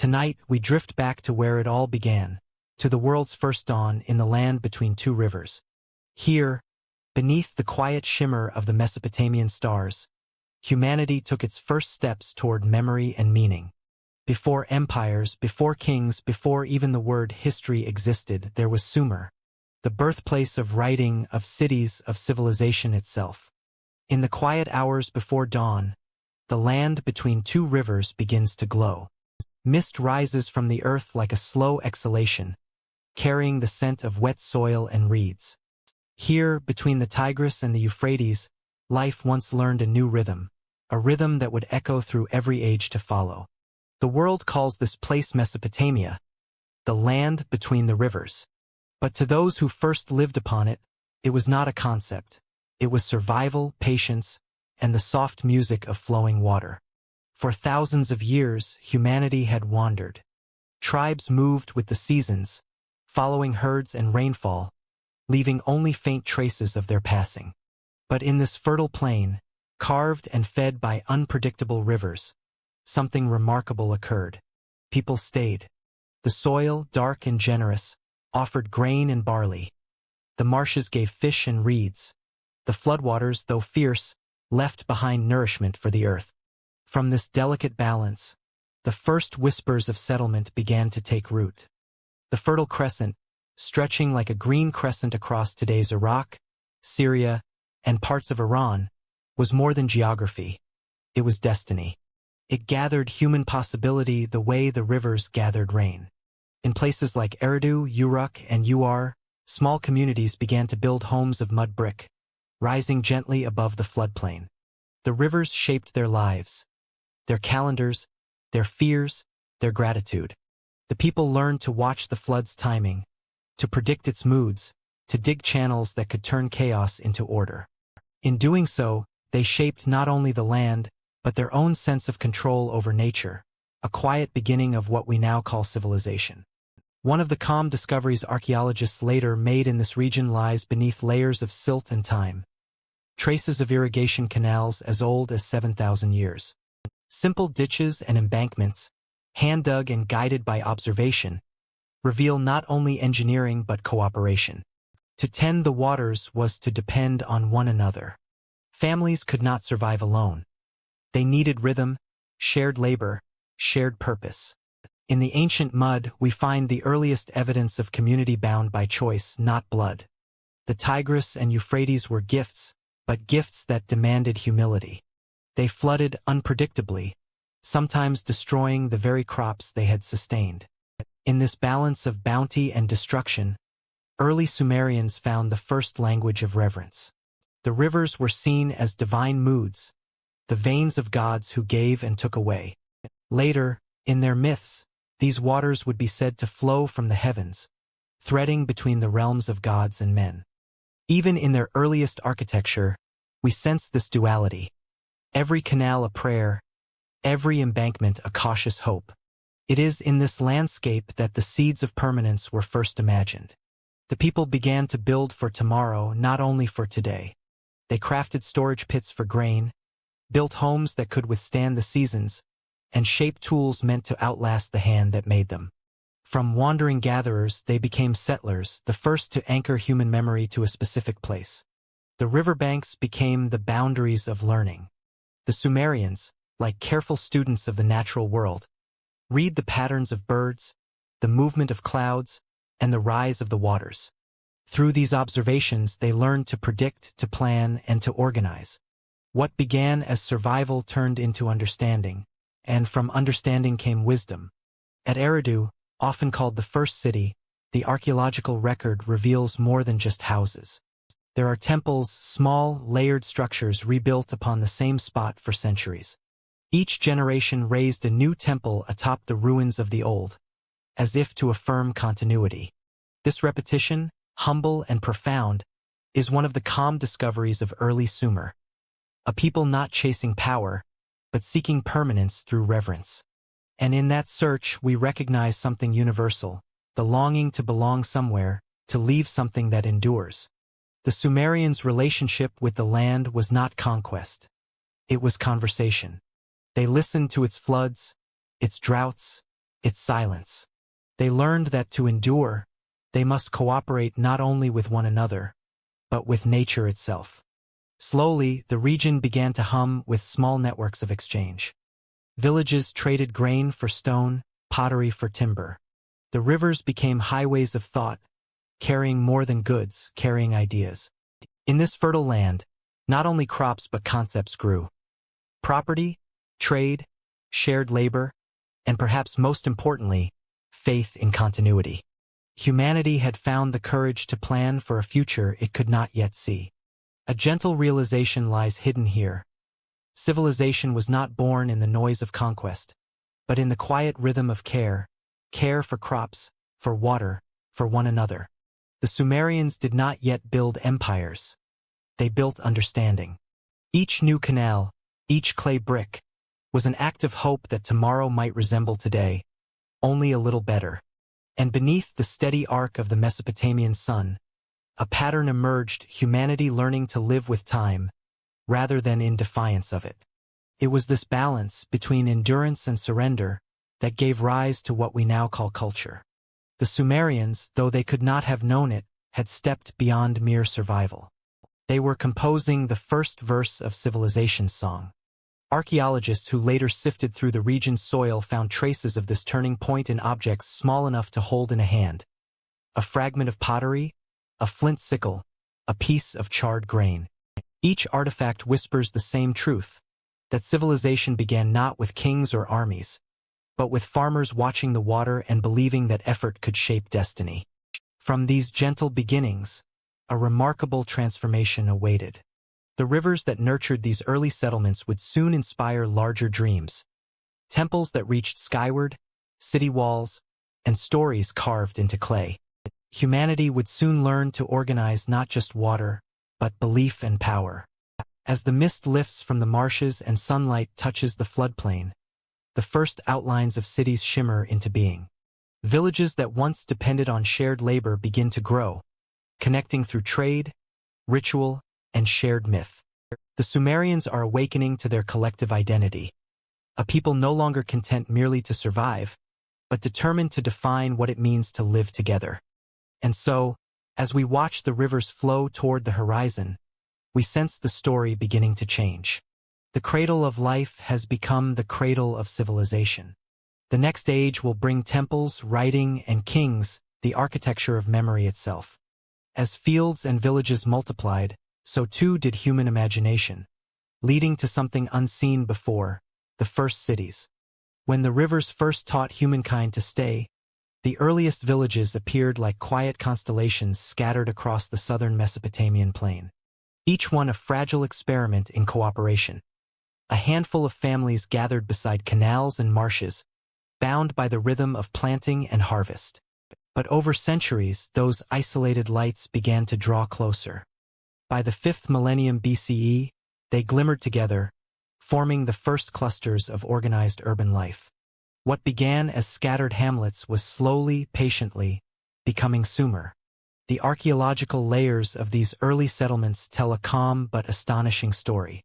Tonight, we drift back to where it all began, to the world's first dawn in the land between two rivers. Here, beneath the quiet shimmer of the Mesopotamian stars, humanity took its first steps toward memory and meaning. Before empires, before kings, before even the word history existed, there was Sumer, the birthplace of writing, of cities, of civilization itself. In the quiet hours before dawn, the land between two rivers begins to glow. Mist rises from the earth like a slow exhalation, carrying the scent of wet soil and reeds. Here, between the Tigris and the Euphrates, life once learned a new rhythm, a rhythm that would echo through every age to follow. The world calls this place Mesopotamia, the land between the rivers. But to those who first lived upon it, it was not a concept. It was survival, patience, and the soft music of flowing water. For thousands of years, humanity had wandered. Tribes moved with the seasons, following herds and rainfall, leaving only faint traces of their passing. But in this fertile plain, carved and fed by unpredictable rivers, something remarkable occurred. People stayed. The soil, dark and generous, offered grain and barley. The marshes gave fish and reeds. The floodwaters, though fierce, left behind nourishment for the earth. From this delicate balance, the first whispers of settlement began to take root. The Fertile Crescent, stretching like a green crescent across today's Iraq, Syria, and parts of Iran, was more than geography. It was destiny. It gathered human possibility the way the rivers gathered rain. In places like Eridu, Uruk, and Ur, small communities began to build homes of mud brick, rising gently above the floodplain. The rivers shaped their lives, their calendars, their fears, their gratitude. The people learned to watch the flood's timing, to predict its moods, to dig channels that could turn chaos into order. In doing so, they shaped not only the land, but their own sense of control over nature, a quiet beginning of what we now call civilization. One of the calm discoveries archaeologists later made in this region lies beneath layers of silt and time. Traces of irrigation canals as old as 7,000 years. Simple ditches and embankments, hand-dug and guided by observation, reveal not only engineering but cooperation. To tend the waters was to depend on one another. Families could not survive alone. They needed rhythm, shared labor, shared purpose. In the ancient mud, we find the earliest evidence of community bound by choice, not blood. The Tigris and Euphrates were gifts, but gifts that demanded humility. They flooded unpredictably, sometimes destroying the very crops they had sustained. In this balance of bounty and destruction, early Sumerians found the first language of reverence. The rivers were seen as divine moods, the veins of gods who gave and took away. Later, in their myths, these waters would be said to flow from the heavens, threading between the realms of gods and men. Even in their earliest architecture, we sense this duality. Every canal a prayer, every embankment a cautious hope. It is in this landscape that the seeds of permanence were first imagined. The people began to build for tomorrow, not only for today. They crafted storage pits for grain, built homes that could withstand the seasons, and shaped tools meant to outlast the hand that made them. From wandering gatherers, they became settlers, the first to anchor human memory to a specific place. The riverbanks became the boundaries of learning. The Sumerians, like careful students of the natural world, read the patterns of birds, the movement of clouds, and the rise of the waters. Through these observations, they learned to predict, to plan, and to organize. What began as survival turned into understanding, and from understanding came wisdom. At Eridu, often called the first city, the archaeological record reveals more than just houses. There are temples, small, layered structures rebuilt upon the same spot for centuries. Each generation raised a new temple atop the ruins of the old, as if to affirm continuity. This repetition, humble and profound, is one of the calm discoveries of early Sumer. A people not chasing power, but seeking permanence through reverence. And in that search, we recognize something universal, the longing to belong somewhere, to leave something that endures. The Sumerians' relationship with the land was not conquest. It was conversation. They listened to its floods, its droughts, its silence. They learned that to endure, they must cooperate not only with one another, but with nature itself. Slowly, the region began to hum with small networks of exchange. Villages traded grain for stone, pottery for timber. The rivers became highways of thought, carrying more than goods, carrying ideas. In this fertile land, not only crops but concepts grew. Property, trade, shared labor, and perhaps most importantly, faith in continuity. Humanity had found the courage to plan for a future it could not yet see. A gentle realization lies hidden here. Civilization was not born in the noise of conquest, but in the quiet rhythm of care for crops, for water, for one another. The Sumerians did not yet build empires. They built understanding. Each new canal, each clay brick, was an act of hope that tomorrow might resemble today, only a little better. And beneath the steady arc of the Mesopotamian sun, a pattern emerged, humanity learning to live with time, rather than in defiance of it. It was this balance between endurance and surrender that gave rise to what we now call culture. The Sumerians, though they could not have known it, had stepped beyond mere survival. They were composing the first verse of civilization's song. Archaeologists who later sifted through the region's soil found traces of this turning point in objects small enough to hold in a hand. A fragment of pottery, a flint sickle, a piece of charred grain. Each artifact whispers the same truth, that civilization began not with kings or armies, but with farmers watching the water and believing that effort could shape destiny. From these gentle beginnings, a remarkable transformation awaited. The rivers that nurtured these early settlements would soon inspire larger dreams. Temples that reached skyward, city walls, and stories carved into clay. Humanity would soon learn to organize not just water, but belief and power. As the mist lifts from the marshes and sunlight touches the floodplain, the first outlines of cities shimmer into being. Villages that once depended on shared labor begin to grow, connecting through trade, ritual, and shared myth. The Sumerians are awakening to their collective identity, a people no longer content merely to survive, but determined to define what it means to live together. And so, as we watch the rivers flow toward the horizon, we sense the story beginning to change. The cradle of life has become the cradle of civilization. The next age will bring temples, writing, and kings, the architecture of memory itself. As fields and villages multiplied, so too did human imagination, leading to something unseen before, the first cities. When the rivers first taught humankind to stay, the earliest villages appeared like quiet constellations scattered across the southern Mesopotamian plain. Each one a fragile experiment in cooperation. A handful of families gathered beside canals and marshes, bound by the rhythm of planting and harvest. But over centuries, those isolated lights began to draw closer. By the 5th millennium BCE, they glimmered together, forming the first clusters of organized urban life. What began as scattered hamlets was slowly, patiently, becoming Sumer. The archaeological layers of these early settlements tell a calm but astonishing story.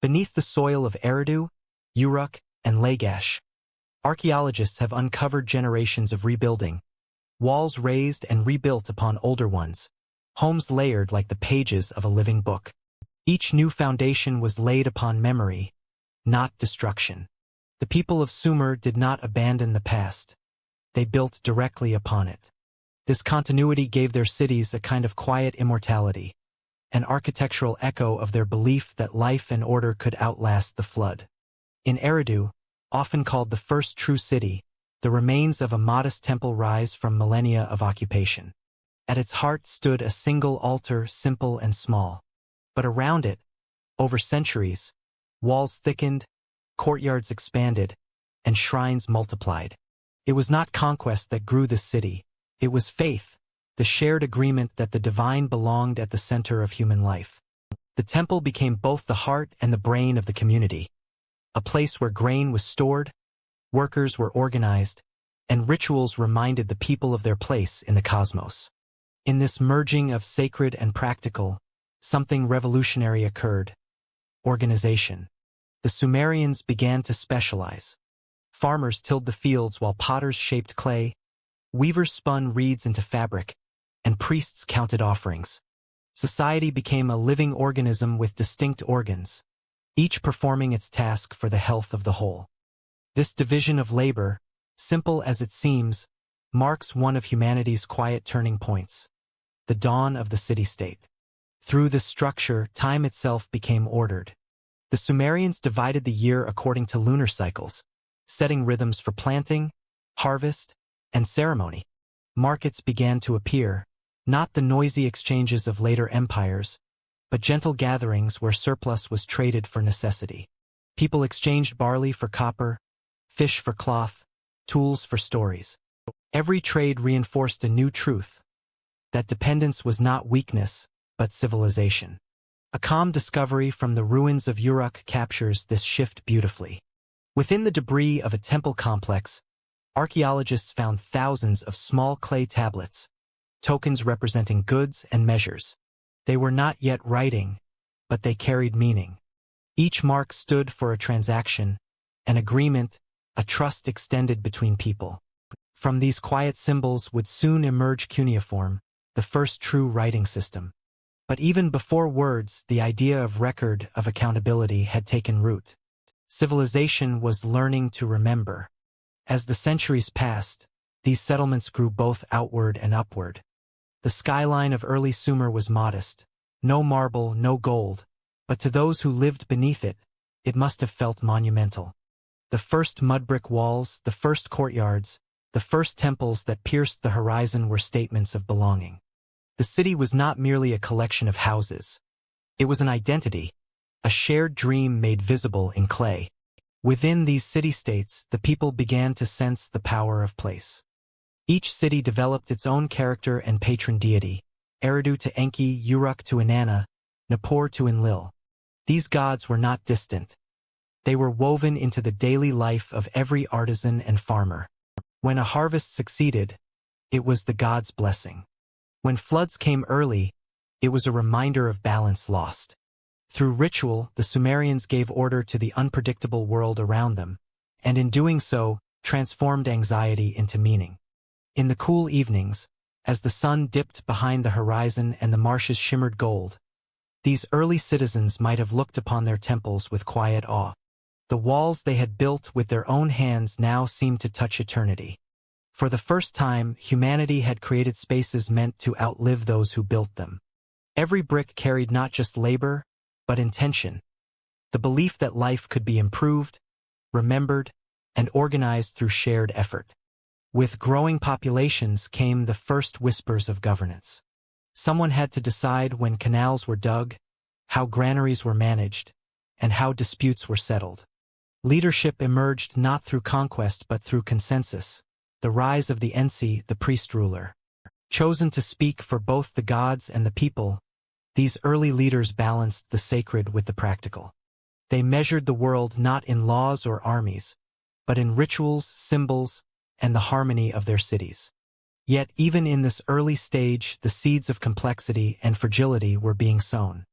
Beneath the soil of Eridu, Uruk, and Lagash, archaeologists have uncovered generations of rebuilding, walls raised and rebuilt upon older ones, homes layered like the pages of a living book. Each new foundation was laid upon memory, not destruction. The people of Sumer did not abandon the past. They built directly upon it. This continuity gave their cities a kind of quiet immortality, an architectural echo of their belief that life and order could outlast the flood. In Eridu, often called the first true city, the remains of a modest temple rise from millennia of occupation. At its heart stood a single altar, simple and small. But around it, over centuries, walls thickened, courtyards expanded, and shrines multiplied. It was not conquest that grew this city. It was faith, the shared agreement that the divine belonged at the center of human life. The temple became both the heart and the brain of the community, a place where grain was stored, workers were organized, and rituals reminded the people of their place in the cosmos. In this merging of sacred and practical, something revolutionary occurred: organization. The Sumerians began to specialize. Farmers tilled the fields while potters shaped clay, weavers spun reeds into fabric, and priests counted offerings. Society became a living organism with distinct organs, each performing its task for the health of the whole. This division of labor, simple as it seems, marks one of humanity's quiet turning points, the dawn of the city-state. Through this structure, time itself became ordered. The Sumerians divided the year according to lunar cycles, setting rhythms for planting, harvest, and ceremony. Markets began to appear, not the noisy exchanges of later empires, but gentle gatherings where surplus was traded for necessity. People exchanged barley for copper, fish for cloth, tools for stories. Every trade reinforced a new truth, that dependence was not weakness, but civilization. A calm discovery from the ruins of Uruk captures this shift beautifully. Within the debris of a temple complex, archaeologists found thousands of small clay tablets, tokens representing goods and measures. They were not yet writing, but they carried meaning. Each mark stood for a transaction, an agreement, a trust extended between people. From these quiet symbols would soon emerge cuneiform, the first true writing system. But even before words, the idea of record, of accountability had taken root. Civilization was learning to remember. As the centuries passed, these settlements grew both outward and upward. The skyline of early Sumer was modest, no marble, no gold, but to those who lived beneath it, it must have felt monumental. The first mud-brick walls, the first courtyards, the first temples that pierced the horizon were statements of belonging. The city was not merely a collection of houses. It was an identity, a shared dream made visible in clay. Within these city-states, the people began to sense the power of place. Each city developed its own character and patron deity, Eridu to Enki, Uruk to Inanna, Nippur to Enlil. These gods were not distant. They were woven into the daily life of every artisan and farmer. When a harvest succeeded, it was the god's blessing. When floods came early, it was a reminder of balance lost. Through ritual, the Sumerians gave order to the unpredictable world around them, and in doing so, transformed anxiety into meaning. In the cool evenings, as the sun dipped behind the horizon and the marshes shimmered gold, these early citizens might have looked upon their temples with quiet awe. The walls they had built with their own hands now seemed to touch eternity. For the first time, humanity had created spaces meant to outlive those who built them. Every brick carried not just labor, but intention. The belief that life could be improved, remembered, and organized through shared effort. With growing populations came the first whispers of governance. Someone had to decide when canals were dug, how granaries were managed, and how disputes were settled. Leadership emerged not through conquest but through consensus, the rise of the Ensi, the priest-ruler. Chosen to speak for both the gods and the people, these early leaders balanced the sacred with the practical. They measured the world not in laws or armies, but in rituals, symbols, and the harmony of their cities. Yet even in this early stage, the seeds of complexity and fragility were being sown.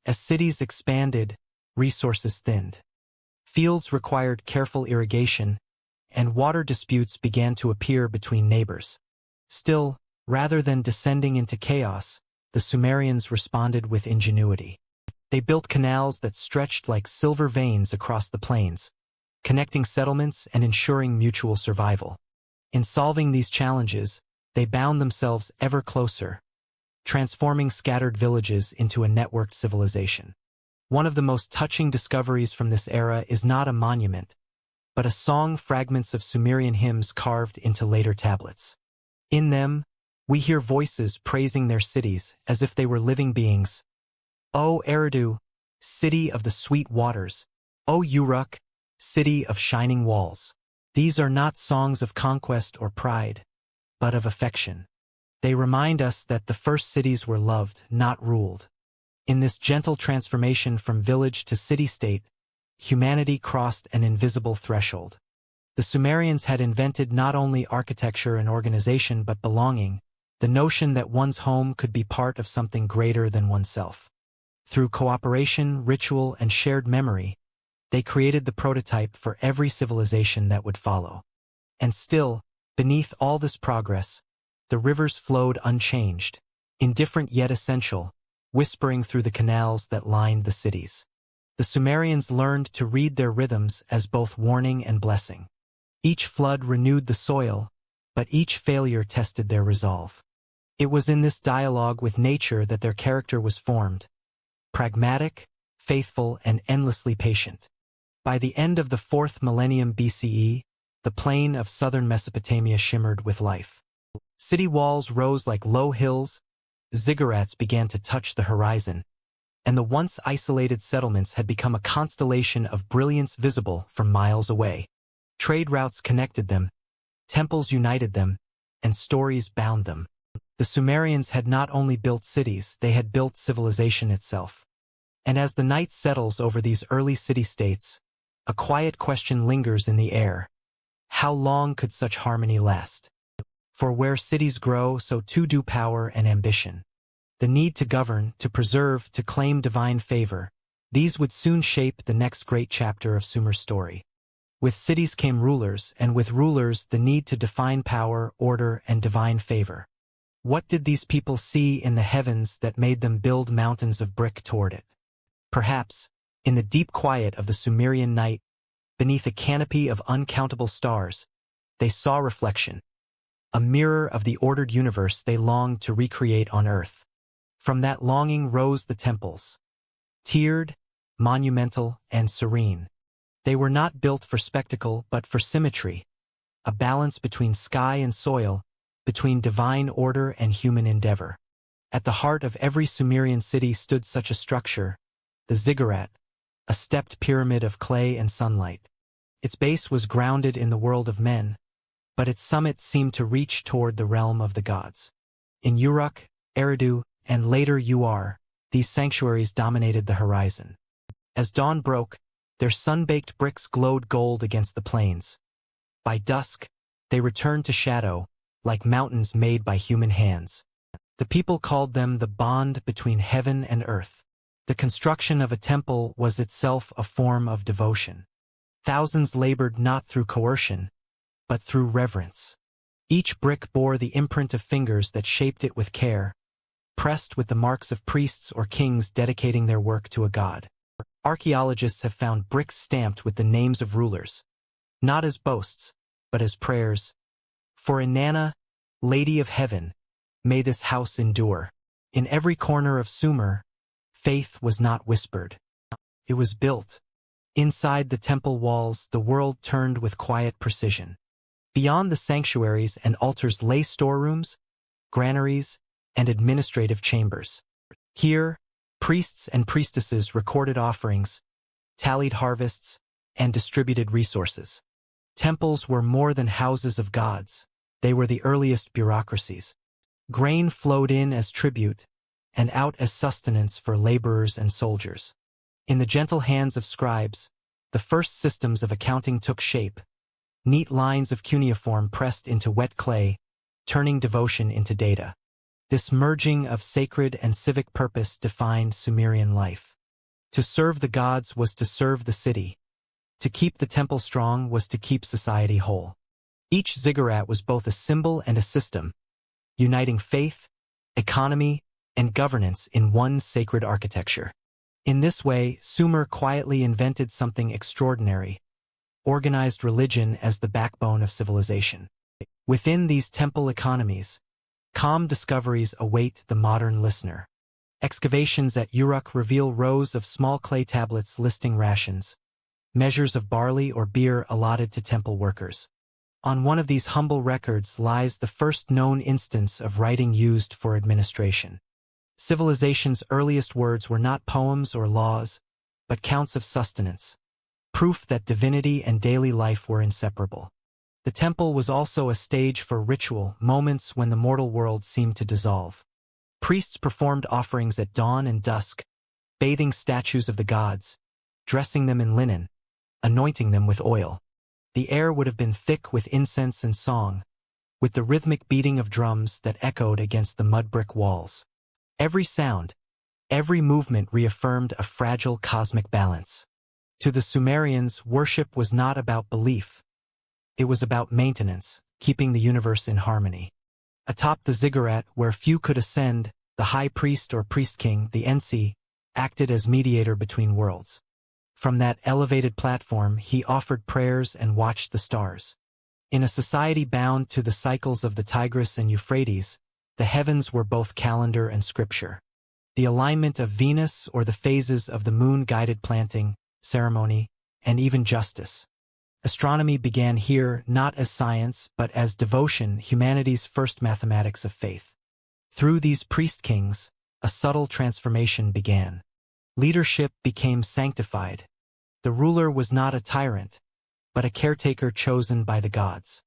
As cities expanded, resources thinned. Fields required careful irrigation, and water disputes began to appear between neighbors. Still, rather than descending into chaos, the Sumerians responded with ingenuity. They built canals that stretched like silver veins across the plains, connecting settlements and ensuring mutual survival. In solving these challenges, they bound themselves ever closer, transforming scattered villages into a networked civilization. One of the most touching discoveries from this era is not a monument, but a song, fragments of Sumerian hymns carved into later tablets. In them, we hear voices praising their cities as if they were living beings. O Eridu, city of the sweet waters. O Uruk, city of shining walls. These are not songs of conquest or pride, but of affection. They remind us that the first cities were loved, not ruled. In this gentle transformation from village to city-state, humanity crossed an invisible threshold. The Sumerians had invented not only architecture and organization but belonging, the notion that one's home could be part of something greater than oneself. Through cooperation, ritual, and shared memory, They created the prototype for every civilization that would follow. And still, beneath all this progress, the rivers flowed unchanged, indifferent yet essential, whispering through the canals that lined the cities. The Sumerians learned to read their rhythms as both warning and blessing. Each flood renewed the soil, but each failure tested their resolve. It was in this dialogue with nature that their character was formed, pragmatic, faithful, and endlessly patient. By the end of the 4th millennium BCE, the plain of southern Mesopotamia shimmered with life. City walls rose like low hills, ziggurats began to touch the horizon, and the once isolated settlements had become a constellation of brilliance visible from miles away. Trade routes connected them, temples united them, and stories bound them. The Sumerians had not only built cities, they had built civilization itself. And as the night settles over these early city-states, a quiet question lingers in the air. How long could such harmony last? For where cities grow, so too do power and ambition. The need to govern, to preserve, to claim divine favor, these would soon shape the next great chapter of Sumer's story. With cities came rulers, and with rulers the need to define power, order, and divine favor. What did these people see in the heavens that made them build mountains of brick toward it? Perhaps, in the deep quiet of the Sumerian night, beneath a canopy of uncountable stars, they saw reflection, a mirror of the ordered universe they longed to recreate on earth. From that longing rose the temples, tiered, monumental, and serene. They were not built for spectacle but for symmetry, a balance between sky and soil, between divine order and human endeavor. At the heart of every Sumerian city stood such a structure, the ziggurat, a stepped pyramid of clay and sunlight. Its base was grounded in the world of men, but its summit seemed to reach toward the realm of the gods. In Uruk, Eridu, and later Ur, these sanctuaries dominated the horizon. As dawn broke, their sun-baked bricks glowed gold against the plains. By dusk, they returned to shadow, like mountains made by human hands. The people called them the bond between heaven and earth. The construction of a temple was itself a form of devotion. Thousands labored not through coercion, but through reverence. Each brick bore the imprint of fingers that shaped it with care, pressed with the marks of priests or kings dedicating their work to a god. Archaeologists have found bricks stamped with the names of rulers, not as boasts, but as prayers. For Inanna, Lady of Heaven, may this house endure. In every corner of Sumer, faith was not whispered. It was built. Inside the temple walls, the world turned with quiet precision. Beyond the sanctuaries and altars lay storerooms, granaries, and administrative chambers. Here, priests and priestesses recorded offerings, tallied harvests, and distributed resources. Temples were more than houses of gods. They were the earliest bureaucracies. Grain flowed in as tribute, and out as sustenance for laborers and soldiers. In the gentle hands of scribes, the first systems of accounting took shape. Neat lines of cuneiform pressed into wet clay, turning devotion into data. This merging of sacred and civic purpose defined Sumerian life. To serve the gods was to serve the city. To keep the temple strong was to keep society whole. Each ziggurat was both a symbol and a system, uniting faith, economy, and governance in one sacred architecture. In this way, Sumer quietly invented something extraordinary, organized religion as the backbone of civilization. Within these temple economies, calm discoveries await the modern listener. Excavations at Uruk reveal rows of small clay tablets listing rations, measures of barley or beer allotted to temple workers. On one of these humble records lies the first known instance of writing used for administration. Civilization's earliest words were not poems or laws, but counts of sustenance, proof that divinity and daily life were inseparable. The temple was also a stage for ritual, moments when the mortal world seemed to dissolve. Priests performed offerings at dawn and dusk, bathing statues of the gods, dressing them in linen, anointing them with oil. The air would have been thick with incense and song, with the rhythmic beating of drums that echoed against the mud-brick walls. Every sound, every movement reaffirmed a fragile cosmic balance. To the Sumerians, worship was not about belief. It was about maintenance, keeping the universe in harmony. Atop the ziggurat, where few could ascend, the high priest or priest-king, the Ensi, acted as mediator between worlds. From that elevated platform, he offered prayers and watched the stars. In a society bound to the cycles of the Tigris and Euphrates, the heavens were both calendar and scripture. The alignment of Venus or the phases of the moon guided planting, ceremony, and even justice. Astronomy began here not as science but as devotion, humanity's first mathematics of faith. Through these priest-kings, a subtle transformation began. Leadership became sanctified. The ruler was not a tyrant, but a caretaker chosen by the gods.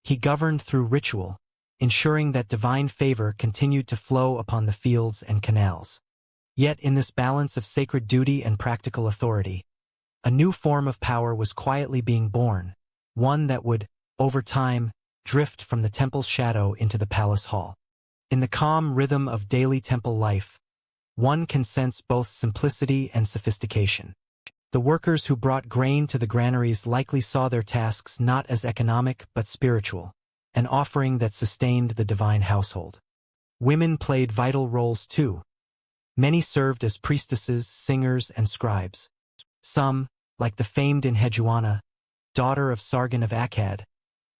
He governed through ritual, ensuring that divine favor continued to flow upon the fields and canals. Yet in this balance of sacred duty and practical authority, a new form of power was quietly being born, one that would, over time, drift from the temple's shadow into the palace hall. In the calm rhythm of daily temple life, one can sense both simplicity and sophistication. The workers who brought grain to the granaries likely saw their tasks not as economic but spiritual, an offering that sustained the divine household. Women played vital roles too. Many served as priestesses, singers, and scribes. Some, like the famed Enheduanna, daughter of Sargon of Akkad,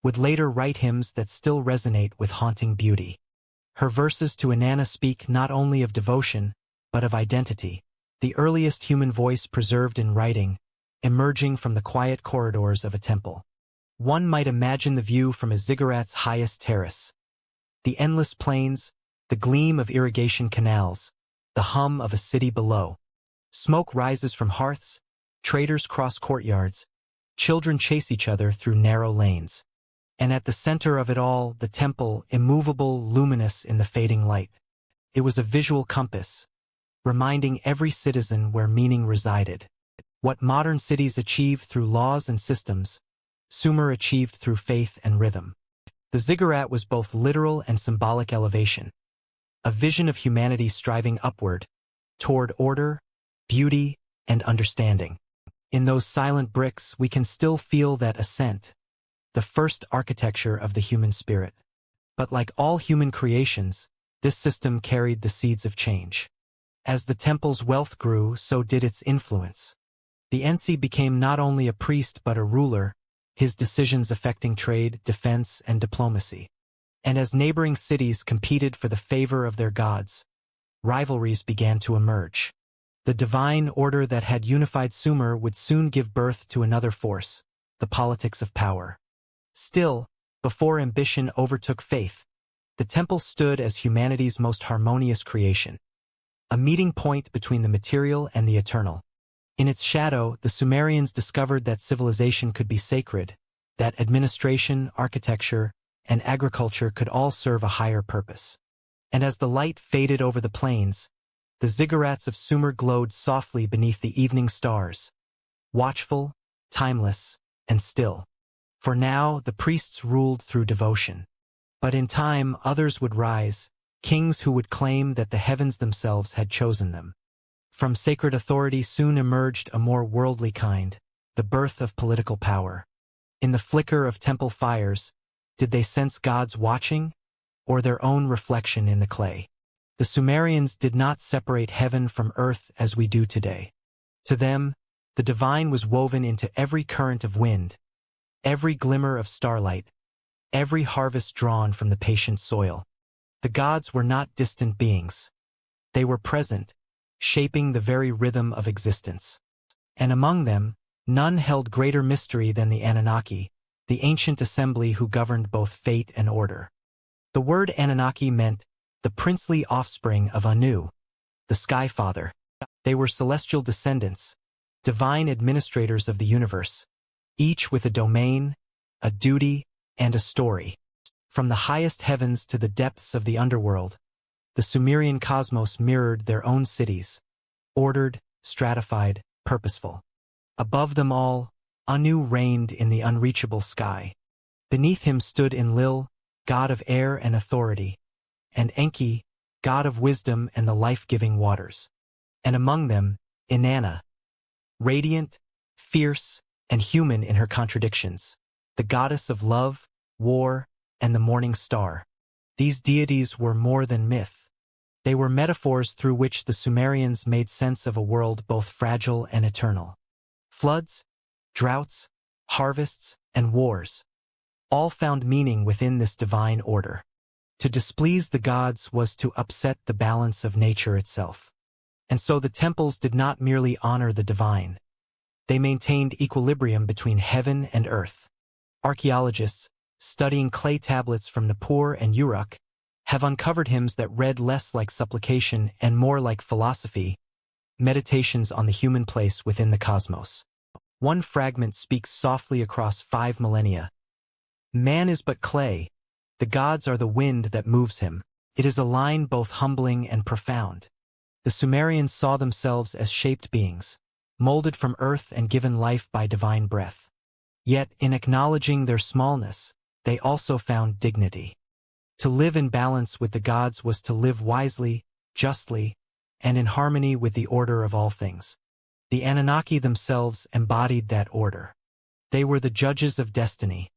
would later write hymns that still resonate with haunting beauty. Her verses to Inanna speak not only of devotion, but of identity, the earliest human voice preserved in writing, emerging from the quiet corridors of a temple. One might imagine the view from a ziggurat's highest terrace. The endless plains, the gleam of irrigation canals, the hum of a city below. Smoke rises from hearths, traders cross courtyards, children chase each other through narrow lanes. And at the center of it all, the temple, immovable, luminous in the fading light. It was a visual compass, reminding every citizen where meaning resided. What modern cities achieve through laws and systems, Sumer achieved through faith and rhythm. The ziggurat was both literal and symbolic elevation, a vision of humanity striving upward, toward order, beauty, and understanding. In those silent bricks, we can still feel that ascent, the first architecture of the human spirit. But like all human creations, this system carried the seeds of change. As the temple's wealth grew, so did its influence. The Ensi became not only a priest but a ruler, his decisions affecting trade, defense, and diplomacy. And as neighboring cities competed for the favor of their gods, rivalries began to emerge. The divine order that had unified Sumer would soon give birth to another force, the politics of power. Still, before ambition overtook faith, the temple stood as humanity's most harmonious creation, a meeting point between the material and the eternal. In its shadow, the Sumerians discovered that civilization could be sacred, that administration, architecture, and agriculture could all serve a higher purpose. And as the light faded over the plains, the ziggurats of Sumer glowed softly beneath the evening stars, watchful, timeless, and still. For now, the priests ruled through devotion. But in time, others would rise, kings who would claim that the heavens themselves had chosen them. From sacred authority soon emerged a more worldly kind, the birth of political power. In the flicker of temple fires, did they sense God's watching, or their own reflection in the clay? The Sumerians did not separate heaven from earth as we do today. To them, the divine was woven into every current of wind, every glimmer of starlight, every harvest drawn from the patient soil. The gods were not distant beings. They were present, shaping the very rhythm of existence. And among them, none held greater mystery than the Anunnaki, the ancient assembly who governed both fate and order. The word Anunnaki meant the princely offspring of Anu, the Sky Father. They were celestial descendants, divine administrators of the universe, each with a domain, a duty, and a story. From the highest heavens to the depths of the underworld, the Sumerian cosmos mirrored their own cities, ordered, stratified, purposeful. Above them all, Anu reigned in the unreachable sky. Beneath him stood Enlil, god of air and authority, and Enki, god of wisdom and the life-giving waters. And among them, Inanna, radiant, fierce, and human in her contradictions, the goddess of love, war, and the morning star. These deities were more than myth. They were metaphors through which the Sumerians made sense of a world both fragile and eternal. Floods, droughts, harvests, and wars all found meaning within this divine order. To displease the gods was to upset the balance of nature itself. And so the temples did not merely honor the divine. They maintained equilibrium between heaven and earth. Archaeologists, studying clay tablets from Nippur and Uruk, have uncovered hymns that read less like supplication and more like philosophy, meditations on the human place within the cosmos. One fragment speaks softly across 5 millennia. Man is but clay. The gods are the wind that moves him. It is a line both humbling and profound. The Sumerians saw themselves as shaped beings, molded from earth and given life by divine breath. Yet, in acknowledging their smallness, they also found dignity. To live in balance with the gods was to live wisely, justly, and in harmony with the order of all things. The Anunnaki themselves embodied that order. They were the judges of destiny,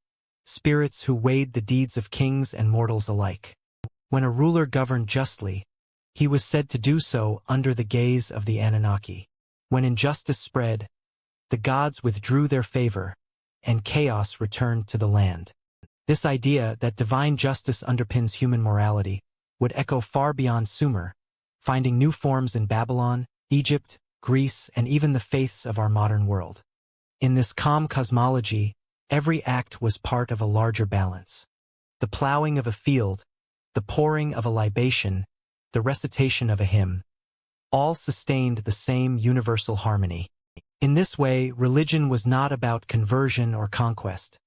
spirits who weighed the deeds of kings and mortals alike. When a ruler governed justly, he was said to do so under the gaze of the Anunnaki. When injustice spread, the gods withdrew their favor, and chaos returned to the land. This idea that divine justice underpins human morality would echo far beyond Sumer, finding new forms in Babylon, Egypt, Greece, and even the faiths of our modern world. In this calm cosmology, every act was part of a larger balance. The plowing of a field, the pouring of a libation, the recitation of a hymn, all sustained the same universal harmony. In this way, religion was not about conversion or conquest.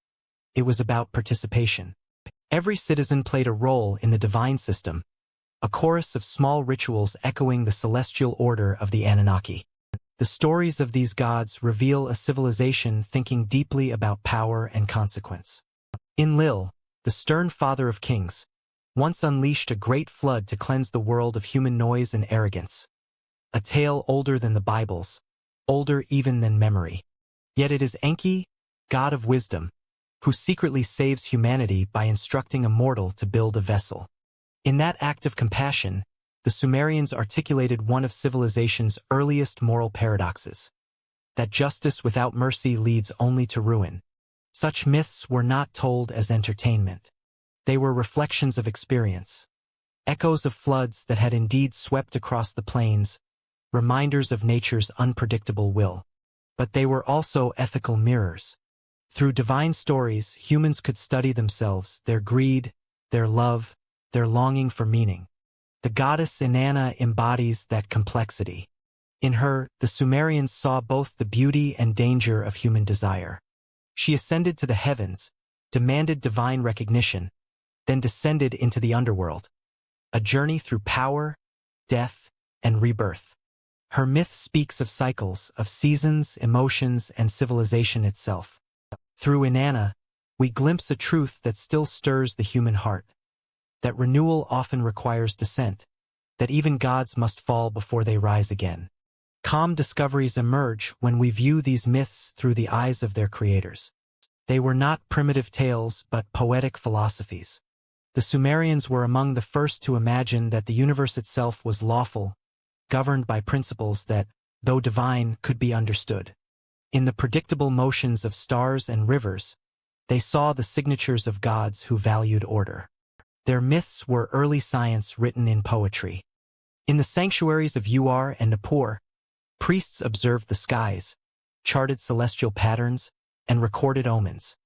It was about participation. Every citizen played a role in the divine system, a chorus of small rituals echoing the celestial order of the Anunnaki. The stories of these gods reveal a civilization thinking deeply about power and consequence. Enlil, the stern father of kings, once unleashed a great flood to cleanse the world of human noise and arrogance. A tale older than the Bibles, older even than memory. Yet it is Enki, god of wisdom, who secretly saves humanity by instructing a mortal to build a vessel. In that act of compassion, the Sumerians articulated one of civilization's earliest moral paradoxes, that justice without mercy leads only to ruin. Such myths were not told as entertainment. They were reflections of experience, echoes of floods that had indeed swept across the plains, reminders of nature's unpredictable will. But they were also ethical mirrors. Through divine stories, humans could study themselves, their greed, their love, their longing for meaning. The goddess Inanna embodies that complexity. In her, the Sumerians saw both the beauty and danger of human desire. She ascended to the heavens, demanded divine recognition, then descended into the underworld, a journey through power, death, and rebirth. Her myth speaks of cycles, of seasons, emotions, and civilization itself. Through Inanna, we glimpse a truth that still stirs the human heart, that renewal often requires descent, that even gods must fall before they rise again. Calm discoveries emerge when we view these myths through the eyes of their creators. They were not primitive tales, but poetic philosophies. The Sumerians were among the first to imagine that the universe itself was lawful, governed by principles that, though divine, could be understood. In the predictable motions of stars and rivers, they saw the signatures of gods who valued order. Their myths were early science written in poetry. In the sanctuaries of Uruk and Ur, priests observed the skies, charted celestial patterns, and recorded omens.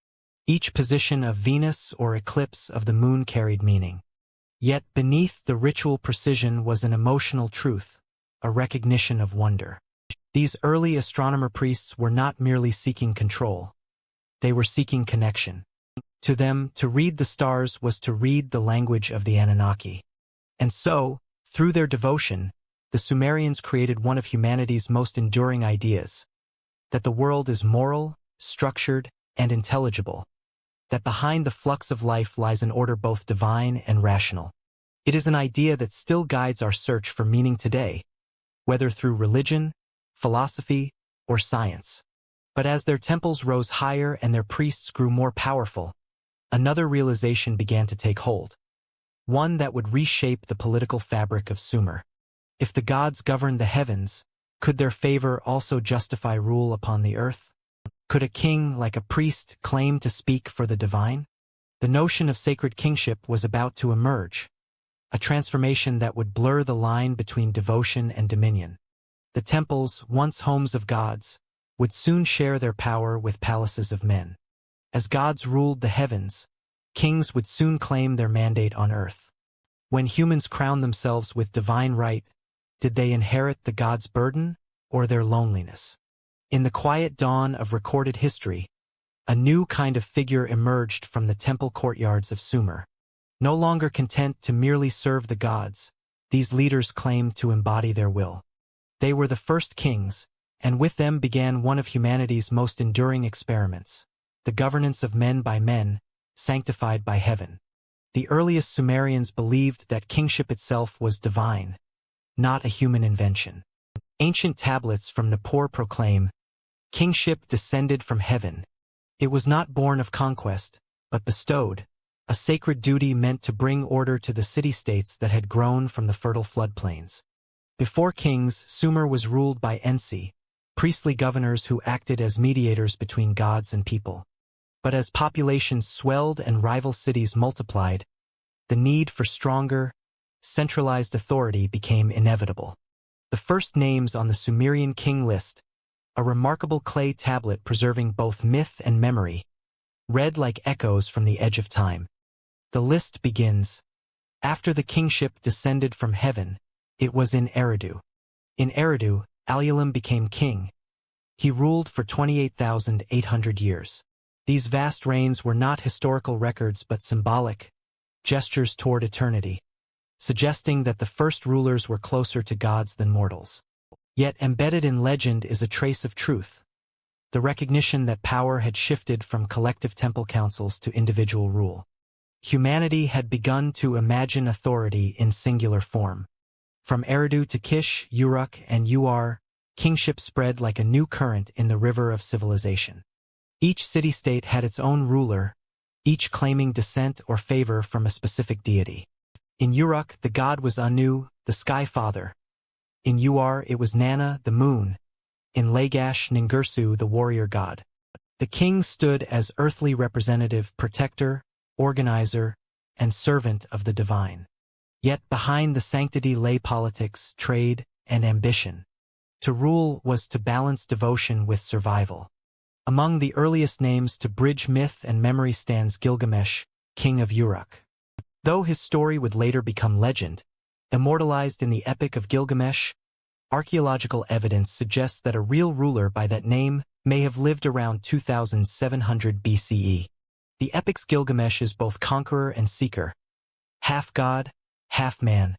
Each position of Venus or eclipse of the moon carried meaning. Yet beneath the ritual precision was an emotional truth, a recognition of wonder. These early astronomer priests were not merely seeking control. They were seeking connection. To them, to read the stars was to read the language of the Anunnaki. And so, through their devotion, the Sumerians created one of humanity's most enduring ideas, that the world is moral, structured, and intelligible, that behind the flux of life lies an order both divine and rational. It is an idea that still guides our search for meaning today, whether through religion, philosophy, or science. But as their temples rose higher and their priests grew more powerful, another realization began to take hold. One that would reshape the political fabric of Sumer. If the gods governed the heavens, could their favor also justify rule upon the earth? Could a king, like a priest, claim to speak for the divine? The notion of sacred kingship was about to emerge, a transformation that would blur the line between devotion and dominion. The temples, once homes of gods, would soon share their power with palaces of men. As gods ruled the heavens, kings would soon claim their mandate on earth. When humans crowned themselves with divine right, did they inherit the gods' burden or their loneliness? In the quiet dawn of recorded history, a new kind of figure emerged from the temple courtyards of Sumer. No longer content to merely serve the gods, these leaders claimed to embody their will. They were the first kings, and with them began one of humanity's most enduring experiments, the governance of men by men, sanctified by heaven. The earliest Sumerians believed that kingship itself was divine, not a human invention. Ancient tablets from Nippur proclaim, "Kingship descended from heaven. It was not born of conquest, but bestowed, a sacred duty meant to bring order to the city-states that had grown from the fertile floodplains." Before kings, Sumer was ruled by Ensi, priestly governors who acted as mediators between gods and people. But as populations swelled and rival cities multiplied, the need for stronger, centralized authority became inevitable. The first names on the Sumerian king list, a remarkable clay tablet preserving both myth and memory, read like echoes from the edge of time. The list begins, "After the kingship descended from heaven, it was in Eridu. In Eridu, Enlil became king. He ruled for 28,800 years. These vast reigns were not historical records but symbolic, gestures toward eternity, suggesting that the first rulers were closer to gods than mortals. Yet embedded in legend is a trace of truth, the recognition that power had shifted from collective temple councils to individual rule. Humanity had begun to imagine authority in singular form. From Eridu to Kish, Uruk and Ur, kingship spread like a new current in the river of civilization. Each city-state had its own ruler, each claiming descent or favor from a specific deity. In Uruk, the god was Anu, the sky father. In Ur, it was Nana, the moon. In Lagash, Ningirsu, the warrior god. The king stood as earthly representative, protector, organizer, and servant of the divine. Yet behind the sanctity lay politics, trade, and ambition. To rule was to balance devotion with survival. Among the earliest names to bridge myth and memory stands Gilgamesh, king of Uruk. Though his story would later become legend, immortalized in the Epic of Gilgamesh, archaeological evidence suggests that a real ruler by that name may have lived around 2700 BCE. The epic's Gilgamesh is both conqueror and seeker, half god, half man,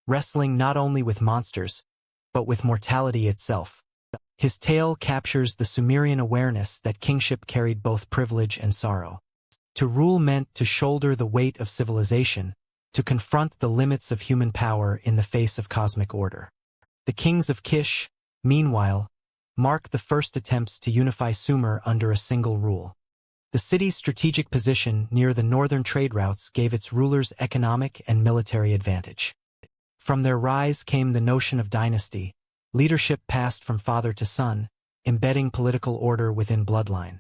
wrestling not only with monsters, but with mortality itself. His tale captures the Sumerian awareness that kingship carried both privilege and sorrow. To rule meant to shoulder the weight of civilization, to confront the limits of human power in the face of cosmic order. The kings of Kish, meanwhile, mark the first attempts to unify Sumer under a single rule. The city's strategic position near the northern trade routes gave its rulers economic and military advantage. From their rise came the notion of dynasty, leadership passed from father to son, embedding political order within bloodline.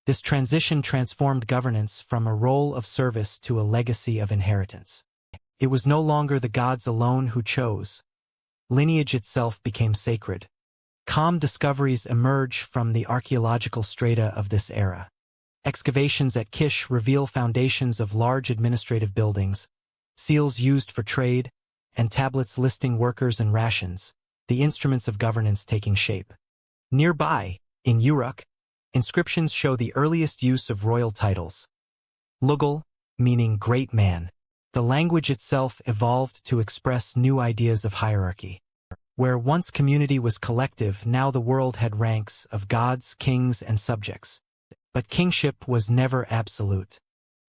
This transition transformed governance from a role of service to a legacy of inheritance. It was no longer the gods alone who chose. Lineage itself became sacred. Calm discoveries emerge from the archaeological strata of this era. Excavations at Kish reveal foundations of large administrative buildings, seals used for trade, and tablets listing workers and rations, the instruments of governance taking shape. Nearby, in Uruk, inscriptions show the earliest use of royal titles. Lugal, meaning great man. The language itself evolved to express new ideas of hierarchy. Where once community was collective, now the world had ranks of gods, kings, and subjects. But kingship was never absolute.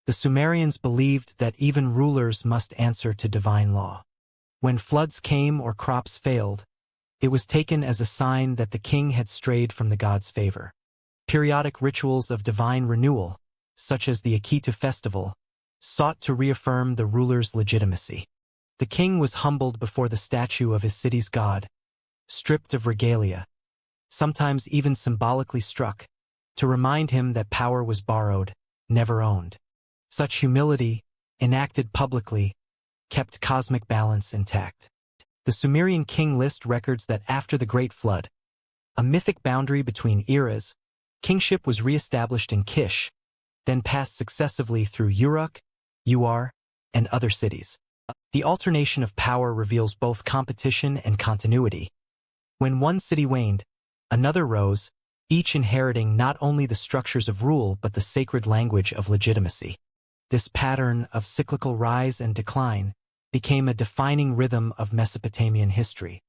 The Sumerians believed that even rulers must answer to divine law. When floods came or crops failed, it was taken as a sign that the king had strayed from the gods' favor. Periodic rituals of divine renewal, such as the Akkad festival, sought to reaffirm the ruler's legitimacy. The king was humbled before the statue of his city's god, stripped of regalia, sometimes even symbolically struck, to remind him that power was borrowed, never owned. Such humility, enacted publicly, kept cosmic balance intact. The Sumerian king list records that after the Great Flood, a mythic boundary between eras, kingship was re-established in Kish, then passed successively through Uruk, Ur, and other cities. The alternation of power reveals both competition and continuity. When one city waned, another rose, each inheriting not only the structures of rule but the sacred language of legitimacy. This pattern of cyclical rise and decline became a defining rhythm of Mesopotamian history.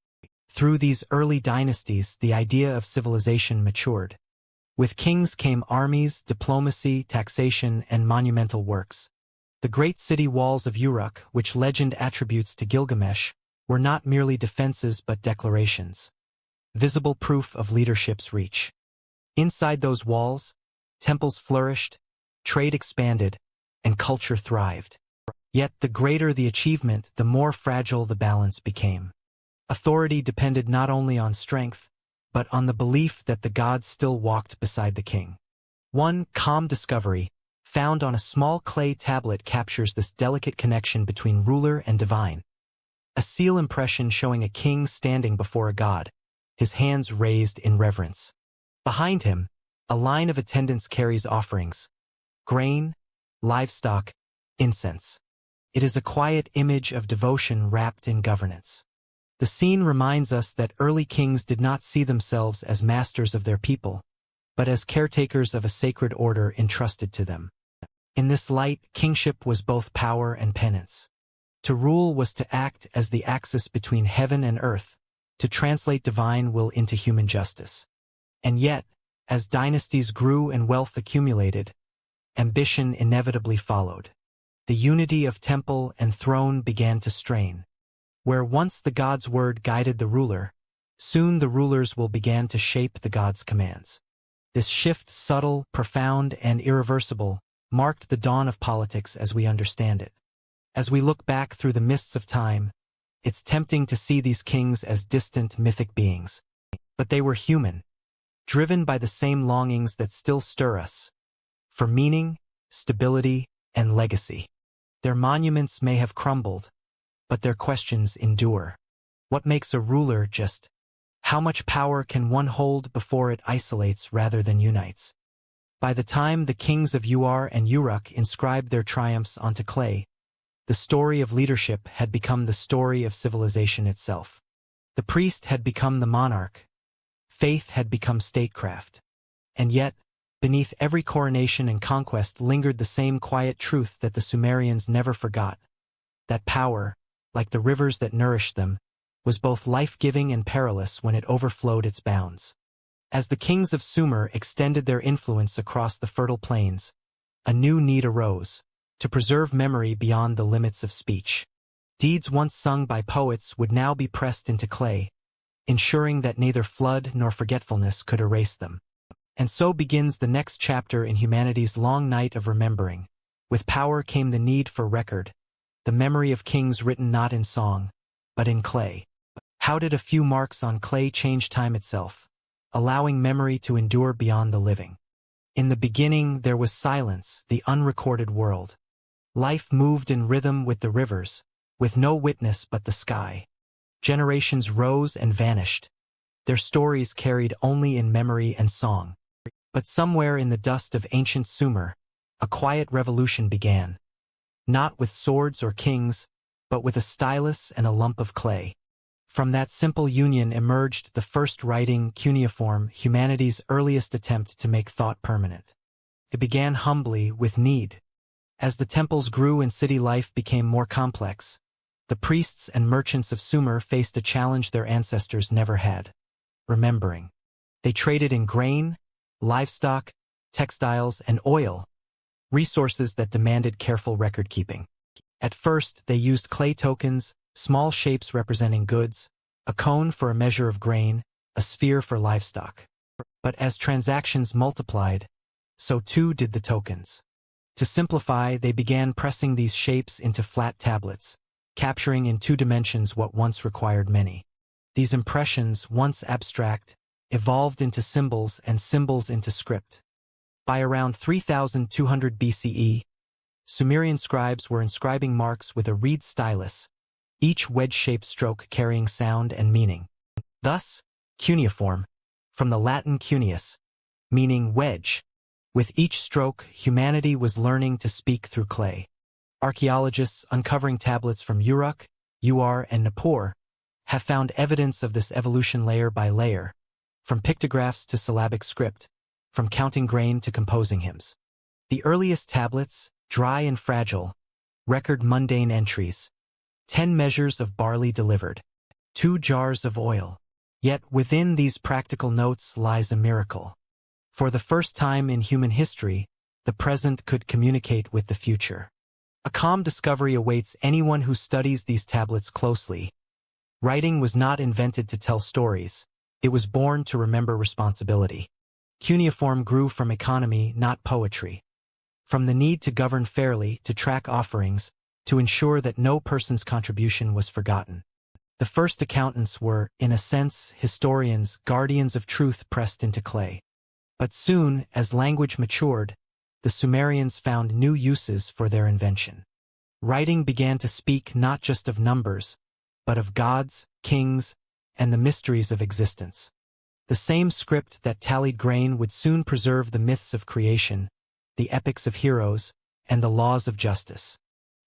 Through these early dynasties, the idea of civilization matured. With kings came armies, diplomacy, taxation, and monumental works. The great city walls of Uruk, which legend attributes to Gilgamesh, were not merely defenses but declarations. Visible proof of leadership's reach. Inside those walls, temples flourished, trade expanded, and culture thrived. Yet the greater the achievement, the more fragile the balance became. Authority depended not only on strength, but on the belief that the gods still walked beside the king. One calm discovery, found on a small clay tablet, captures this delicate connection between ruler and divine. A seal impression showing a king standing before a god, his hands raised in reverence. Behind him, a line of attendants carries offerings: grain, livestock, incense. It is a quiet image of devotion wrapped in governance. The scene reminds us that early kings did not see themselves as masters of their people, but as caretakers of a sacred order entrusted to them. In this light, kingship was both power and penance. To rule was to act as the axis between heaven and earth, to translate divine will into human justice. And yet, as dynasties grew and wealth accumulated, ambition inevitably followed. The unity of temple and throne began to strain. Where once the god's word guided the ruler, soon the rulers will begin to shape the god's commands. This shift, subtle, profound, and irreversible, marked the dawn of politics as we understand it. As we look back through the mists of time, it's tempting to see these kings as distant, mythic beings. But they were human, driven by the same longings that still stir us, for meaning, stability, and legacy. Their monuments may have crumbled, but their questions endure. What makes a ruler just? How much power can one hold before it isolates rather than unites? By the time the kings of Ur and Uruk inscribed their triumphs onto clay, the story of leadership had become the story of civilization itself. The priest had become the monarch. Faith had become statecraft. And yet, beneath every coronation and conquest lingered the same quiet truth that the Sumerians never forgot: that power, like the rivers that nourished them, was both life-giving and perilous when it overflowed its bounds. As the kings of Sumer extended their influence across the fertile plains, a new need arose: to preserve memory beyond the limits of speech. Deeds once sung by poets would now be pressed into clay, ensuring that neither flood nor forgetfulness could erase them. And so begins the next chapter in humanity's long night of remembering. With power came the need for record, the memory of kings written not in song, but in clay. How did a few marks on clay change time itself, allowing memory to endure beyond the living? In the beginning there was silence, the unrecorded world. Life moved in rhythm with the rivers, with no witness but the sky. Generations rose and vanished, their stories carried only in memory and song. But somewhere in the dust of ancient Sumer, a quiet revolution began. Not with swords or kings, but with a stylus and a lump of clay. From that simple union emerged the first writing, cuneiform, humanity's earliest attempt to make thought permanent. It began humbly, with need. As the temples grew and city life became more complex, the priests and merchants of Sumer faced a challenge their ancestors never had: remembering. They traded in grain, livestock, textiles, and oil, resources that demanded careful record-keeping. At first, they used clay tokens, small shapes representing goods, a cone for a measure of grain, a sphere for livestock. But as transactions multiplied, so too did the tokens. To simplify, they began pressing these shapes into flat tablets, capturing in 2 dimensions what once required many. These impressions, once abstract, evolved into symbols and symbols into script. By around 3200 BCE, Sumerian scribes were inscribing marks with a reed stylus, each wedge-shaped stroke carrying sound and meaning. Thus, cuneiform, from the Latin cuneus, meaning wedge. With each stroke, humanity was learning to speak through clay. Archaeologists uncovering tablets from Uruk, Ur, and Nippur have found evidence of this evolution layer by layer, from pictographs to syllabic script, from counting grain to composing hymns. The earliest tablets, dry and fragile, record mundane entries: 10 measures of barley delivered, 2 jars of oil. Yet within these practical notes lies a miracle. For the first time in human history, the present could communicate with the future. A calm discovery awaits anyone who studies these tablets closely. Writing was not invented to tell stories. It was born to remember responsibility. Cuneiform grew from economy, not poetry. From the need to govern fairly, to track offerings, to ensure that no person's contribution was forgotten. The first accountants were, in a sense, historians, guardians of truth pressed into clay. But soon, as language matured, the Sumerians found new uses for their invention. Writing began to speak not just of numbers, but of gods, kings, and the mysteries of existence. The same script that tallied grain would soon preserve the myths of creation, the epics of heroes, and the laws of justice.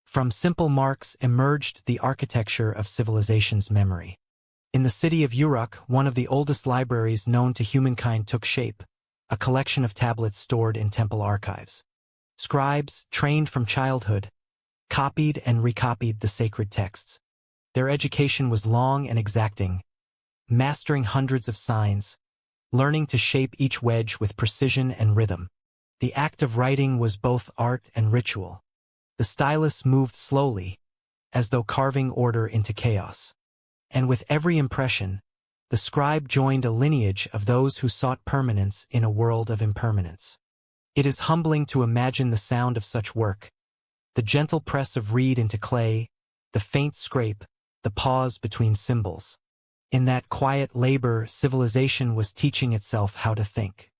From simple marks emerged the architecture of civilization's memory. In the city of Uruk, one of the oldest libraries known to humankind took shape, a collection of tablets stored in temple archives. Scribes, trained from childhood, copied and recopied the sacred texts. Their education was long and exacting, mastering hundreds of signs, learning to shape each wedge with precision and rhythm. The act of writing was both art and ritual. The stylus moved slowly, as though carving order into chaos. And with every impression, the scribe joined a lineage of those who sought permanence in a world of impermanence. It is humbling to imagine the sound of such work: the gentle press of reed into clay, the faint scrape, the pause between symbols. In that quiet labor, civilization was teaching itself how to think.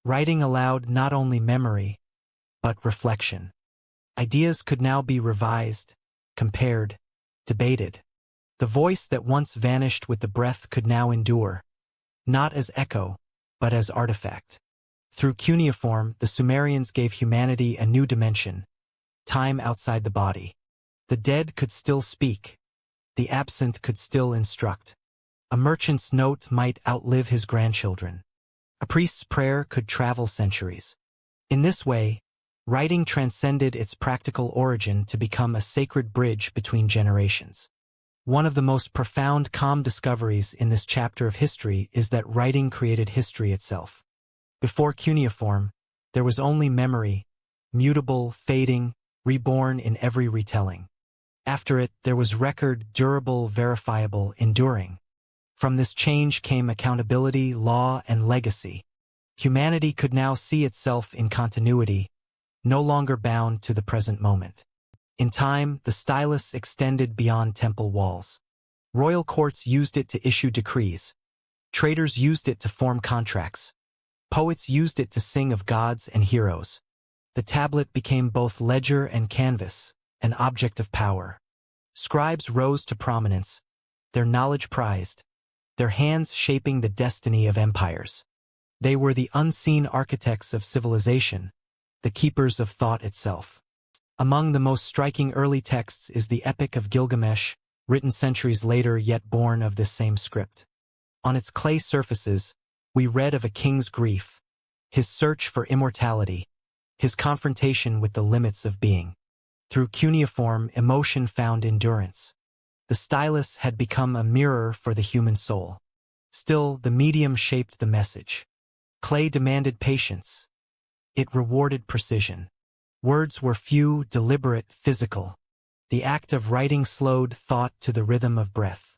Writing allowed not only memory, but reflection. Ideas could now be revised, compared, debated. The voice that once vanished with the breath could now endure, not as echo, but as artifact. Through cuneiform, the Sumerians gave humanity a new dimension: time outside the body. The dead could still speak. The absent could still instruct. A merchant's note might outlive his grandchildren. A priest's prayer could travel centuries. In this way, writing transcended its practical origin to become a sacred bridge between generations. One of the most profound calm discoveries in this chapter of history is that writing created history itself. Before cuneiform, there was only memory, mutable, fading, reborn in every retelling. After it, there was record, durable, verifiable, enduring. From this change came accountability, law, and legacy. Humanity could now see itself in continuity, no longer bound to the present moment. In time, the stylus extended beyond temple walls. Royal courts used it to issue decrees. Traders used it to form contracts. Poets used it to sing of gods and heroes. The tablet became both ledger and canvas, an object of power. Scribes rose to prominence, their knowledge prized, their hands shaping the destiny of empires. They were the unseen architects of civilization, the keepers of thought itself. Among the most striking early texts is the Epic of Gilgamesh, written centuries later yet born of this same script. On its clay surfaces, we read of a king's grief, his search for immortality, his confrontation with the limits of being. Through cuneiform, emotion found endurance. The stylus had become a mirror for the human soul. Still, the medium shaped the message. Clay demanded patience. It rewarded precision. Words were few, deliberate, physical. The act of writing slowed thought to the rhythm of breath.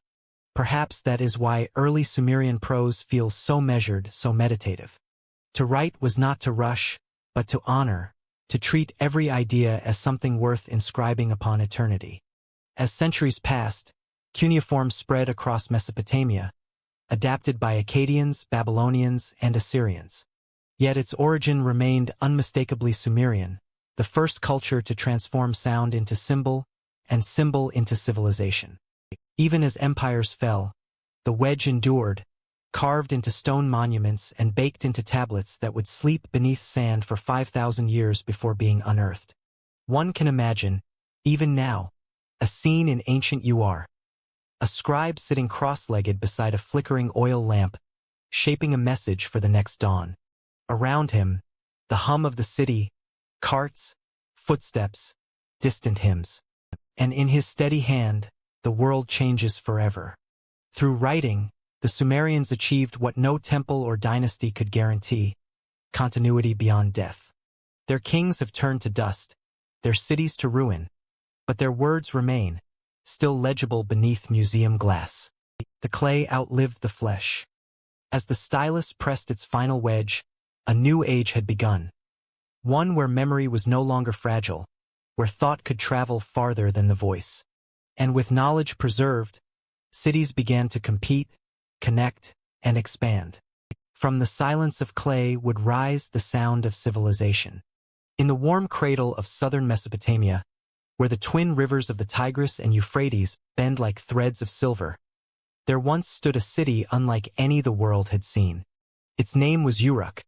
Perhaps that is why early Sumerian prose feels so measured, so meditative. To write was not to rush, but to honor, to treat every idea as something worth inscribing upon eternity. As centuries passed, cuneiform spread across Mesopotamia, adapted by Akkadians, Babylonians, and Assyrians. Yet its origin remained unmistakably Sumerian, the first culture to transform sound into symbol and symbol into civilization. Even as empires fell, the wedge endured, carved into stone monuments and baked into tablets that would sleep beneath sand for 5,000 years before being unearthed. One can imagine, even now, a scene in ancient Ur. A scribe sitting cross-legged beside a flickering oil lamp, shaping a message for the next dawn. Around him, the hum of the city, carts, footsteps, distant hymns. And in his steady hand, the world changes forever. Through writing, the Sumerians achieved what no temple or dynasty could guarantee: continuity beyond death. Their kings have turned to dust, their cities to ruin, but their words remain, still legible beneath museum glass. The clay outlived the flesh. As the stylus pressed its final wedge, a new age had begun. One where memory was no longer fragile, where thought could travel farther than the voice. And with knowledge preserved, cities began to compete, connect, and expand. From the silence of clay would rise the sound of civilization. In the warm cradle of southern Mesopotamia, where the twin rivers of the Tigris and Euphrates bend like threads of silver, there once stood a city unlike any the world had seen. Its name was Uruk,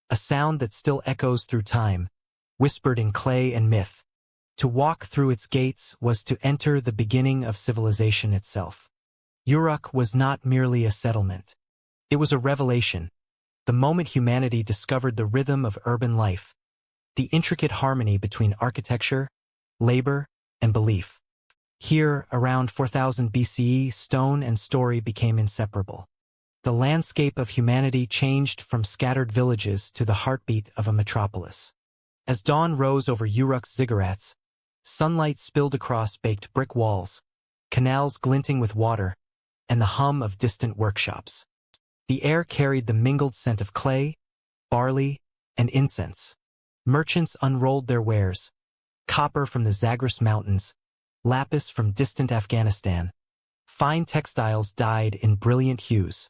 a sound that still echoes through time, whispered in clay and myth. To walk through its gates was to enter the beginning of civilization itself. Uruk was not merely a settlement. It was a revelation, the moment humanity discovered the rhythm of urban life, the intricate harmony between architecture, labor, and belief. Here, around 4000 BCE, stone and story became inseparable. The landscape of humanity changed from scattered villages to the heartbeat of a metropolis. As dawn rose over Uruk's ziggurats, sunlight spilled across baked brick walls, canals glinting with water, and the hum of distant workshops. The air carried the mingled scent of clay, barley, and incense. Merchants unrolled their wares: copper from the Zagros Mountains, lapis from distant Afghanistan. Fine textiles dyed in brilliant hues.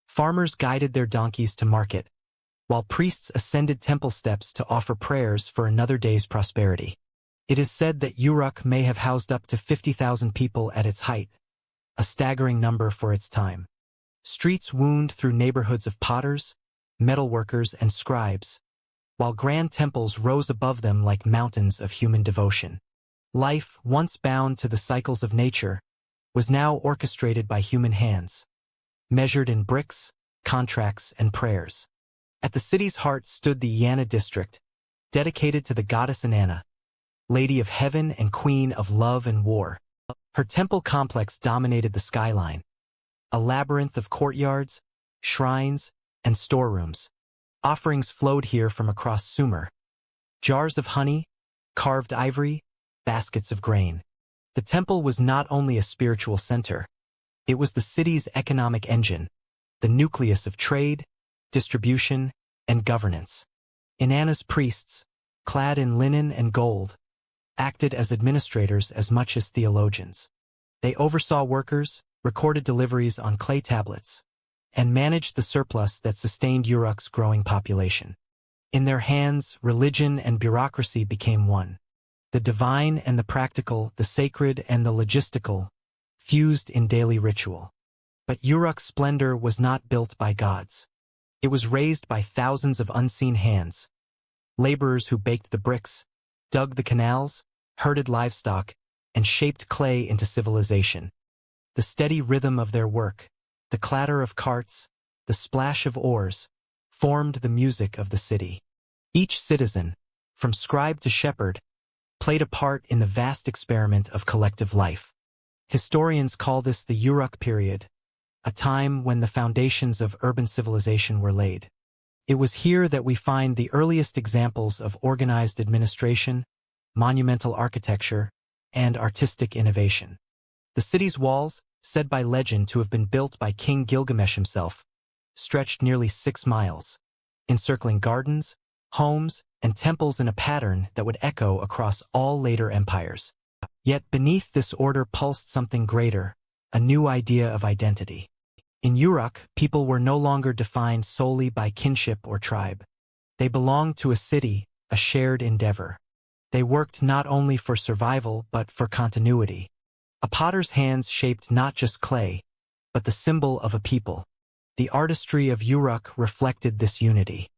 Farmers guided their donkeys to market, while priests ascended temple steps to offer prayers for another day's prosperity. It is said that Uruk may have housed up to 50,000 people at its height, a staggering number for its time. Streets wound through neighborhoods of potters, metalworkers, and scribes, while grand temples rose above them like mountains of human devotion. Life, once bound to the cycles of nature, was now orchestrated by human hands, measured in bricks, contracts, and prayers. At the city's heart stood the Inanna district, dedicated to the goddess Inanna, Lady of Heaven and Queen of Love and War. Her temple complex dominated the skyline, a labyrinth of courtyards, shrines, and storerooms. Offerings flowed here from across Sumer: jars of honey, carved ivory, baskets of grain. The temple was not only a spiritual center, it was the city's economic engine, the nucleus of trade, distribution, and governance. Inanna's priests, clad in linen and gold, acted as administrators as much as theologians. They oversaw workers, recorded deliveries on clay tablets, and managed the surplus that sustained Uruk's growing population. In their hands, religion and bureaucracy became one. The divine and the practical, the sacred and the logistical, fused in daily ritual. But Uruk's splendor was not built by gods. It was raised by thousands of unseen hands, laborers who baked the bricks, dug the canals, herded livestock, and shaped clay into civilization. The steady rhythm of their work, the clatter of carts, the splash of oars, formed the music of the city. Each citizen, from scribe to shepherd, played a part in the vast experiment of collective life. Historians call this the Uruk period, a time when the foundations of urban civilization were laid. It was here that we find the earliest examples of organized administration, monumental architecture, and artistic innovation. The city's walls, said by legend to have been built by King Gilgamesh himself, stretched nearly 6 miles, encircling gardens, homes, and temples in a pattern that would echo across all later empires. Yet beneath this order pulsed something greater, a new idea of identity. In Uruk, people were no longer defined solely by kinship or tribe. They belonged to a city, a shared endeavor. They worked not only for survival but for continuity. A potter's hands shaped not just clay, but the symbol of a people. The artistry of Uruk reflected this unity.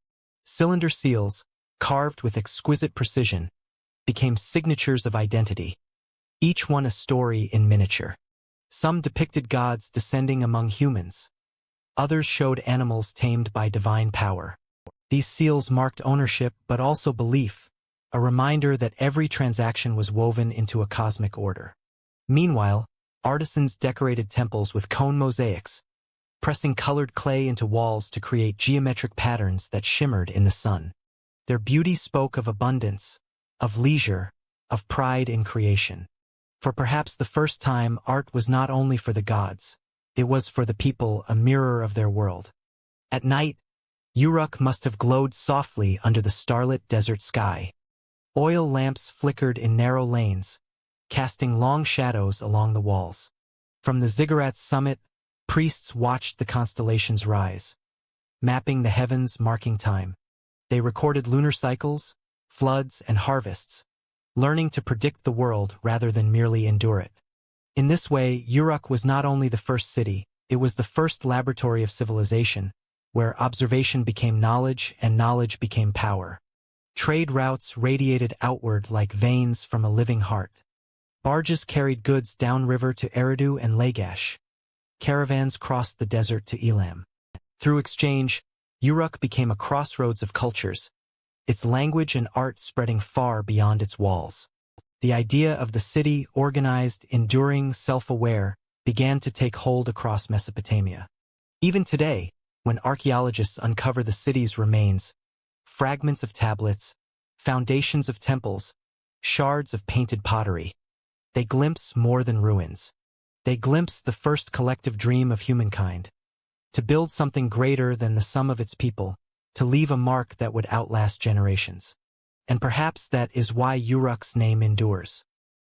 Cylinder seals, carved with exquisite precision, became signatures of identity, each one a story in miniature. Some depicted gods descending among humans. Others showed animals tamed by divine power. These seals marked ownership but also belief, a reminder that every transaction was woven into a cosmic order. Meanwhile, artisans decorated temples with cone mosaics, pressing colored clay into walls to create geometric patterns that shimmered in the sun. Their beauty spoke of abundance, of leisure, of pride in creation. For perhaps the first time, art was not only for the gods, it was for the people, a mirror of their world. At night, Uruk must have glowed softly under the starlit desert sky. Oil lamps flickered in narrow lanes, casting long shadows along the walls. From the ziggurats' summit, priests watched the constellations rise, mapping the heavens, marking time. They recorded lunar cycles, floods, and harvests, learning to predict the world rather than merely endure it. In this way, Uruk was not only the first city, it was the first laboratory of civilization, where observation became knowledge and knowledge became power. Trade routes radiated outward like veins from a living heart. Barges carried goods downriver to Eridu and Lagash. Caravans crossed the desert to Elam. Through exchange, Uruk became a crossroads of cultures, its language and art spreading far beyond its walls. The idea of the city, organized, enduring, self-aware, began to take hold across Mesopotamia. Even today, when archaeologists uncover the city's remains, fragments of tablets, foundations of temples, shards of painted pottery, they glimpse more than ruins. They glimpse the first collective dream of humankind, to build something greater than the sum of its people, to leave a mark that would outlast generations. And perhaps that is why Uruk's name endures.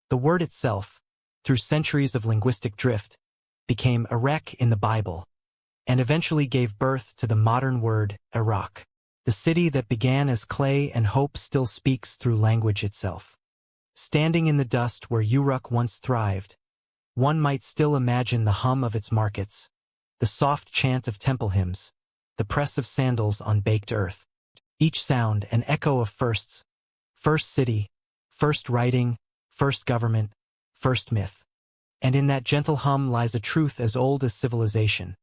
The word itself, through centuries of linguistic drift, became Erech in the Bible, and eventually gave birth to the modern word Iraq. The city that began as clay and hope still speaks through language itself. Standing in the dust where Uruk once thrived, one might still imagine the hum of its markets, the soft chant of temple hymns, the press of sandals on baked earth. Each sound an echo of firsts: first city, first writing, first government, first myth. And in that gentle hum lies a truth as old as civilization,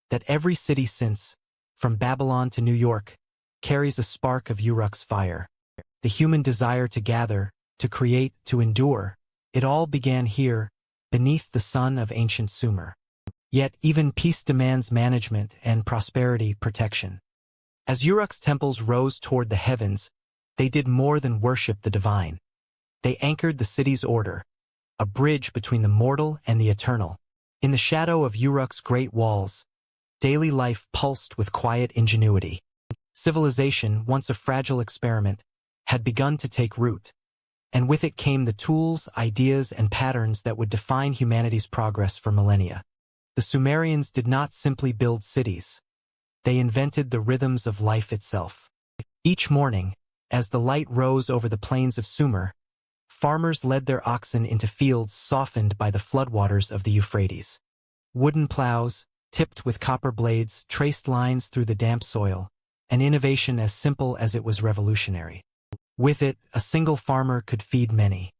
that every city since, from Babylon to New York, carries a spark of Uruk's fire. The human desire to gather, to create, to endure, it all began here, beneath the sun of ancient Sumer. Yet even peace demands management and prosperity protection. As Uruk's temples rose toward the heavens, they did more than worship the divine. They anchored the city's order, a bridge between the mortal and the eternal. In the shadow of Uruk's great walls, daily life pulsed with quiet ingenuity. Civilization, once a fragile experiment, had begun to take root, and with it came the tools, ideas, and patterns that would define humanity's progress for millennia. The Sumerians did not simply build cities. They invented the rhythms of life itself. Each morning, as the light rose over the plains of Sumer, farmers led their oxen into fields softened by the floodwaters of the Euphrates. Wooden plows, tipped with copper blades, traced lines through the damp soil, an innovation as simple as it was revolutionary. With it, a single farmer could feed many.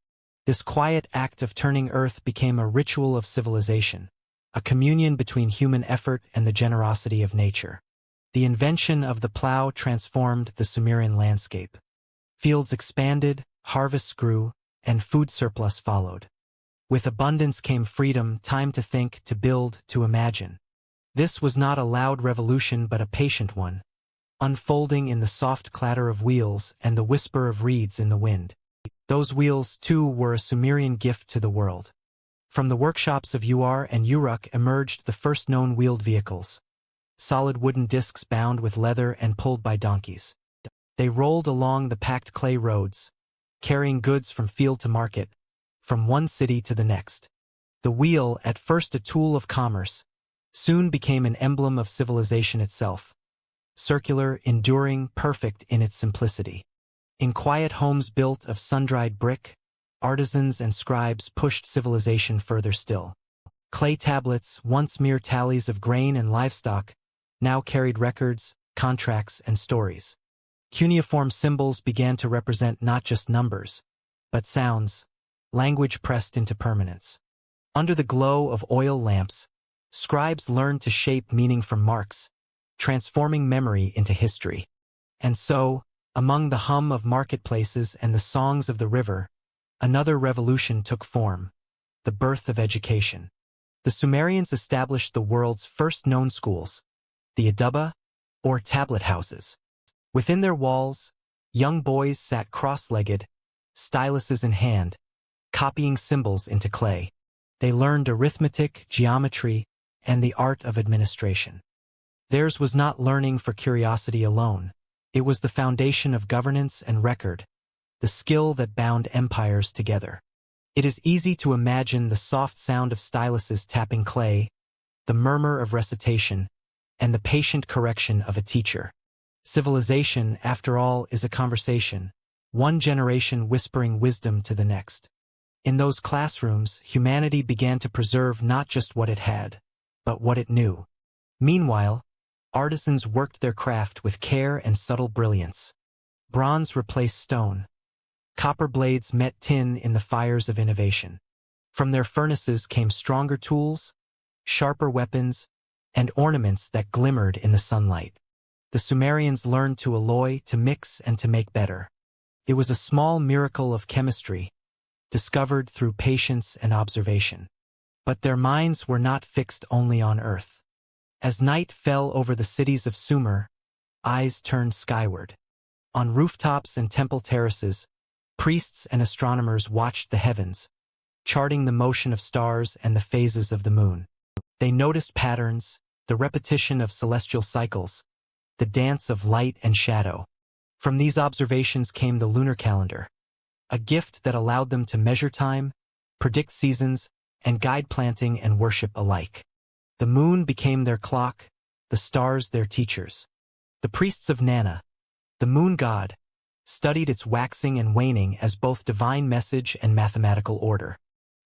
This quiet act of turning earth became a ritual of civilization, a communion between human effort and the generosity of nature. The invention of the plow transformed the Sumerian landscape. Fields expanded, harvests grew, and food surplus followed. With abundance came freedom, time to think, to build, to imagine. This was not a loud revolution but a patient one, unfolding in the soft clatter of wheels and the whisper of reeds in the wind. Those wheels, too, were a Sumerian gift to the world. From the workshops of Uruk and Uruk emerged the first known wheeled vehicles, solid wooden discs bound with leather and pulled by donkeys. They rolled along the packed clay roads, carrying goods from field to market, from one city to the next. The wheel, at first a tool of commerce, soon became an emblem of civilization itself, circular, enduring, perfect in its simplicity. In quiet homes built of sun-dried brick, artisans and scribes pushed civilization further still. Clay tablets, once mere tallies of grain and livestock, now carried records, contracts, and stories. Cuneiform symbols began to represent not just numbers, but sounds, language pressed into permanence. Under the glow of oil lamps, scribes learned to shape meaning from marks, transforming memory into history. And so, among the hum of marketplaces and the songs of the river, another revolution took form, the birth of education. The Sumerians established the world's first known schools, the Adaba, or tablet houses. Within their walls, young boys sat cross-legged, styluses in hand, copying symbols into clay. They learned arithmetic, geometry, and the art of administration. Theirs was not learning for curiosity alone. It was the foundation of governance and record, the skill that bound empires together. It is easy to imagine the soft sound of styluses tapping clay, the murmur of recitation, and the patient correction of a teacher. Civilization, after all, is a conversation, one generation whispering wisdom to the next. In those classrooms, humanity began to preserve not just what it had, but what it knew. Meanwhile, artisans worked their craft with care and subtle brilliance. Bronze replaced stone. Copper blades met tin in the fires of innovation. From their furnaces came stronger tools, sharper weapons, and ornaments that glimmered in the sunlight. The Sumerians learned to alloy, to mix, and to make better. It was a small miracle of chemistry, discovered through patience and observation. But their minds were not fixed only on earth. As night fell over the cities of Sumer, eyes turned skyward. On rooftops and temple terraces, priests and astronomers watched the heavens, charting the motion of stars and the phases of the moon. They noticed patterns, the repetition of celestial cycles, the dance of light and shadow. From these observations came the lunar calendar, a gift that allowed them to measure time, predict seasons, and guide planting and worship alike. The moon became their clock, the stars their teachers. The priests of Nanna, the moon god, studied its waxing and waning as both divine message and mathematical order.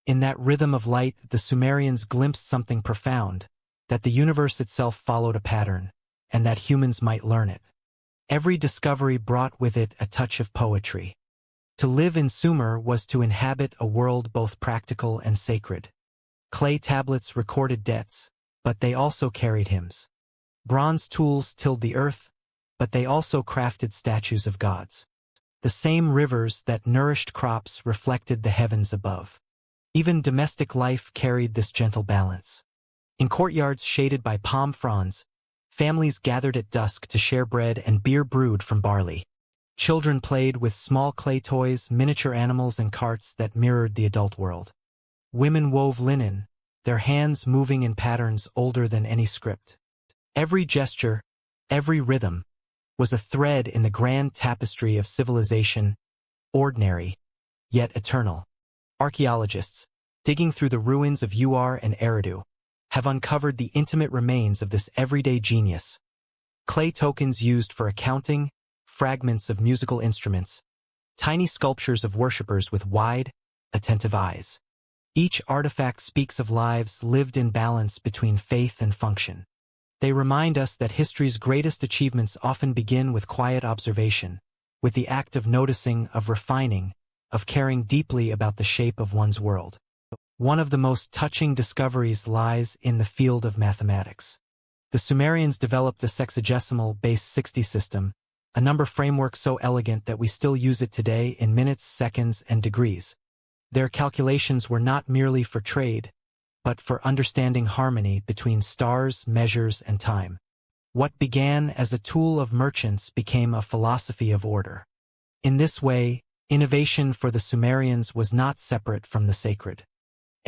In that rhythm of light, the Sumerians glimpsed something profound, that the universe itself followed a pattern, and that humans might learn it. Every discovery brought with it a touch of poetry. To live in Sumer was to inhabit a world both practical and sacred. Clay tablets recorded debts, but they also carried hymns. Bronze tools tilled the earth, but they also crafted statues of gods. The same rivers that nourished crops reflected the heavens above. Even domestic life carried this gentle balance. In courtyards shaded by palm fronds, families gathered at dusk to share bread and beer brewed from barley. Children played with small clay toys, miniature animals, and carts that mirrored the adult world. Women wove linen, their hands moving in patterns older than any script. Every gesture, every rhythm, was a thread in the grand tapestry of civilization, ordinary, yet eternal. Archaeologists, digging through the ruins of Uruk and Eridu, have uncovered the intimate remains of this everyday genius. Clay tokens used for accounting, fragments of musical instruments, tiny sculptures of worshippers with wide, attentive eyes. Each artifact speaks of lives lived in balance between faith and function. They remind us that history's greatest achievements often begin with quiet observation, with the act of noticing, of refining, of caring deeply about the shape of one's world. One of the most touching discoveries lies in the field of mathematics. The Sumerians developed a sexagesimal base 60 system, a number framework so elegant that we still use it today in minutes, seconds, and degrees. Their calculations were not merely for trade, but for understanding harmony between stars, measures, and time. What began as a tool of merchants became a philosophy of order. In this way, innovation for the Sumerians was not separate from the sacred.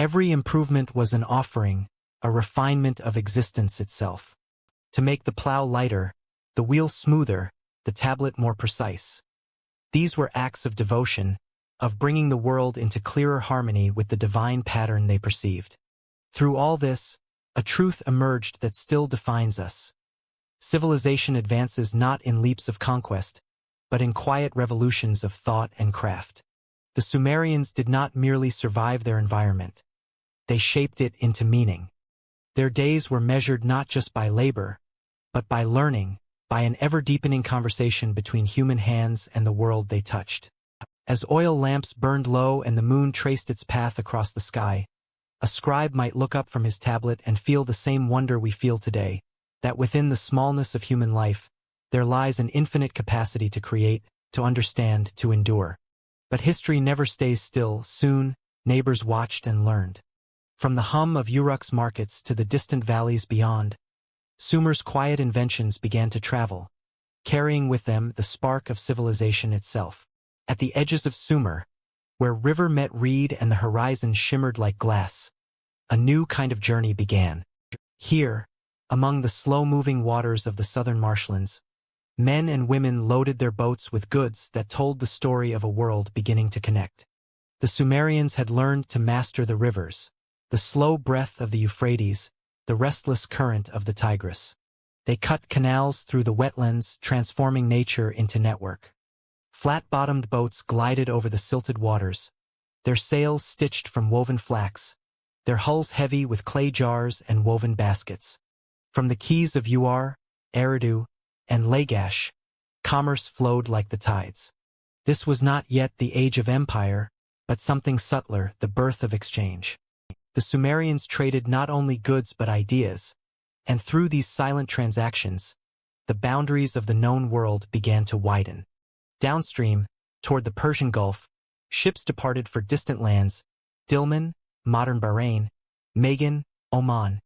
Every improvement was an offering, a refinement of existence itself. To make the plow lighter, the wheel smoother, the tablet more precise. These were acts of devotion, of bringing the world into clearer harmony with the divine pattern they perceived. Through all this, a truth emerged that still defines us. Civilization advances not in leaps of conquest, but in quiet revolutions of thought and craft. The Sumerians did not merely survive their environment. They shaped it into meaning. Their days were measured not just by labor, but by learning, by an ever-deepening conversation between human hands and the world they touched. As oil lamps burned low and the moon traced its path across the sky, a scribe might look up from his tablet and feel the same wonder we feel today, that within the smallness of human life, there lies an infinite capacity to create, to understand, to endure. But history never stays still. Soon, neighbors watched and learned. From the hum of Uruk's markets to the distant valleys beyond, Sumer's quiet inventions began to travel, carrying with them the spark of civilization itself. At the edges of Sumer, where river met reed and the horizon shimmered like glass, a new kind of journey began. Here, among the slow-moving waters of the southern marshlands, men and women loaded their boats with goods that told the story of a world beginning to connect. The Sumerians had learned to master the rivers, the slow breath of the Euphrates, the restless current of the Tigris. They cut canals through the wetlands, transforming nature into network. Flat-bottomed boats glided over the silted waters, their sails stitched from woven flax, their hulls heavy with clay jars and woven baskets. From the quays of Uruk, Eridu, and Lagash, commerce flowed like the tides. This was not yet the age of empire, but something subtler, the birth of exchange. The Sumerians traded not only goods but ideas, and through these silent transactions, the boundaries of the known world began to widen. Downstream, toward the Persian Gulf, ships departed for distant lands, Dilmun, modern Bahrain, Magan, Oman,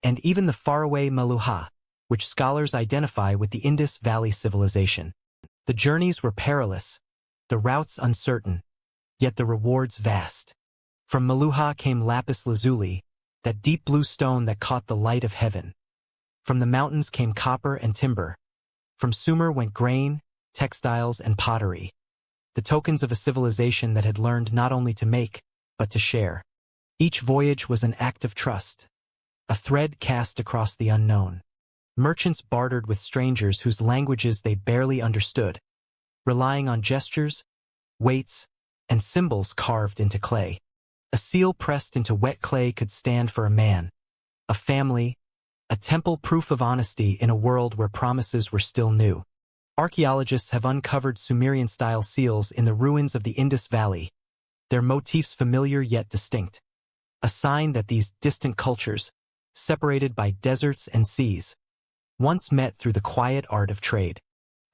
and even the faraway Meluhha, which scholars identify with the Indus Valley civilization. The journeys were perilous, the routes uncertain, yet the rewards vast. From Meluhha came lapis lazuli, that deep blue stone that caught the light of heaven. From the mountains came copper and timber. From Sumer went grain, textiles, and pottery, the tokens of a civilization that had learned not only to make, but to share. Each voyage was an act of trust, a thread cast across the unknown. Merchants bartered with strangers whose languages they barely understood, relying on gestures, weights, and symbols carved into clay. A seal pressed into wet clay could stand for a man, a family, a temple, proof of honesty in a world where promises were still new. Archaeologists have uncovered Sumerian-style seals in the ruins of the Indus Valley, their motifs familiar yet distinct, a sign that these distant cultures, separated by deserts and seas, once met through the quiet art of trade.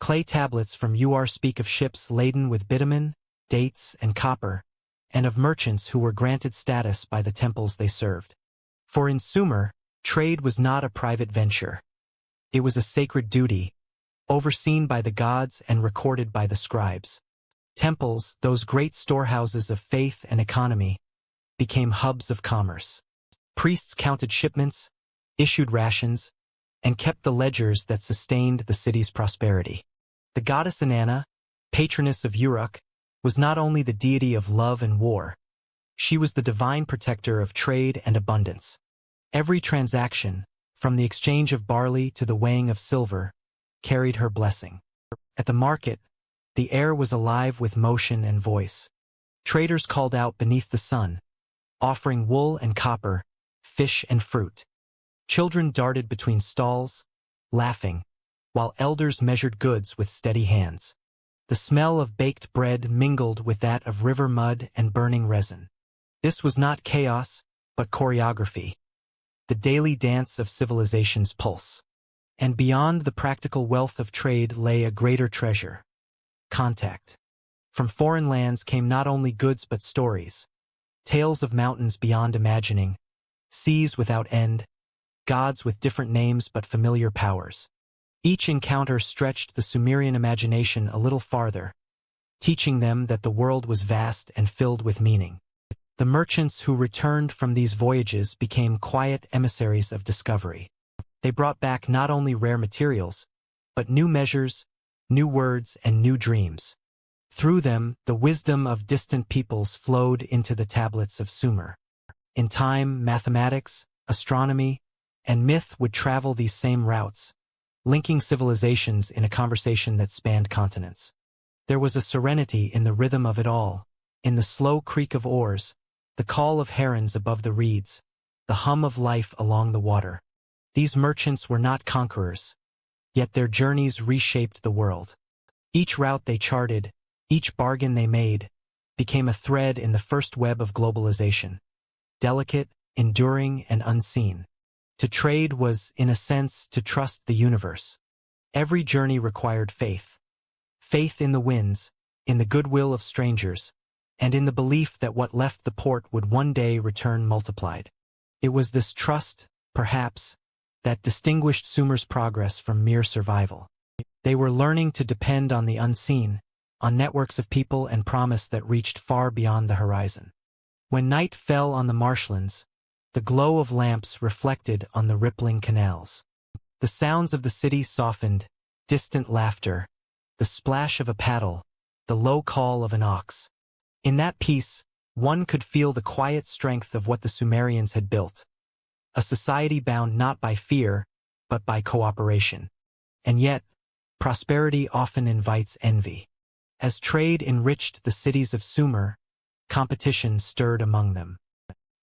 Clay tablets from Ur speak of ships laden with bitumen, dates, and copper, and of merchants who were granted status by the temples they served. For in Sumer, trade was not a private venture. It was a sacred duty, overseen by the gods and recorded by the scribes. Temples, those great storehouses of faith and economy, became hubs of commerce. Priests counted shipments, issued rations, and kept the ledgers that sustained the city's prosperity. The goddess Inanna, patroness of Uruk, was not only the deity of love and war, she was the divine protector of trade and abundance. Every transaction, from the exchange of barley to the weighing of silver, carried her blessing. At the market, the air was alive with motion and voice. Traders called out beneath the sun, offering wool and copper, fish and fruit. Children darted between stalls, laughing, while elders measured goods with steady hands. The smell of baked bread mingled with that of river mud and burning resin. This was not chaos, but choreography, the daily dance of civilization's pulse. And beyond the practical wealth of trade lay a greater treasure: contact. From foreign lands came not only goods but stories, tales of mountains beyond imagining, seas without end, gods with different names but familiar powers. Each encounter stretched the Sumerian imagination a little farther, teaching them that the world was vast and filled with meaning. The merchants who returned from these voyages became quiet emissaries of discovery. They brought back not only rare materials, but new measures, new words, and new dreams. Through them, the wisdom of distant peoples flowed into the tablets of Sumer. In time, mathematics, astronomy, and myth would travel these same routes, linking civilizations in a conversation that spanned continents. There was a serenity in the rhythm of it all, in the slow creak of oars, the call of herons above the reeds, the hum of life along the water. These merchants were not conquerors, yet their journeys reshaped the world. Each route they charted, each bargain they made, became a thread in the first web of globalization. Delicate, enduring, and unseen. To trade was, in a sense, to trust the universe. Every journey required faith. Faith in the winds, in the goodwill of strangers, and in the belief that what left the port would one day return multiplied. It was this trust, perhaps, that distinguished Sumer's progress from mere survival. They were learning to depend on the unseen, on networks of people and promise that reached far beyond the horizon. When night fell on the marshlands, the glow of lamps reflected on the rippling canals. The sounds of the city softened, distant laughter, the splash of a paddle, the low call of an ox. In that peace, one could feel the quiet strength of what the Sumerians had built. A society bound not by fear, but by cooperation. And yet, prosperity often invites envy. As trade enriched the cities of Sumer, competition stirred among them.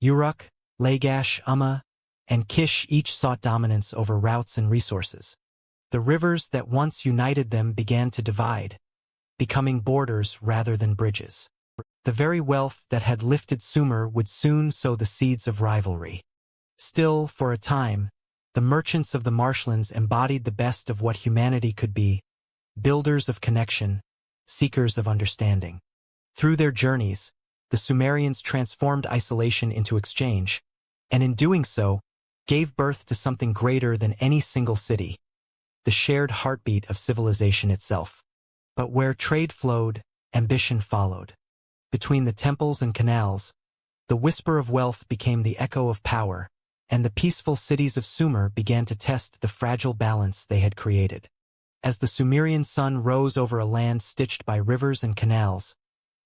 Uruk, Lagash, and Kish each sought dominance over routes and resources. The rivers that once united them began to divide, becoming borders rather than bridges. The very wealth that had lifted Sumer would soon sow the seeds of rivalry. Still, for a time, the merchants of the marshlands embodied the best of what humanity could be, builders of connection, seekers of understanding. Through their journeys, the Sumerians transformed isolation into exchange, and in doing so, gave birth to something greater than any single city, the shared heartbeat of civilization itself. But where trade flowed, ambition followed. Between the temples and canals, the whisper of wealth became the echo of power, and the peaceful cities of Sumer began to test the fragile balance they had created. As the Sumerian sun rose over a land stitched by rivers and canals,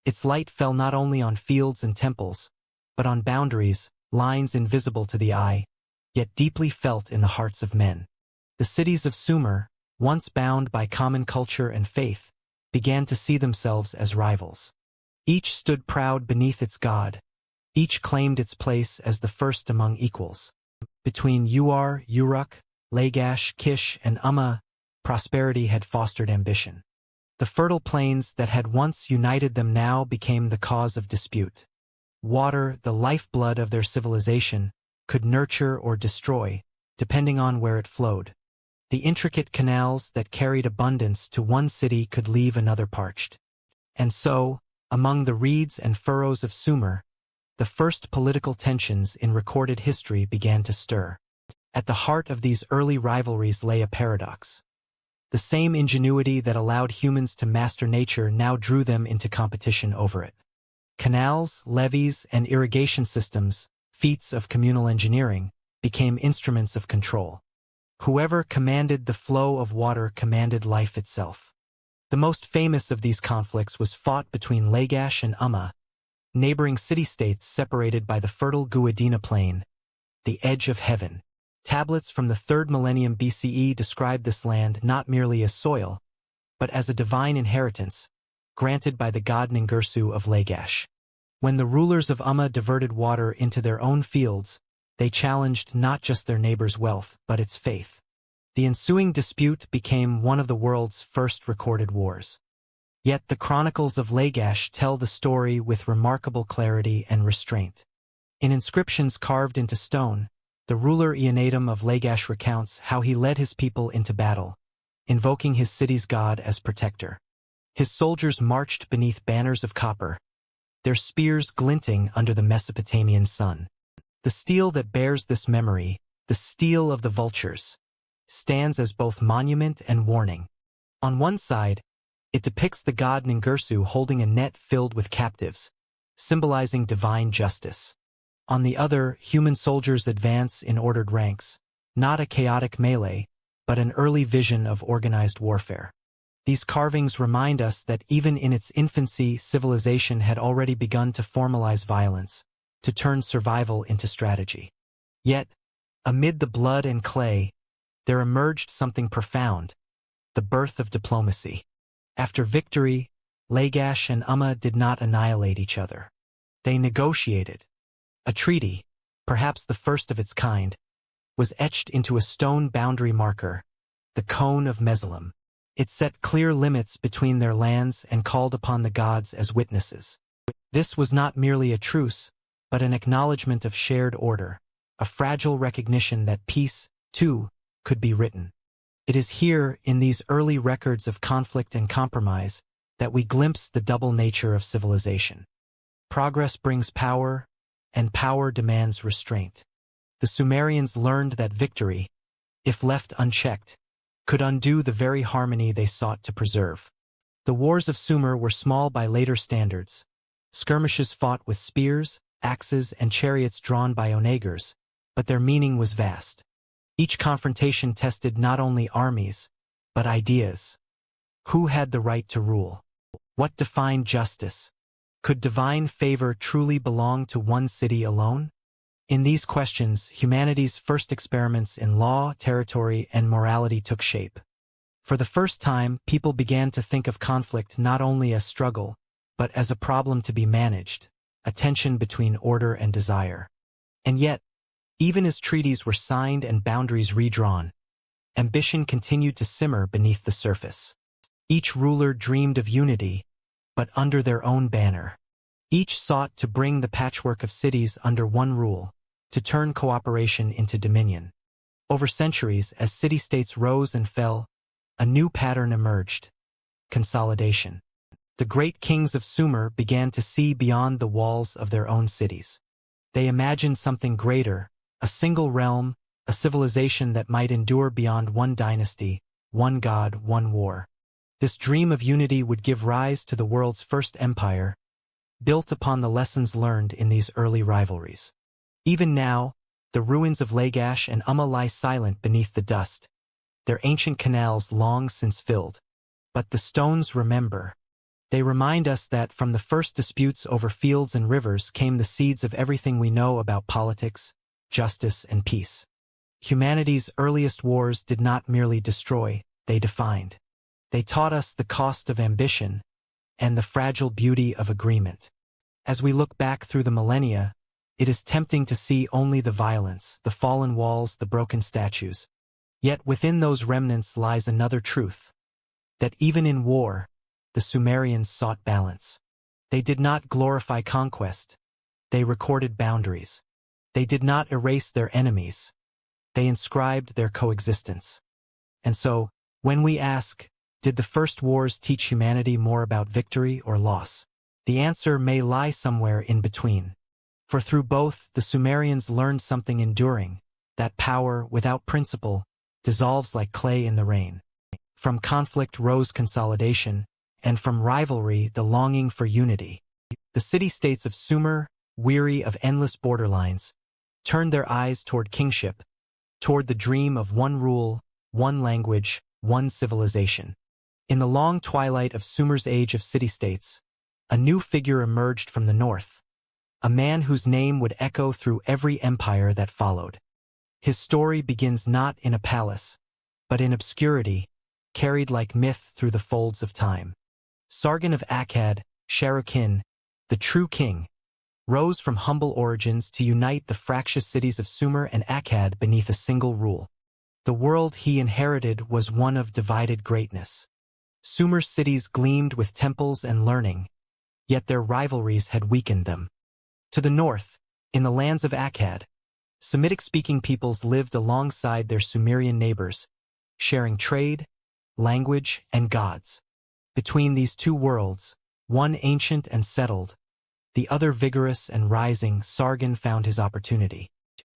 its light fell not only on fields and temples, but on boundaries, lines invisible to the eye, yet deeply felt in the hearts of men. The cities of Sumer, once bound by common culture and faith, began to see themselves as rivals. Each stood proud beneath its god, each claimed its place as the first among equals. Between Uruk, Lagash, Kish, and prosperity had fostered ambition. The fertile plains that had once united them now became the cause of dispute. Water, the lifeblood of their civilization, could nurture or destroy, depending on where it flowed. The intricate canals that carried abundance to one city could leave another parched. And so, among the reeds and furrows of Sumer, the first political tensions in recorded history began to stir. At the heart of these early rivalries lay a paradox. The same ingenuity that allowed humans to master nature now drew them into competition over it. Canals, levees, and irrigation systems, feats of communal engineering, became instruments of control. Whoever commanded the flow of water commanded life itself. The most famous of these conflicts was fought between Lagash and neighboring city-states separated by the fertile Guadina plain, the edge of heaven. Tablets from the 3rd millennium BCE describe this land not merely as soil, but as a divine inheritance, granted by the god Ningirsu of Lagash. When the rulers of diverted water into their own fields, they challenged not just their neighbors' wealth, but its faith. The ensuing dispute became one of the world's first recorded wars. Yet the chronicles of Lagash tell the story with remarkable clarity and restraint. In inscriptions carved into stone, the ruler Enlil of Lagash recounts how he led his people into battle, invoking his city's god as protector. His soldiers marched beneath banners of copper, their spears glinting under the Mesopotamian sun. The steel that bears this memory, the steel of the vultures, stands as both monument and warning. On one side, it depicts the god Ningirsu holding a net filled with captives, symbolizing divine justice. On the other, human soldiers advance in ordered ranks, not a chaotic melee, but an early vision of organized warfare. These carvings remind us that even in its infancy, civilization had already begun to formalize violence, to turn survival into strategy. Yet, amid the blood and clay, there emerged something profound, the birth of diplomacy. After victory, Lagash and Umma did not annihilate each other. They negotiated. A treaty, perhaps the first of its kind, was etched into a stone boundary marker, the Cone of Mesolam. It set clear limits between their lands and called upon the gods as witnesses. This was not merely a truce, but an acknowledgement of shared order, a fragile recognition that peace, too, could be written. It is here, in these early records of conflict and compromise, that we glimpse the double nature of civilization. Progress brings power, and power demands restraint. The Sumerians learned that victory, if left unchecked, could undo the very harmony they sought to preserve. The wars of Sumer were small by later standards. Skirmishes fought with spears, axes, and chariots drawn by onagers, but their meaning was vast. Each confrontation tested not only armies, but ideas. Who had the right to rule? What defined justice? Could divine favor truly belong to one city alone? In these questions, humanity's first experiments in law, territory, and morality took shape. For the first time, people began to think of conflict not only as struggle, but as a problem to be managed, a tension between order and desire. And yet, even as treaties were signed and boundaries redrawn, ambition continued to simmer beneath the surface. Each ruler dreamed of unity, but under their own banner. Each sought to bring the patchwork of cities under one rule, to turn cooperation into dominion. Over centuries, as city-states rose and fell, a new pattern emerged: consolidation. The great kings of Sumer began to see beyond the walls of their own cities. They imagined something greater, a single realm, a civilization that might endure beyond one dynasty, one god, one war. This dream of unity would give rise to the world's first empire, built upon the lessons learned in these early rivalries. Even now, the ruins of Lagash and Umma lie silent beneath the dust, their ancient canals long since filled. But the stones remember. They remind us that from the first disputes over fields and rivers came the seeds of everything we know about politics, justice, and peace. Humanity's earliest wars did not merely destroy, they defined. They taught us the cost of ambition and the fragile beauty of agreement. As we look back through the millennia, it is tempting to see only the violence, the fallen walls, the broken statues. Yet within those remnants lies another truth, that even in war, the Sumerians sought balance. They did not glorify conquest. They recorded boundaries. They did not erase their enemies. They inscribed their coexistence. And so, when we ask, did the first wars teach humanity more about victory or loss? The answer may lie somewhere in between. For through both, the Sumerians learned something enduring, that power, without principle, dissolves like clay in the rain. From conflict rose consolidation, and from rivalry the longing for unity. The city-states of Sumer, weary of endless borderlines, turned their eyes toward kingship, toward the dream of one rule, one language, one civilization. In the long twilight of Sumer's age of city-states, a new figure emerged from the north, a man whose name would echo through every empire that followed. His story begins not in a palace, but in obscurity, carried like myth through the folds of time. Sargon of Akkad, Sharukin, the true king, rose from humble origins to unite the fractious cities of Sumer and Akkad beneath a single rule. The world he inherited was one of divided greatness. Sumer's cities gleamed with temples and learning, yet their rivalries had weakened them. To the north, in the lands of Akkad, Semitic-speaking peoples lived alongside their Sumerian neighbors, sharing trade, language, and gods. Between these two worlds, one ancient and settled, the other vigorous and rising, Sargon found his opportunity.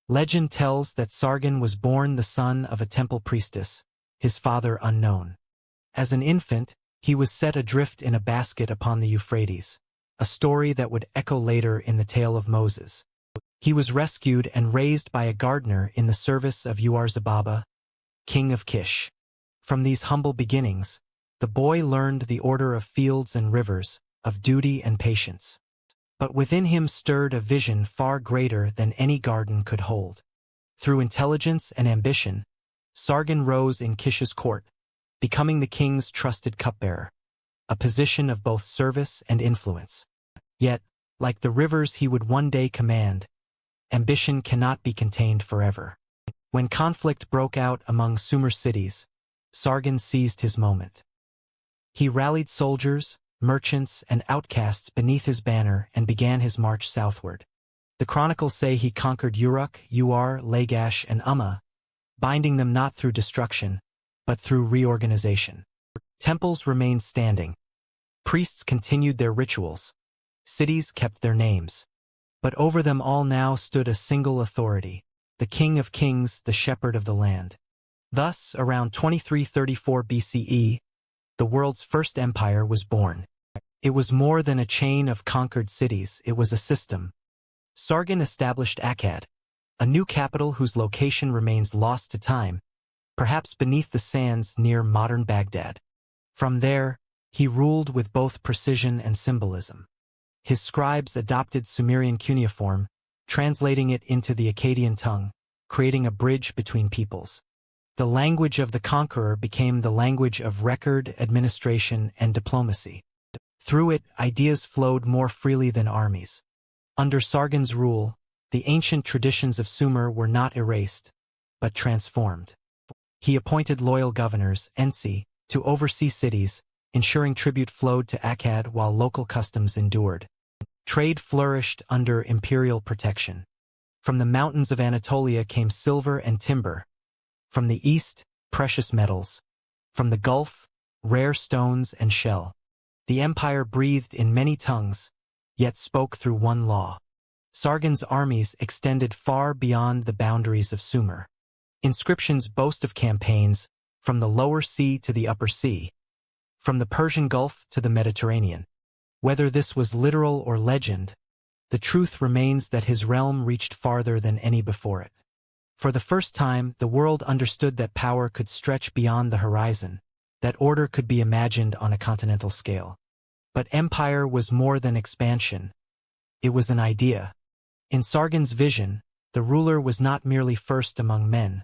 Legend tells that Sargon was born the son of a temple priestess, his father unknown. As an infant, he was set adrift in a basket upon the Euphrates, a story that would echo later in the tale of Moses. He was rescued and raised by a gardener in the service of Uarzababa, king of Kish. From these humble beginnings, the boy learned the order of fields and rivers, of duty and patience. But within him stirred a vision far greater than any garden could hold. Through intelligence and ambition, Sargon rose in Kish's court, becoming the king's trusted cupbearer, a position of both service and influence. Yet, like the rivers he would one day command, ambition cannot be contained forever. When conflict broke out among Sumer cities, Sargon seized his moment. He rallied soldiers, merchants, and outcasts beneath his banner and began his march southward. The chronicles say he conquered Uruk, Ur, Lagash, and Umma, binding them not through destruction, but through reorganization. Temples remained standing. Priests continued their rituals. Cities kept their names. But over them all now stood a single authority, the King of Kings, the shepherd of the land. Thus, around 2334 BCE, the world's first empire was born. It was more than a chain of conquered cities, it was a system. Sargon established Akkad, a new capital whose location remains lost to time, perhaps beneath the sands near modern Baghdad. From there, he ruled with both precision and symbolism. His scribes adopted Sumerian cuneiform, translating it into the Akkadian tongue, creating a bridge between peoples. The language of the conqueror became the language of record, administration, and diplomacy. Through it, ideas flowed more freely than armies. Under Sargon's rule, the ancient traditions of Sumer were not erased, but transformed. He appointed loyal governors, Ensi, to oversee cities, ensuring tribute flowed to Akkad while local customs endured. Trade flourished under imperial protection. From the mountains of Anatolia came silver and timber. From the east, precious metals. From the Gulf, rare stones and shell. The empire breathed in many tongues, yet spoke through one law. Sargon's armies extended far beyond the boundaries of Sumer. Inscriptions boast of campaigns from the lower sea to the upper sea, from the Persian Gulf to the Mediterranean. Whether this was literal or legend, the truth remains that his realm reached farther than any before it. For the first time, the world understood that power could stretch beyond the horizon, that order could be imagined on a continental scale. But empire was more than expansion. It was an idea. In Sargon's vision, the ruler was not merely first among men,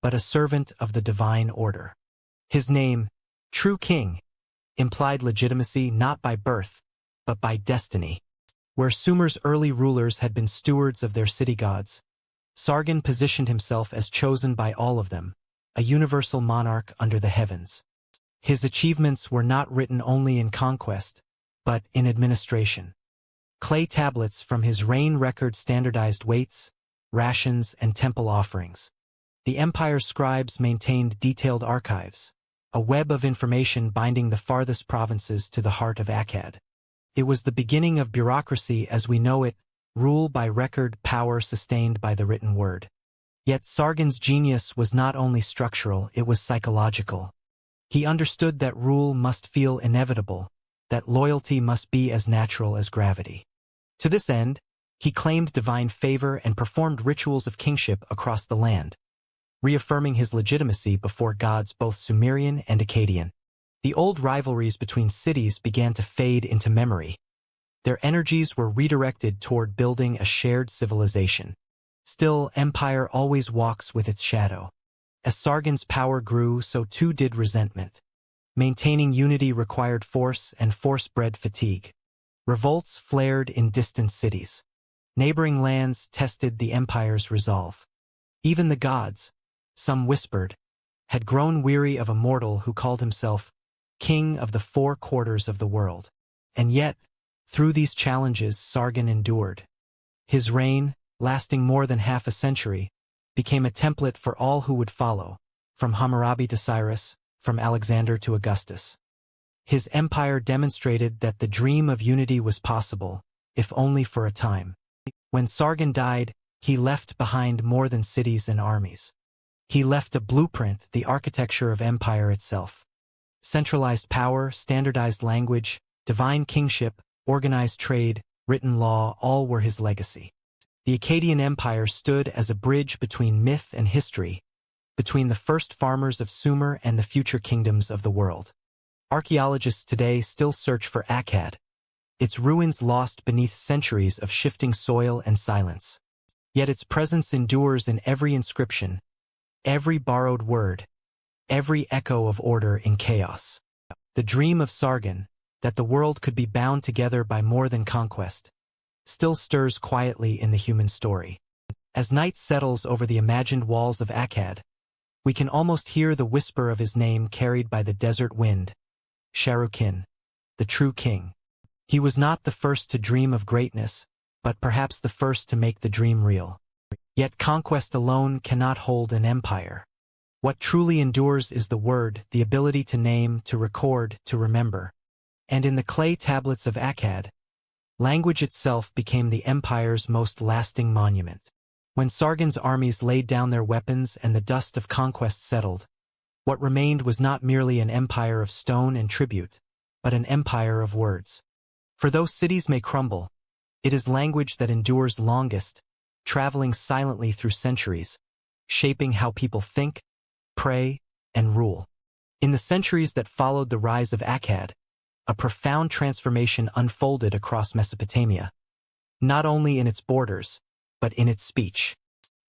but a servant of the divine order. His name, True King, implied legitimacy not by birth, but by destiny. Where Sumer's early rulers had been stewards of their city gods, Sargon positioned himself as chosen by all of them, a universal monarch under the heavens. His achievements were not written only in conquest, but in administration. Clay tablets from his reign record standardized weights, rations, and temple offerings. The empire's scribes maintained detailed archives, a web of information binding the farthest provinces to the heart of Akkad. It was the beginning of bureaucracy as we know it, rule by record, power sustained by the written word. Yet Sargon's genius was not only structural, it was psychological. He understood that rule must feel inevitable, that loyalty must be as natural as gravity. To this end, he claimed divine favor and performed rituals of kingship across the land, reaffirming his legitimacy before gods both Sumerian and Akkadian. The old rivalries between cities began to fade into memory. Their energies were redirected toward building a shared civilization. Still, empire always walks with its shadow. As Sargon's power grew, so too did resentment. Maintaining unity required force, and force bred fatigue. Revolts flared in distant cities. Neighboring lands tested the empire's resolve. Even the gods, some whispered, had grown weary of a mortal who called himself king of the four quarters of the world. And yet, through these challenges Sargon endured. His reign, lasting more than half a century, became a template for all who would follow, from Hammurabi to Cyrus, from Alexander to Augustus. His empire demonstrated that the dream of unity was possible, if only for a time. When Sargon died, he left behind more than cities and armies. He left a blueprint, the architecture of empire itself. Centralized power, standardized language, divine kingship, organized trade, written law, all were his legacy. The Akkadian Empire stood as a bridge between myth and history, between the first farmers of Sumer and the future kingdoms of the world. Archaeologists today still search for Akkad, its ruins lost beneath centuries of shifting soil and silence. Yet its presence endures in every inscription, every borrowed word, every echo of order in chaos. The dream of Sargon, that the world could be bound together by more than conquest, still stirs quietly in the human story. As night settles over the imagined walls of Akkad, we can almost hear the whisper of his name carried by the desert wind, Sharukin, the true king. He was not the first to dream of greatness, but perhaps the first to make the dream real. Yet conquest alone cannot hold an empire. What truly endures is the word, the ability to name, to record, to remember. And in the clay tablets of Akkad, language itself became the empire's most lasting monument. When Sargon's armies laid down their weapons and the dust of conquest settled, what remained was not merely an empire of stone and tribute, but an empire of words. For though cities may crumble, it is language that endures longest, traveling silently through centuries, shaping how people think, pray, and rule. In the centuries that followed the rise of Akkad, a profound transformation unfolded across Mesopotamia, not only in its borders, but in its speech.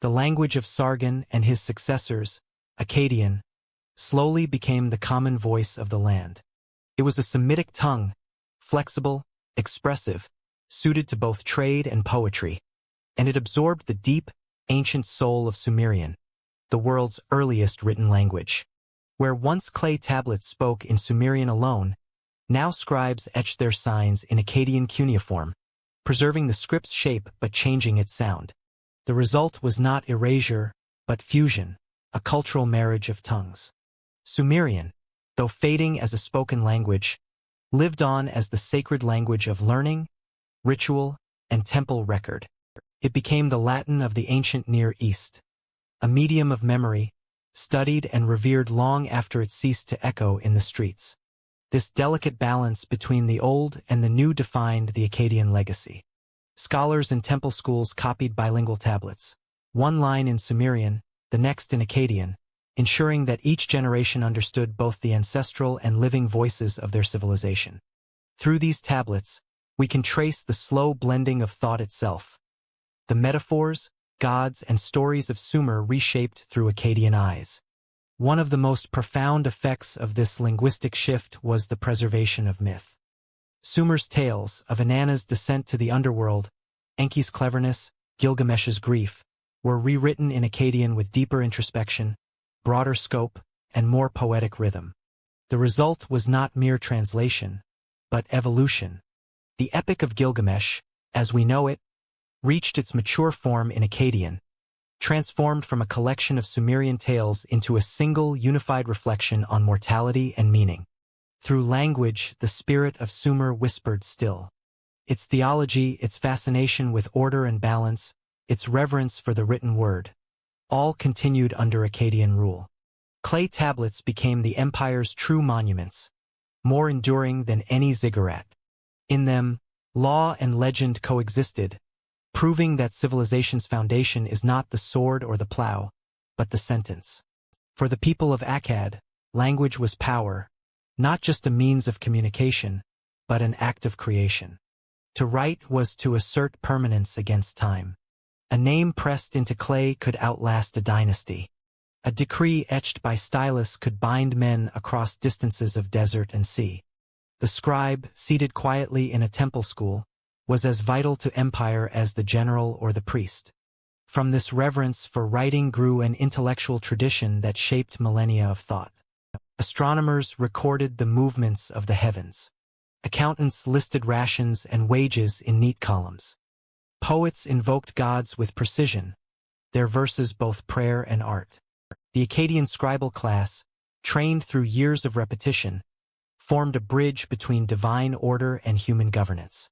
The language of Sargon and his successors, Akkadian, slowly became the common voice of the land. It was a Semitic tongue, flexible, expressive, suited to both trade and poetry, and it absorbed the deep, ancient soul of Sumerian, the world's earliest written language. Where once clay tablets spoke in Sumerian alone, now scribes etched their signs in Akkadian cuneiform, preserving the script's shape but changing its sound. The result was not erasure, but fusion, a cultural marriage of tongues. Sumerian, though fading as a spoken language, lived on as the sacred language of learning, ritual, and temple record. It became the Latin of the ancient Near East, a medium of memory, studied and revered long after it ceased to echo in the streets. This delicate balance between the old and the new defined the Akkadian legacy. Scholars and temple schools copied bilingual tablets, one line in Sumerian, the next in Akkadian, ensuring that each generation understood both the ancestral and living voices of their civilization. Through these tablets, we can trace the slow blending of thought itself. The metaphors, gods, and stories of Sumer reshaped through Akkadian eyes. One of the most profound effects of this linguistic shift was the preservation of myth. Sumer's tales of Inanna's descent to the underworld, Enki's cleverness, Gilgamesh's grief, were rewritten in Akkadian with deeper introspection, broader scope, and more poetic rhythm. The result was not mere translation, but evolution. The Epic of Gilgamesh, as we know it, reached its mature form in Akkadian, transformed from a collection of Sumerian tales into a single unified reflection on mortality and meaning. Through language, the spirit of Sumer whispered still. Its theology, its fascination with order and balance, its reverence for the written word, all continued under Akkadian rule. Clay tablets became the empire's true monuments, more enduring than any ziggurat. In them, law and legend coexisted, proving that civilization's foundation is not the sword or the plow, but the sentence. For the people of Akkad, language was power, not just a means of communication, but an act of creation. To write was to assert permanence against time. A name pressed into clay could outlast a dynasty. A decree etched by stylus could bind men across distances of desert and sea. The scribe, seated quietly in a temple school, was as vital to empire as the general or the priest. From this reverence for writing grew an intellectual tradition that shaped millennia of thought. Astronomers recorded the movements of the heavens. Accountants listed rations and wages in neat columns. Poets invoked gods with precision, their verses both prayer and art. The Akkadian scribal class, trained through years of repetition, formed a bridge between divine order and human governance.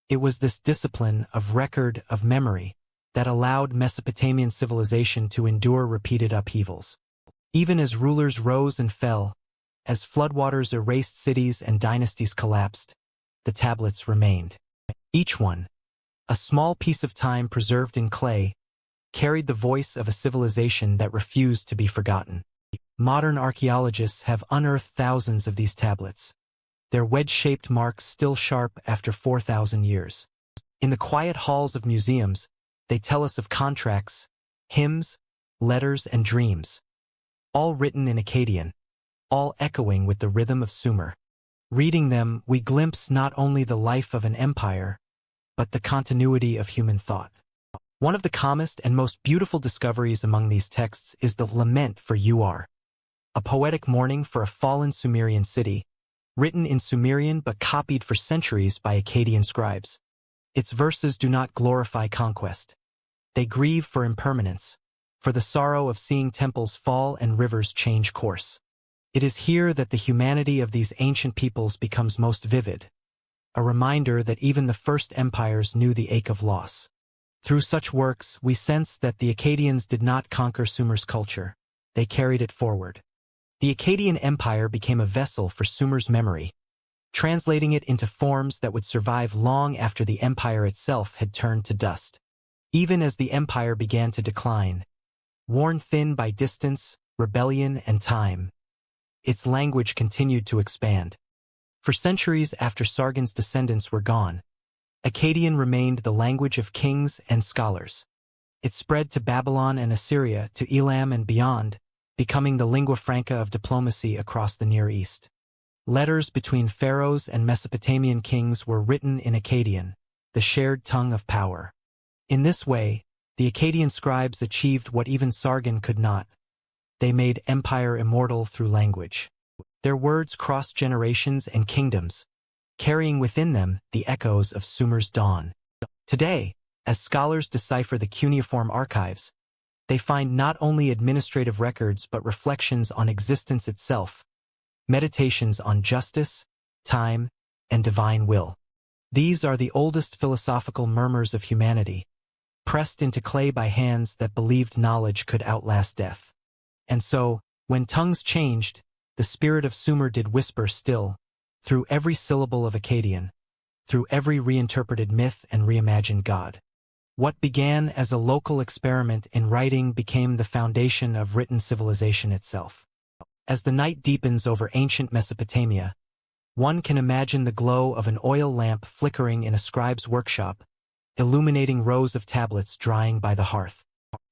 It was this discipline of record, of memory, that allowed Mesopotamian civilization to endure repeated upheavals. Even as rulers rose and fell, as floodwaters erased cities and dynasties collapsed, the tablets remained. Each one, a small piece of time preserved in clay, carried the voice of a civilization that refused to be forgotten. Modern archaeologists have unearthed thousands of these tablets, their wedge-shaped marks still sharp after 4,000 years. In the quiet halls of museums, they tell us of contracts, hymns, letters, and dreams, all written in Akkadian, all echoing with the rhythm of Sumer. Reading them, we glimpse not only the life of an empire, but the continuity of human thought. One of the calmest and most beautiful discoveries among these texts is the Lament for Ur, a poetic mourning for a fallen Sumerian city, written in Sumerian but copied for centuries by Akkadian scribes. Its verses do not glorify conquest. They grieve for impermanence, for the sorrow of seeing temples fall and rivers change course. It is here that the humanity of these ancient peoples becomes most vivid, a reminder that even the first empires knew the ache of loss. Through such works, we sense that the Akkadians did not conquer Sumer's culture. They carried it forward. The Akkadian Empire became a vessel for Sumer's memory, translating it into forms that would survive long after the empire itself had turned to dust. Even as the empire began to decline, worn thin by distance, rebellion, and time, its language continued to expand. For centuries after Sargon's descendants were gone, Akkadian remained the language of kings and scholars. It spread to Babylon and Assyria, to Elam and beyond, becoming the lingua franca of diplomacy across the Near East. Letters between pharaohs and Mesopotamian kings were written in Akkadian, the shared tongue of power. In this way, the Akkadian scribes achieved what even Sargon could not. They made empire immortal through language. Their words crossed generations and kingdoms, carrying within them the echoes of Sumer's dawn. Today, as scholars decipher the cuneiform archives, they find not only administrative records but reflections on existence itself, meditations on justice, time, and divine will. These are the oldest philosophical murmurs of humanity, pressed into clay by hands that believed knowledge could outlast death. And so, when tongues changed, the spirit of Sumer did whisper still, through every syllable of Akkadian, through every reinterpreted myth and reimagined god. What began as a local experiment in writing became the foundation of written civilization itself. As the night deepens over ancient Mesopotamia, one can imagine the glow of an oil lamp flickering in a scribe's workshop, illuminating rows of tablets drying by the hearth.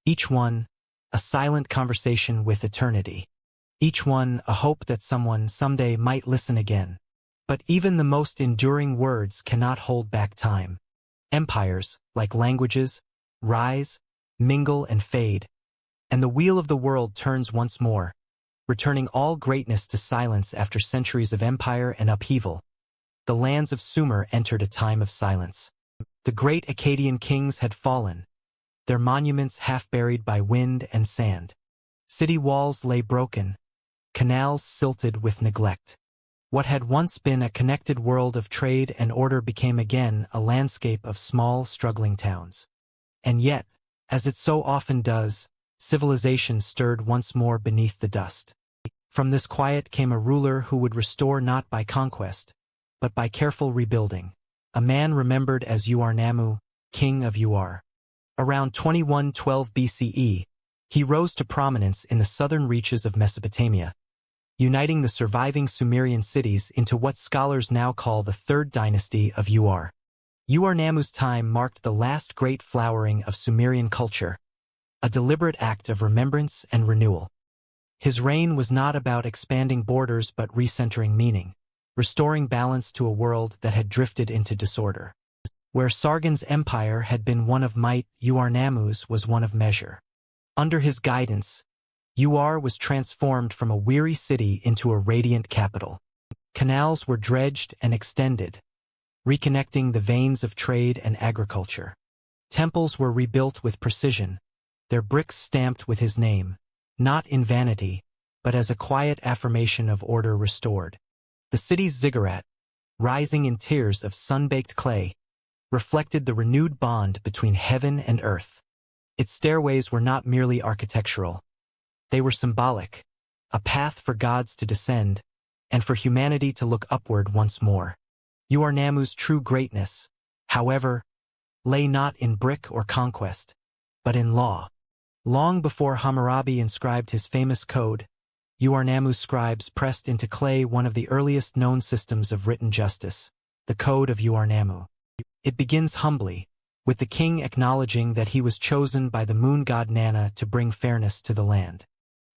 Each one, a silent conversation with eternity. Each one, a hope that someone someday might listen again. But even the most enduring words cannot hold back time. Empires, like languages, rise, mingle, and fade, and the wheel of the world turns once more, returning all greatness to silence after centuries of empire and upheaval. The lands of Sumer entered a time of silence. The great Akkadian kings had fallen, their monuments half buried by wind and sand. City walls lay broken, canals silted with neglect. What had once been a connected world of trade and order became again a landscape of small, struggling towns. And yet, as it so often does, civilization stirred once more beneath the dust. From this quiet came a ruler who would restore not by conquest, but by careful rebuilding. A man remembered as Ur-Nammu, king of Ur. Around 2112 BCE, he rose to prominence in the southern reaches of Mesopotamia, uniting the surviving Sumerian cities into what scholars now call the Third Dynasty of Ur. Ur-Nammu's time marked the last great flowering of Sumerian culture, a deliberate act of remembrance and renewal. His reign was not about expanding borders but recentering meaning, restoring balance to a world that had drifted into disorder. Where Sargon's empire had been one of might, Ur-Nammu's was one of measure. Under his guidance, Ur was transformed from a weary city into a radiant capital. Canals were dredged and extended, reconnecting the veins of trade and agriculture. Temples were rebuilt with precision, their bricks stamped with his name, not in vanity, but as a quiet affirmation of order restored. The city's ziggurat, rising in tiers of sun-baked clay, reflected the renewed bond between heaven and earth. Its stairways were not merely architectural. They were symbolic, a path for gods to descend, and for humanity to look upward once more. Ur-Nammu's true greatness, however, lay not in brick or conquest, but in law. Long before Hammurabi inscribed his famous code, Ur-Nammu's scribes pressed into clay one of the earliest known systems of written justice, the Code of Ur-Nammu. It begins humbly, with the king acknowledging that he was chosen by the moon god Nanna to bring fairness to the land.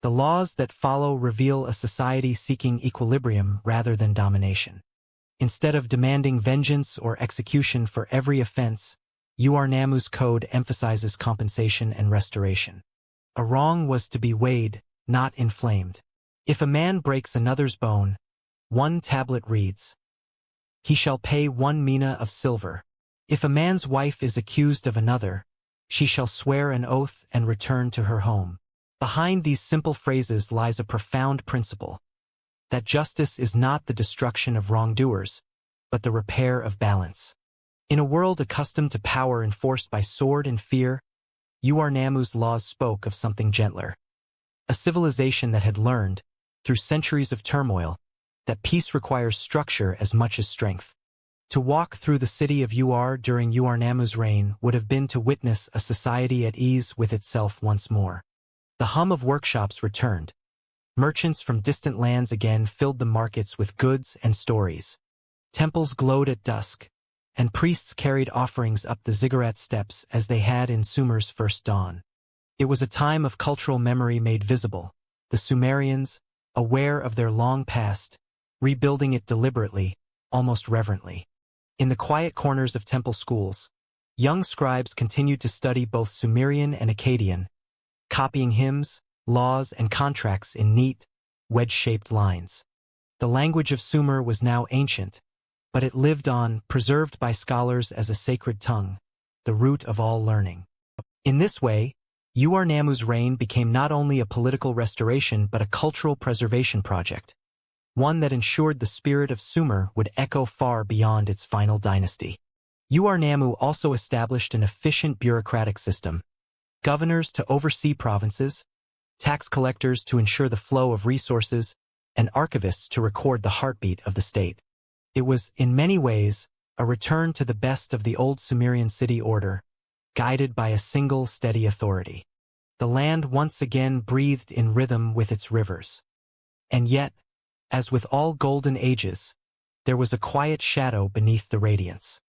The laws that follow reveal a society seeking equilibrium rather than domination. Instead of demanding vengeance or execution for every offense, Ur-Nammu's code emphasizes compensation and restoration. A wrong was to be weighed, not inflamed. If a man breaks another's bone, one tablet reads, "He shall pay 1 mina of silver." If a man's wife is accused of another, she shall swear an oath and return to her home. Behind these simple phrases lies a profound principle, that justice is not the destruction of wrongdoers, but the repair of balance. In a world accustomed to power enforced by sword and fear, Ur-Nammu's laws spoke of something gentler. A civilization that had learned, through centuries of turmoil, that peace requires structure as much as strength. To walk through the city of Ur during Ur-Nammu's reign would have been to witness a society at ease with itself once more. The hum of workshops returned. Merchants from distant lands again filled the markets with goods and stories. Temples glowed at dusk, and priests carried offerings up the ziggurat steps as they had in Sumer's first dawn. It was a time of cultural memory made visible, the Sumerians, aware of their long past, rebuilding it deliberately, almost reverently. In the quiet corners of temple schools, young scribes continued to study both Sumerian and Akkadian, copying hymns, laws, and contracts in neat, wedge-shaped lines. The language of Sumer was now ancient, but it lived on, preserved by scholars as a sacred tongue, the root of all learning. In this way, Ur-Nammu's reign became not only a political restoration but a cultural preservation project, one that ensured the spirit of Sumer would echo far beyond its final dynasty. Ur-Nammu also established an efficient bureaucratic system, governors to oversee provinces, tax collectors to ensure the flow of resources, and archivists to record the heartbeat of the state. It was, in many ways, a return to the best of the old Sumerian city order, guided by a single steady authority. The land once again breathed in rhythm with its rivers. And yet, as with all golden ages, there was a quiet shadow beneath the radiance.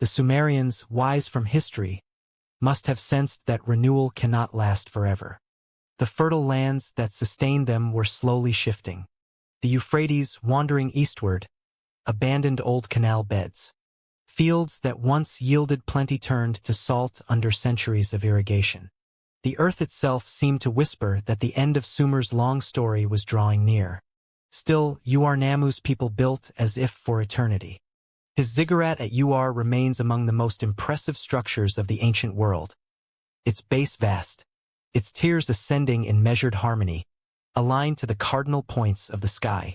The Sumerians, wise from history, must have sensed that renewal cannot last forever. The fertile lands that sustained them were slowly shifting. The Euphrates, wandering eastward, abandoned old canal beds. Fields that once yielded plenty turned to salt under centuries of irrigation. The earth itself seemed to whisper that the end of Sumer's long story was drawing near. Still, Ur-Nammu's people built as if for eternity. His ziggurat at Ur remains among the most impressive structures of the ancient world. Its base vast, its tiers ascending in measured harmony, aligned to the cardinal points of the sky.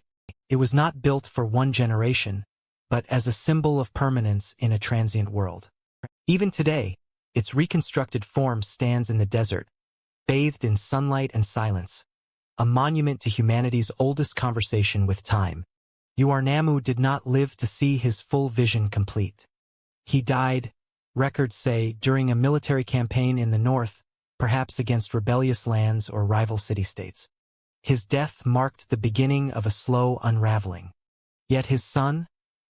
It was not built for one generation, but as a symbol of permanence in a transient world. Even today, its reconstructed form stands in the desert, bathed in sunlight and silence, a monument to humanity's oldest conversation with time. Ur-Nammu did not live to see his full vision complete. He died, records say, during a military campaign in the north, perhaps against rebellious lands or rival city-states. His death marked the beginning of a slow unraveling. Yet his son,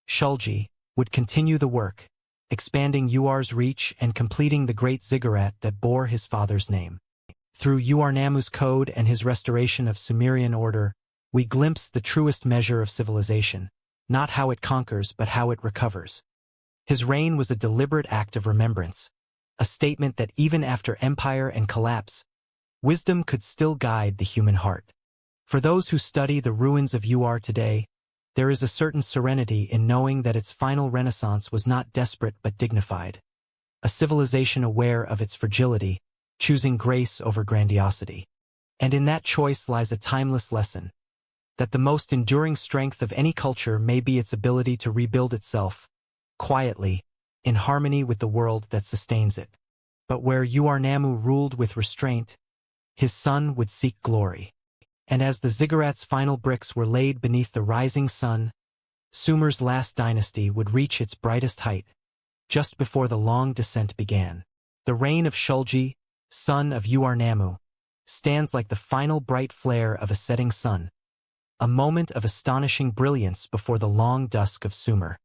Shulgi, would continue the work, expanding Ur's reach and completing the great ziggurat that bore his father's name. Through Ur-Nammu's code and his restoration of Sumerian order, we glimpse the truest measure of civilization, not how it conquers but how it recovers. His reign was a deliberate act of remembrance, a statement that even after empire and collapse, wisdom could still guide the human heart. For those who study the ruins of Ur today, there is a certain serenity in knowing that its final renaissance was not desperate but dignified. A civilization aware of its fragility, choosing grace over grandiosity. And in that choice lies a timeless lesson, that the most enduring strength of any culture may be its ability to rebuild itself, quietly, in harmony with the world that sustains it. But where Ur-Nammu ruled with restraint, his son would seek glory. And as the ziggurat's final bricks were laid beneath the rising sun, Sumer's last dynasty would reach its brightest height, just before the long descent began. The reign of Shulgi, son of Ur-Nammu, stands like the final bright flare of a setting sun, a moment of astonishing brilliance before the long dusk of Sumer.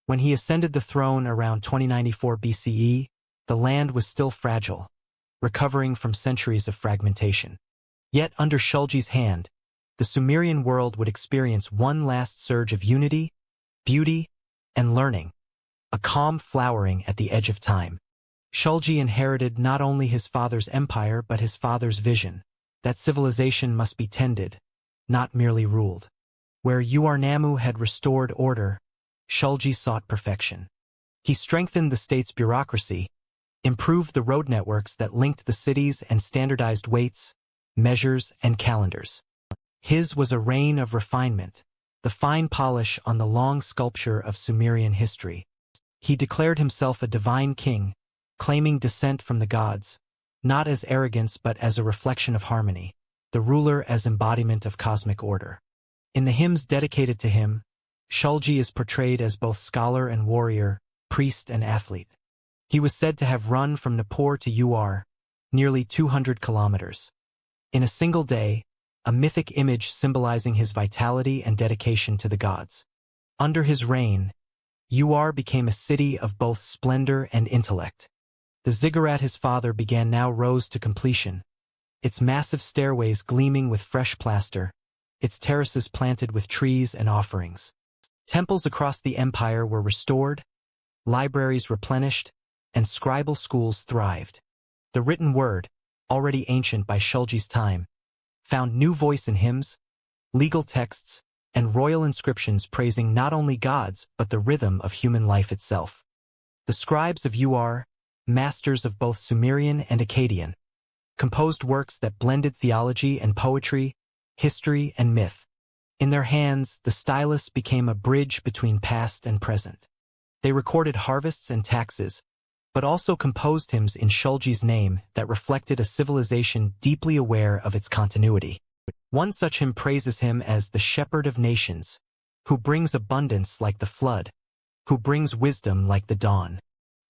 When he ascended the throne around 2094 BCE, the land was still fragile, recovering from centuries of fragmentation. Yet under Shulgi's hand, the Sumerian world would experience one last surge of unity, beauty, and learning, a calm flowering at the edge of time. Shulgi inherited not only his father's empire but his father's vision, that civilization must be tended, not merely ruled. Where Ur-Nammu had restored order, Shulgi sought perfection. He strengthened the state's bureaucracy, improved the road networks that linked the cities and standardized weights, measures, and calendars. His was a reign of refinement, the fine polish on the long sculpture of Sumerian history. He declared himself a divine king, claiming descent from the gods, not as arrogance but as a reflection of harmony, the ruler as embodiment of cosmic order. In the hymns dedicated to him, Shulgi is portrayed as both scholar and warrior, priest and athlete. He was said to have run from Nippur to Ur, nearly 200 kilometers. In a single day, a mythic image symbolizing his vitality and dedication to the gods. Under his reign, Ur became a city of both splendor and intellect. The ziggurat his father began now rose to completion, its massive stairways gleaming with fresh plaster, its terraces planted with trees and offerings. Temples across the empire were restored, libraries replenished, and scribal schools thrived. The written word, already ancient by Shulgi's time, found new voice in hymns, legal texts, and royal inscriptions praising not only gods but the rhythm of human life itself. The scribes of Ur, masters of both Sumerian and Akkadian, composed works that blended theology and poetry, history and myth. In their hands, the stylus became a bridge between past and present. They recorded harvests and taxes, but also composed hymns in Shulgi's name that reflected a civilization deeply aware of its continuity. One such hymn praises him as the shepherd of nations, who brings abundance like the flood, who brings wisdom like the dawn.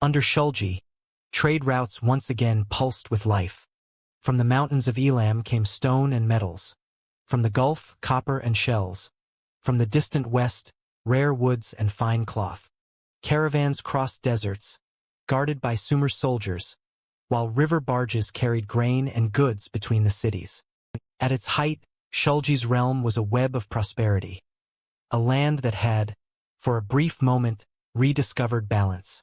Under Shulgi, trade routes once again pulsed with life. From the mountains of Elam came stone and metals. From the Gulf, copper and shells. From the distant west, rare woods and fine cloth. Caravans crossed deserts, guarded by Sumer soldiers, while river barges carried grain and goods between the cities. At its height, Shulgi's realm was a web of prosperity, a land that had, for a brief moment, rediscovered balance.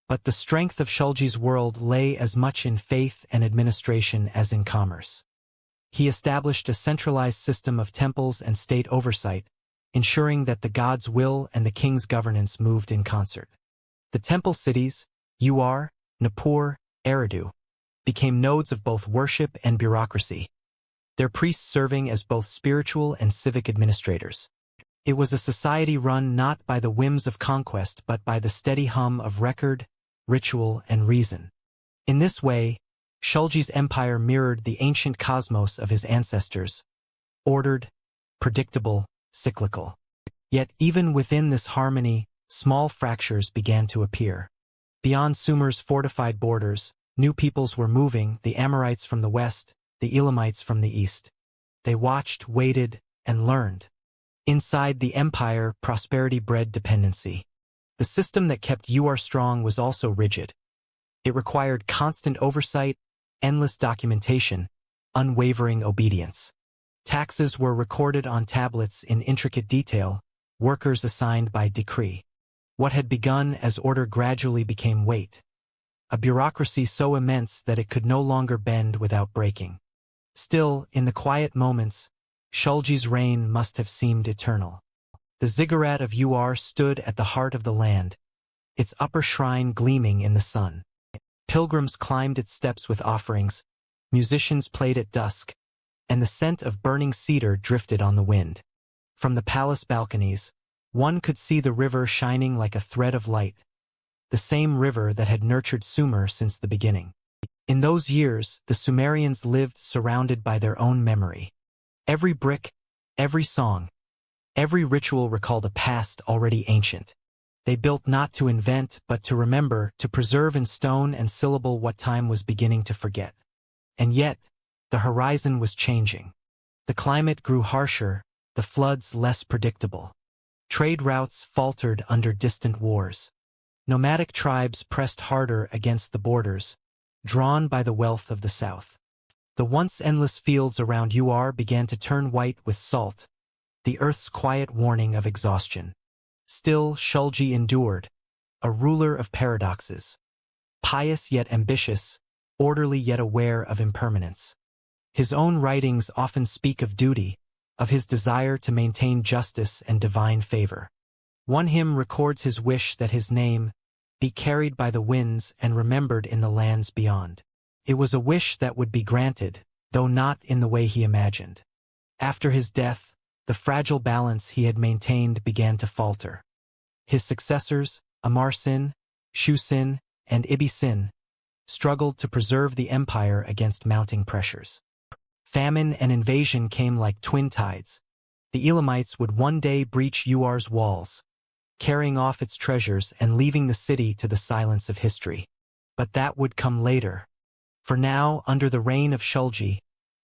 But the strength of Shulgi's world lay as much in faith and administration as in commerce. He established a centralized system of temples and state oversight, ensuring that the god's will and the king's governance moved in concert. The temple cities, Ur, Nippur, Eridu, became nodes of both worship and bureaucracy, their priests serving as both spiritual and civic administrators. It was a society run not by the whims of conquest but by the steady hum of record, ritual, and reason. In this way, Shulgi's empire mirrored the ancient cosmos of his ancestors, ordered, predictable, cyclical. Yet even within this harmony, small fractures began to appear. Beyond Sumer's fortified borders, new peoples were moving, the Amorites from the west, the Elamites from the east. They watched, waited, and learned. Inside the empire, prosperity bred dependency. The system that kept Ur strong was also rigid. It required constant oversight, endless documentation, unwavering obedience. Taxes were recorded on tablets in intricate detail, workers assigned by decree. What had begun as order gradually became weight, a bureaucracy so immense that it could no longer bend without breaking. Still, in the quiet moments, Shulgi's reign must have seemed eternal. The ziggurat of Ur stood at the heart of the land, its upper shrine gleaming in the sun. Pilgrims climbed its steps with offerings, musicians played at dusk, and the scent of burning cedar drifted on the wind. From the palace balconies, one could see the river shining like a thread of light, the same river that had nurtured Sumer since the beginning. In those years, the Sumerians lived surrounded by their own memory. Every brick, every song, Every ritual recalled a past already ancient. They built not to invent, but to remember, to preserve in stone and syllable what time was beginning to forget. And yet, the horizon was changing. The climate grew harsher, the floods less predictable. Trade routes faltered under distant wars. Nomadic tribes pressed harder against the borders, drawn by the wealth of the south. The once endless fields around Ur began to turn white with salt, the earth's quiet warning of exhaustion. Still, Shulgi endured, a ruler of paradoxes. Pious yet ambitious, orderly yet aware of impermanence. His own writings often speak of duty, of his desire to maintain justice and divine favor. One hymn records his wish that his name be carried by the winds and remembered in the lands beyond. It was a wish that would be granted, though not in the way he imagined. After his death, the fragile balance he had maintained began to falter. His successors, Amarsin, Shusin, and Ibisin, struggled to preserve the empire against mounting pressures. Famine and invasion came like twin tides. The Elamites would one day breach Ur's walls, carrying off its treasures and leaving the city to the silence of history. But that would come later. For now, under the reign of Shulgi,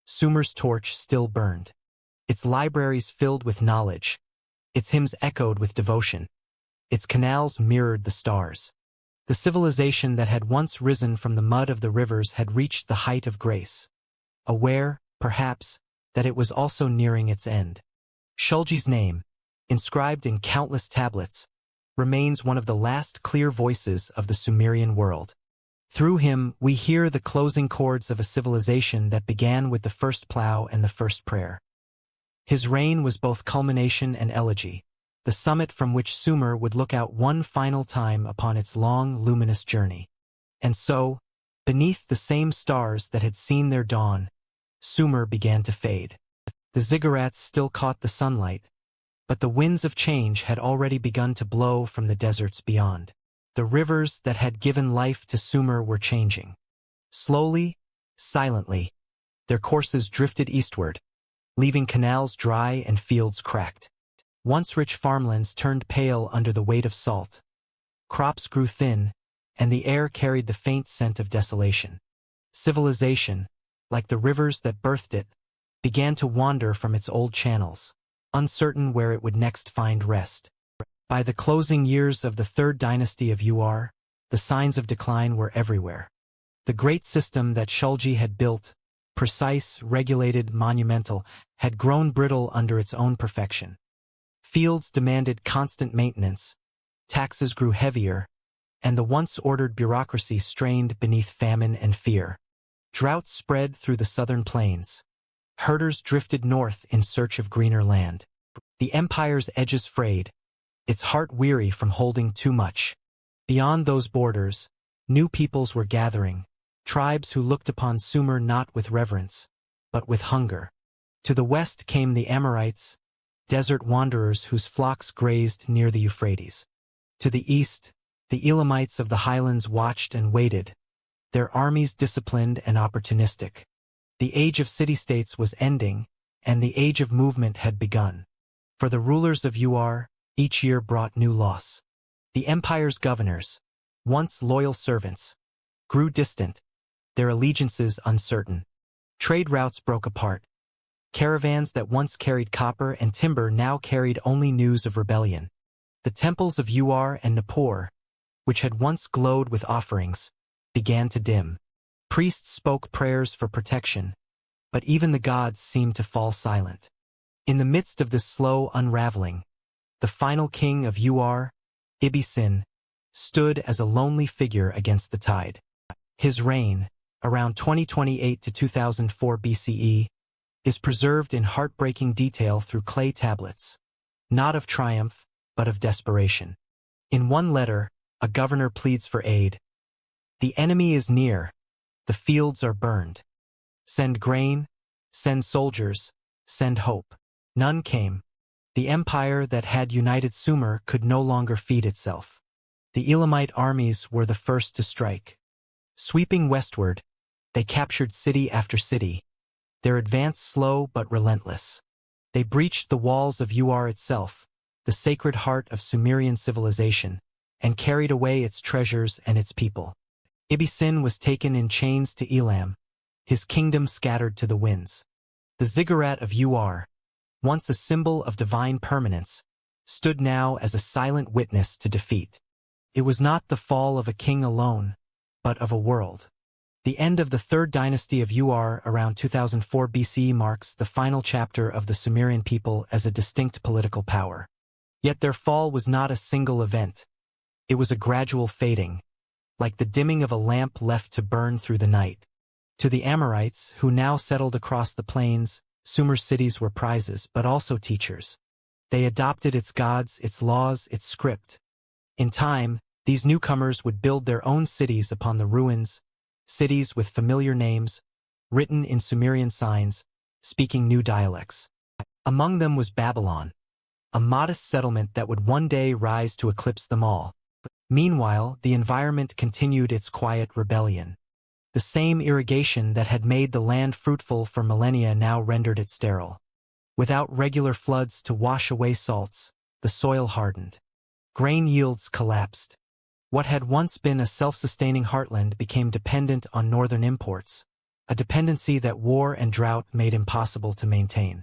Sumer's torch still burned. Its libraries filled with knowledge, its hymns echoed with devotion, its canals mirrored the stars. The civilization that had once risen from the mud of the rivers had reached the height of grace, aware, perhaps, that it was also nearing its end. Shulgi's name, inscribed in countless tablets, remains one of the last clear voices of the Sumerian world. Through him, we hear the closing chords of a civilization that began with the first plow and the first prayer. His reign was both culmination and elegy, the summit from which Sumer would look out one final time upon its long, luminous journey. And so, beneath the same stars that had seen their dawn, Sumer began to fade. The ziggurats still caught the sunlight, but the winds of change had already begun to blow from the deserts beyond. The rivers that had given life to Sumer were changing. Slowly, silently, their courses drifted eastward, leaving canals dry and fields cracked. Once rich farmlands turned pale under the weight of salt. Crops grew thin, and the air carried the faint scent of desolation. Civilization, like the rivers that birthed it, began to wander from its old channels, uncertain where it would next find rest. By the closing years of the third dynasty of Ur, the signs of decline were everywhere. The great system that Shulgi had built, precise, regulated, monumental, had grown brittle under its own perfection. Fields demanded constant maintenance, taxes grew heavier, and the once ordered bureaucracy strained beneath famine and fear. Droughts spread through the southern plains. Herders drifted north in search of greener land. The empire's edges frayed, its heart weary from holding too much. Beyond those borders, new peoples were gathering, tribes who looked upon Sumer not with reverence, but with hunger. To the west came the Amorites, desert wanderers whose flocks grazed near the Euphrates. To the east, the Elamites of the highlands watched and waited, their armies disciplined and opportunistic. The age of city-states was ending, and the age of movement had begun. For the rulers of Ur, each year brought new loss. The empire's governors, once loyal servants, grew distant, their allegiances uncertain. Trade routes broke apart. Caravans that once carried copper and timber now carried only news of rebellion. The temples of Ur and Nippur, which had once glowed with offerings, began to dim. Priests spoke prayers for protection, but even the gods seemed to fall silent. In the midst of this slow unraveling, the final king of Ur, Ibisin, stood as a lonely figure against the tide. His reign, around 2028 to 2004 BCE, is preserved in heartbreaking detail through clay tablets, not of triumph, but of desperation. In one letter, a governor pleads for aid. The enemy is near, the fields are burned. Send grain, send soldiers, send hope. None came. The empire that had united Sumer could no longer feed itself. The Elamite armies were the first to strike. Sweeping westward, they captured city after city, their advance slow but relentless. They breached the walls of Ur itself, the sacred heart of Sumerian civilization, and carried away its treasures and its people. Ibisin was taken in chains to Elam, his kingdom scattered to the winds. The ziggurat of Ur, once a symbol of divine permanence, stood now as a silent witness to defeat. It was not the fall of a king alone, but of a world. The end of the third dynasty of Ur around 2004 BCE marks the final chapter of the Sumerian people as a distinct political power. Yet their fall was not a single event. It was a gradual fading, like the dimming of a lamp left to burn through the night. To the Amorites, who now settled across the plains, Sumer's cities were prizes but also teachers. They adopted its gods, its laws, its script. In time, these newcomers would build their own cities upon the ruins, cities with familiar names, written in Sumerian signs, speaking new dialects. Among them was Babylon, a modest settlement that would one day rise to eclipse them all. Meanwhile, the environment continued its quiet rebellion. The same irrigation that had made the land fruitful for millennia now rendered it sterile. Without regular floods to wash away salts, the soil hardened. Grain yields collapsed. What had once been a self-sustaining heartland became dependent on northern imports, a dependency that war and drought made impossible to maintain.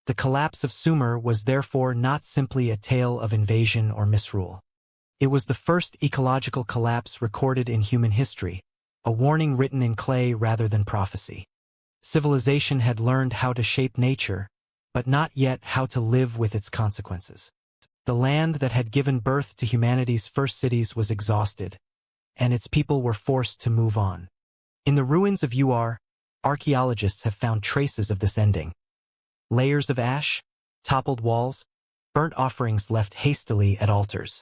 The collapse of Sumer was therefore not simply a tale of invasion or misrule. It was the first ecological collapse recorded in human history, a warning written in clay rather than prophecy. Civilization had learned how to shape nature, but not yet how to live with its consequences. The land that had given birth to humanity's first cities was exhausted, and its people were forced to move on. In the ruins of Ur, archaeologists have found traces of this ending. Layers of ash, toppled walls, burnt offerings left hastily at altars.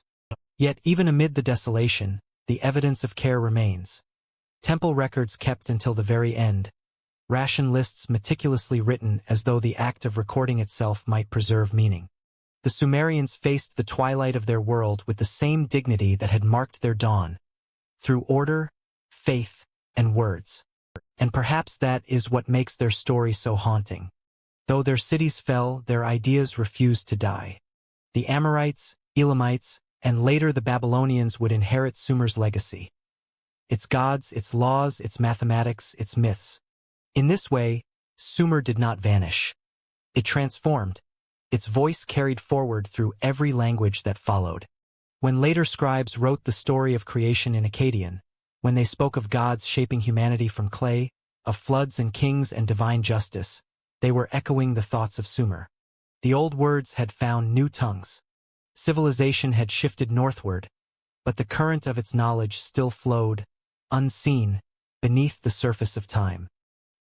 Yet even amid the desolation, the evidence of care remains. Temple records kept until the very end, ration lists meticulously written as though the act of recording itself might preserve meaning. The Sumerians faced the twilight of their world with the same dignity that had marked their dawn, through order, faith, and words. And perhaps that is what makes their story so haunting. Though their cities fell, their ideas refused to die. The Amorites, Elamites, and later the Babylonians would inherit Sumer's legacy. Its gods, its laws, its mathematics, its myths. In this way, Sumer did not vanish. It transformed. Its voice carried forward through every language that followed. When later scribes wrote the story of creation in Akkadian, when they spoke of gods shaping humanity from clay, of floods and kings and divine justice, they were echoing the thoughts of Sumer. The old words had found new tongues. Civilization had shifted northward, but the current of its knowledge still flowed, unseen, beneath the surface of time.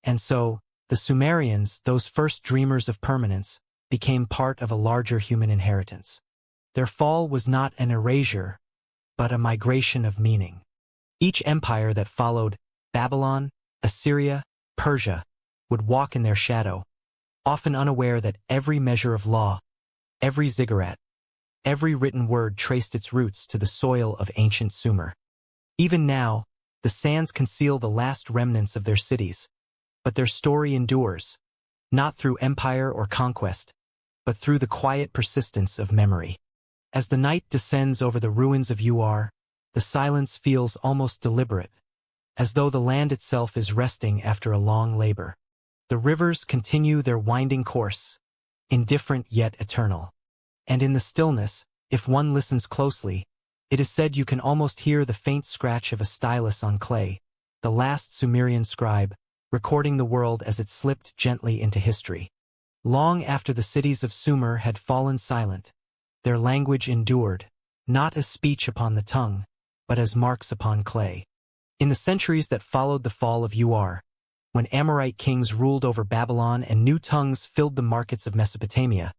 And so, the Sumerians, those first dreamers of permanence, became part of a larger human inheritance. Their fall was not an erasure, but a migration of meaning. Each empire that followed, Babylon, Assyria, Persia, would walk in their shadow, often unaware that every measure of law, every ziggurat, every written word traced its roots to the soil of ancient Sumer. Even now, the sands conceal the last remnants of their cities, but their story endures, not through empire or conquest, but through the quiet persistence of memory. As the night descends over the ruins of Ur, the silence feels almost deliberate, as though the land itself is resting after a long labor. The rivers continue their winding course, indifferent yet eternal. And in the stillness, if one listens closely, it is said you can almost hear the faint scratch of a stylus on clay, the last Sumerian scribe, recording the world as it slipped gently into history. Long after the cities of Sumer had fallen silent, their language endured, not as speech upon the tongue, but as marks upon clay. In the centuries that followed the fall of Ur, when Amorite kings ruled over Babylon and new tongues filled the markets of Mesopotamia,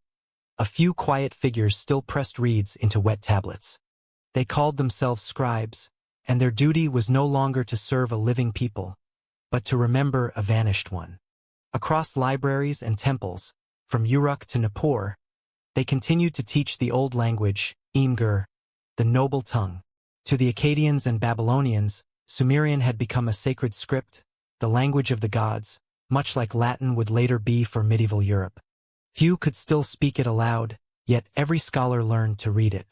a few quiet figures still pressed reeds into wet tablets. They called themselves scribes, and their duty was no longer to serve a living people, but to remember a vanished one. Across libraries and temples, from Uruk to Nippur, they continued to teach the old language, Imgur, the noble tongue. To the Akkadians and Babylonians, Sumerian had become a sacred script, the language of the gods, much like Latin would later be for medieval Europe. Few could still speak it aloud, yet every scholar learned to read it.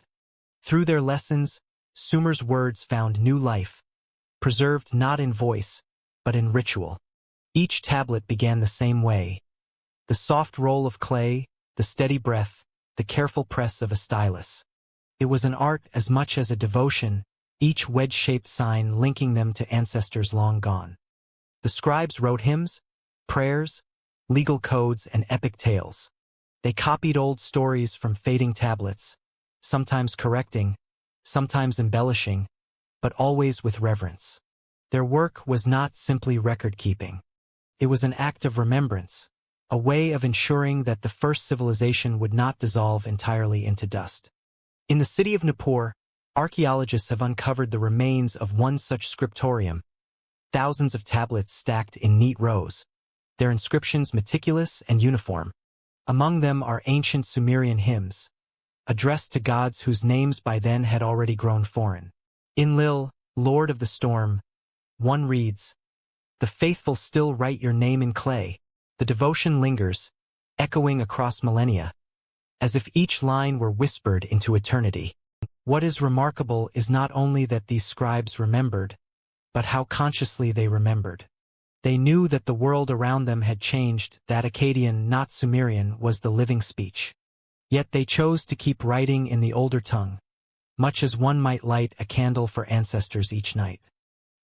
Through their lessons, Sumer's words found new life, preserved not in voice, but in ritual. Each tablet began the same way. The soft roll of clay, the steady breath, the careful press of a stylus. It was an art as much as a devotion, each wedge-shaped sign linking them to ancestors long gone. The scribes wrote hymns, prayers, legal codes, and epic tales. They copied old stories from fading tablets, sometimes correcting, sometimes embellishing, but always with reverence. Their work was not simply record-keeping. It was an act of remembrance, a way of ensuring that the first civilization would not dissolve entirely into dust. In the city of Nippur, archaeologists have uncovered the remains of one such scriptorium, thousands of tablets stacked in neat rows, their inscriptions meticulous and uniform. Among them are ancient Sumerian hymns, addressed to gods whose names by then had already grown foreign. Enlil, Lord of the Storm, one reads, "The faithful still write your name in clay." The devotion lingers, echoing across millennia, as if each line were whispered into eternity. What is remarkable is not only that these scribes remembered, but how consciously they remembered. They knew that the world around them had changed, that Akkadian, not Sumerian, was the living speech. Yet they chose to keep writing in the older tongue, much as one might light a candle for ancestors each night.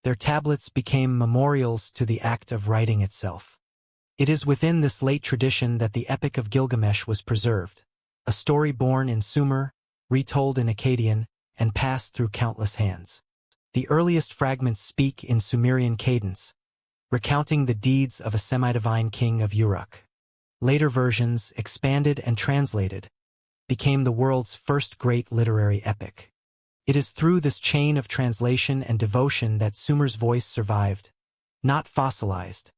Their tablets became memorials to the act of writing itself. It is within this late tradition that the Epic of Gilgamesh was preserved, a story born in Sumer, retold in Akkadian, and passed through countless hands. The earliest fragments speak in Sumerian cadence, recounting the deeds of a semi-divine king of Uruk. Later versions, expanded and translated, became the world's first great literary epic. It is through this chain of translation and devotion that Sumer's voice survived, not fossilized,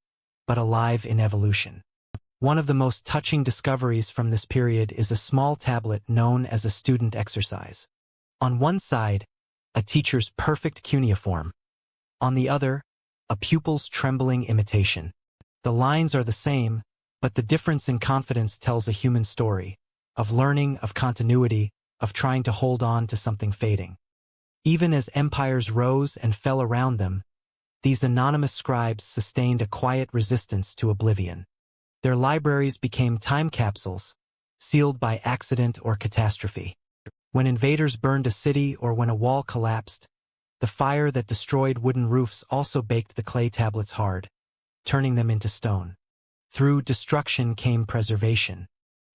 but alive in evolution. One of the most touching discoveries from this period is a small tablet known as a student exercise. On one side, a teacher's perfect cuneiform. On the other, a pupil's trembling imitation. The lines are the same, but the difference in confidence tells a human story, of learning, of continuity, of trying to hold on to something fading. Even as empires rose and fell around them, these anonymous scribes sustained a quiet resistance to oblivion. Their libraries became time capsules, sealed by accident or catastrophe. When invaders burned a city or when a wall collapsed, the fire that destroyed wooden roofs also baked the clay tablets hard, turning them into stone. Through destruction came preservation.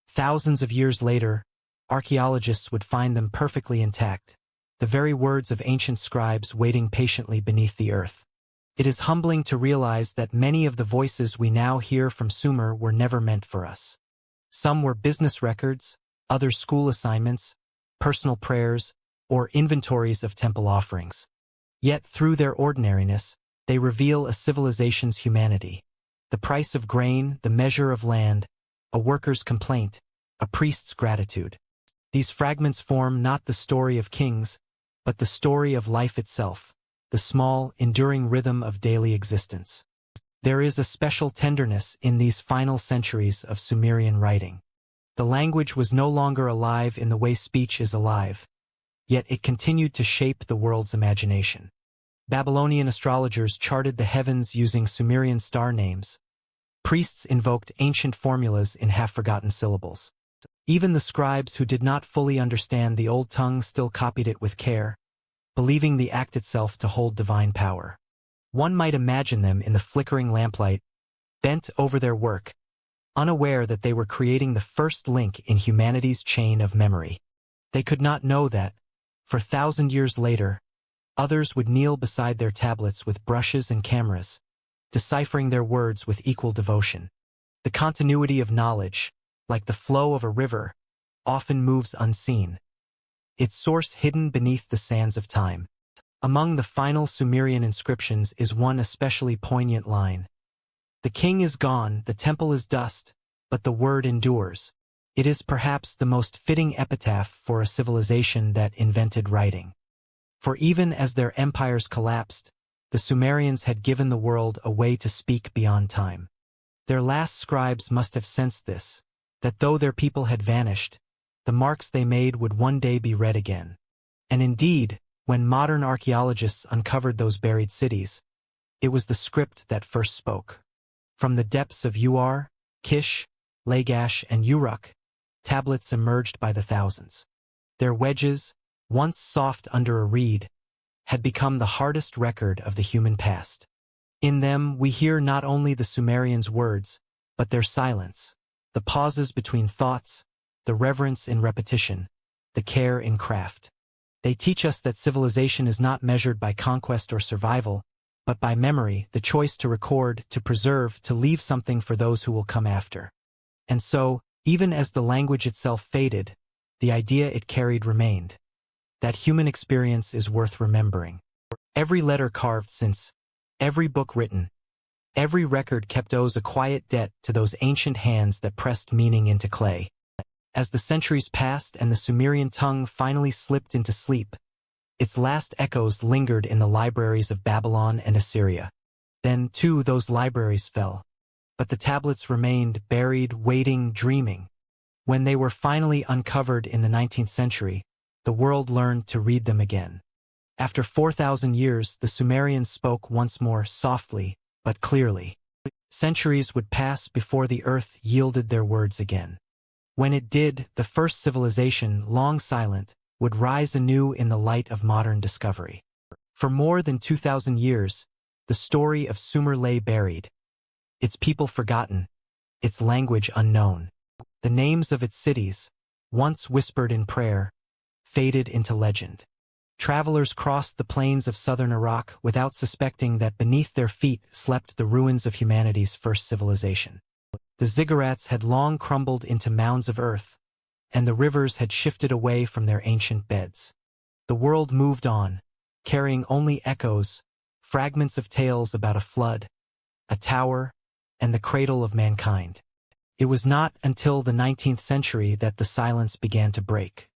Thousands of years later, archaeologists would find them perfectly intact, the very words of ancient scribes waiting patiently beneath the earth. It is humbling to realize that many of the voices we now hear from Sumer were never meant for us. Some were business records, others school assignments, personal prayers, or inventories of temple offerings. Yet through their ordinariness, they reveal a civilization's humanity. The price of grain, the measure of land, a worker's complaint, a priest's gratitude. These fragments form not the story of kings, but the story of life itself, the small, enduring rhythm of daily existence. There is a special tenderness in these final centuries of Sumerian writing. The language was no longer alive in the way speech is alive, yet it continued to shape the world's imagination. Babylonian astrologers charted the heavens using Sumerian star names. Priests invoked ancient formulas in half-forgotten syllables. Even the scribes who did not fully understand the old tongue still copied it with care, believing the act itself to hold divine power. One might imagine them in the flickering lamplight, bent over their work, unaware that they were creating the first link in humanity's chain of memory. They could not know that, for 1,000 years later, others would kneel beside their tablets with brushes and cameras, deciphering their words with equal devotion. The continuity of knowledge, like the flow of a river, often moves unseen, its source hidden beneath the sands of time. Among the final Sumerian inscriptions is one especially poignant line. "The king is gone, the temple is dust, but the word endures." It is perhaps the most fitting epitaph for a civilization that invented writing. For even as their empires collapsed, the Sumerians had given the world a way to speak beyond time. Their last scribes must have sensed this, that though their people had vanished, the marks they made would one day be read again. And indeed, when modern archaeologists uncovered those buried cities, it was the script that first spoke. From the depths of Ur, Kish, Lagash, and Uruk, tablets emerged by the thousands. Their wedges, once soft under a reed, had become the hardest record of the human past. In them we hear not only the Sumerians' words, but their silence, the pauses between thoughts, the reverence in repetition, the care in craft. They teach us that civilization is not measured by conquest or survival, but by memory, the choice to record, to preserve, to leave something for those who will come after. And so, even as the language itself faded, the idea it carried remained. That human experience is worth remembering. Every letter carved since, every book written, every record kept owes a quiet debt to those ancient hands that pressed meaning into clay. As the centuries passed and the Sumerian tongue finally slipped into sleep, its last echoes lingered in the libraries of Babylon and Assyria. Then, too, those libraries fell. But the tablets remained buried, waiting, dreaming. When they were finally uncovered in the 19th century, the world learned to read them again. After 4,000 years, the Sumerians spoke once more softly, but clearly. Centuries would pass before the earth yielded their words again. When it did, the first civilization, long silent, would rise anew in the light of modern discovery. For more than 2,000 years, the story of Sumer lay buried, its people forgotten, its language unknown. The names of its cities, once whispered in prayer, faded into legend. Travelers crossed the plains of southern Iraq without suspecting that beneath their feet slept the ruins of humanity's first civilization. The ziggurats had long crumbled into mounds of earth, and the rivers had shifted away from their ancient beds. The world moved on, carrying only echoes, fragments of tales about a flood, a tower, and the cradle of mankind. It was not until the 19th century that the silence began to break.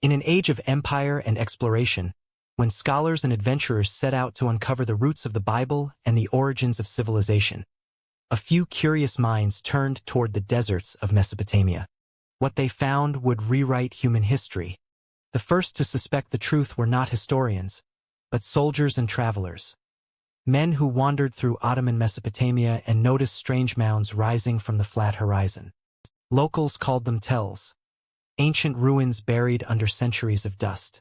In an age of empire and exploration, when scholars and adventurers set out to uncover the roots of the Bible and the origins of civilization, a few curious minds turned toward the deserts of Mesopotamia. What they found would rewrite human history. The first to suspect the truth were not historians, but soldiers and travelers. Men who wandered through Ottoman Mesopotamia and noticed strange mounds rising from the flat horizon. Locals called them tells, ancient ruins buried under centuries of dust.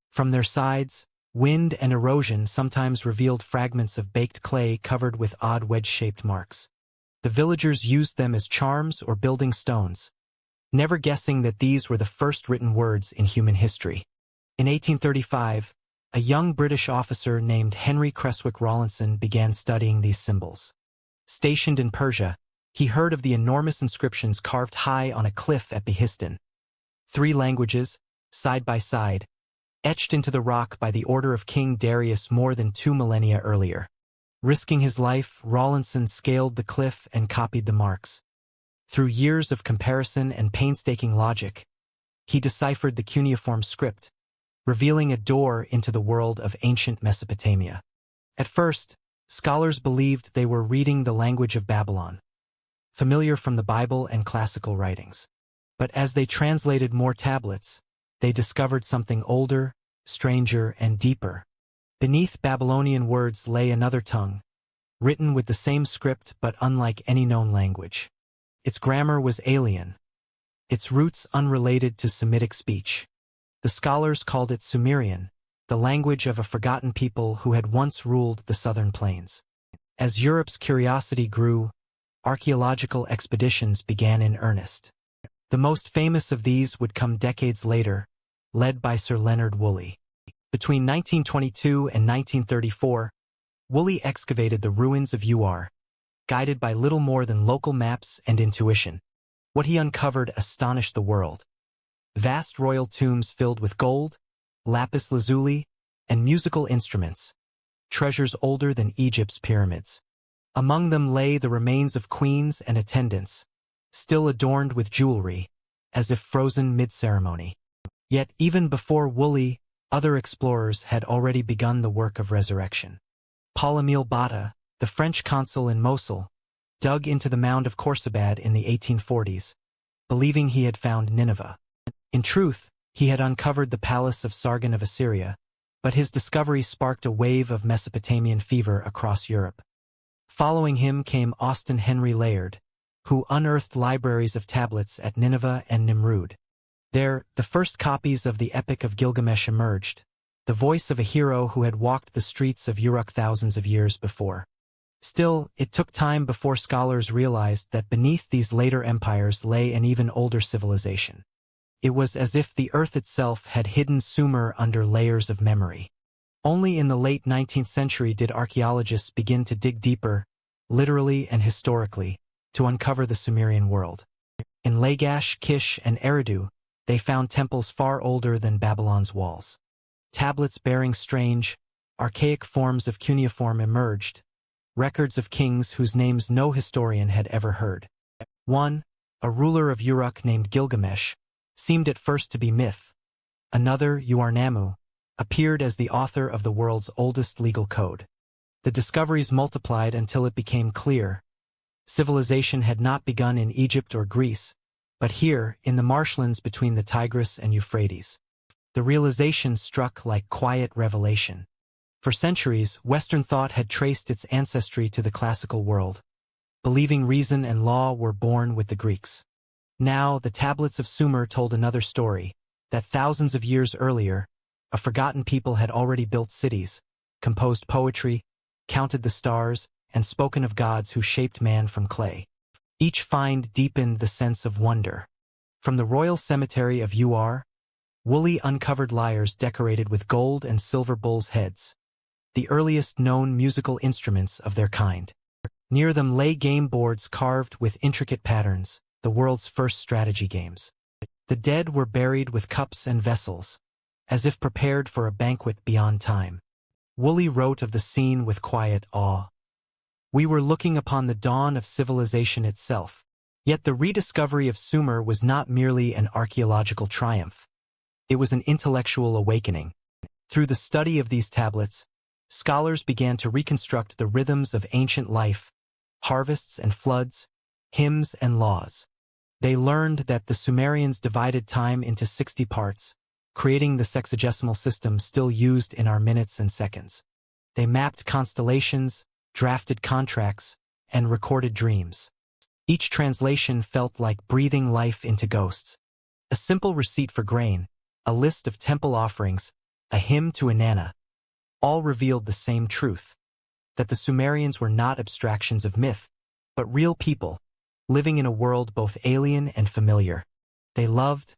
From their sides, wind and erosion sometimes revealed fragments of baked clay covered with odd wedge-shaped marks. The villagers used them as charms or building stones, never guessing that these were the first written words in human history. In 1835, a young British officer named Henry Creswick Rawlinson began studying these symbols. Stationed in Persia, he heard of the enormous inscriptions carved high on a cliff at Behistun. 3 languages, side by side, etched into the rock by the order of King Darius more than 2 millennia earlier. Risking his life, Rawlinson scaled the cliff and copied the marks. Through years of comparison and painstaking logic, he deciphered the cuneiform script, revealing a door into the world of ancient Mesopotamia. At first, scholars believed they were reading the language of Babylon, familiar from the Bible and classical writings. But as they translated more tablets, they discovered something older, stranger, and deeper. Beneath Babylonian words lay another tongue, written with the same script but unlike any known language. Its grammar was alien, its roots unrelated to Semitic speech. The scholars called it Sumerian, the language of a forgotten people who had once ruled the southern plains. As Europe's curiosity grew, archaeological expeditions began in earnest. The most famous of these would come decades later, led by Sir Leonard Woolley. Between 1922 and 1934, Woolley excavated the ruins of Ur, guided by little more than local maps and intuition. What he uncovered astonished the world. Vast royal tombs filled with gold, lapis lazuli, and musical instruments, treasures older than Egypt's pyramids. Among them lay the remains of queens and attendants, still adorned with jewelry, as if frozen mid-ceremony. Yet even before Woolley, other explorers had already begun the work of resurrection. Paul-Émile Botta, the French consul in Mosul, dug into the mound of Khorsabad in the 1840s, believing he had found Nineveh. In truth, he had uncovered the palace of Sargon of Assyria, but his discovery sparked a wave of Mesopotamian fever across Europe. Following him came Austen Henry Layard, who unearthed libraries of tablets at Nineveh and Nimrud. There, the first copies of the Epic of Gilgamesh emerged, the voice of a hero who had walked the streets of Uruk thousands of years before. Still, it took time before scholars realized that beneath these later empires lay an even older civilization. It was as if the earth itself had hidden Sumer under layers of memory. Only in the late 19th century did archaeologists begin to dig deeper, literally and historically, to uncover the Sumerian world. In Lagash, Kish, and Eridu, they found temples far older than Babylon's walls. Tablets bearing strange, archaic forms of cuneiform emerged, records of kings whose names no historian had ever heard. One, a ruler of Uruk named Gilgamesh, seemed at first to be myth. Another, Uarnamu, appeared as the author of the world's oldest legal code. The discoveries multiplied until it became clear. Civilization had not begun in Egypt or Greece, but here, in the marshlands between the Tigris and Euphrates. The realization struck like quiet revelation. For centuries, Western thought had traced its ancestry to the classical world, believing reason and law were born with the Greeks. Now, the tablets of Sumer told another story, that thousands of years earlier, a forgotten people had already built cities, composed poetry, counted the stars, and spoken of gods who shaped man from clay. Each find deepened the sense of wonder. From the royal cemetery of Ur, woolly uncovered lyres decorated with gold and silver bulls' heads, the earliest known musical instruments of their kind. Near them lay game boards carved with intricate patterns, the world's first strategy games. The dead were buried with cups and vessels, as if prepared for a banquet beyond time. Woolley wrote of the scene with quiet awe. We were looking upon the dawn of civilization itself. Yet the rediscovery of Sumer was not merely an archaeological triumph. It was an intellectual awakening. Through the study of these tablets, scholars began to reconstruct the rhythms of ancient life, harvests and floods, hymns and laws. They learned that the Sumerians divided time into 60 parts, creating the sexagesimal system still used in our minutes and seconds. They mapped constellations, drafted contracts, and recorded dreams. Each translation felt like breathing life into ghosts. A simple receipt for grain, a list of temple offerings, a hymn to Inanna, all revealed the same truth, that the Sumerians were not abstractions of myth, but real people, living in a world both alien and familiar. They loved,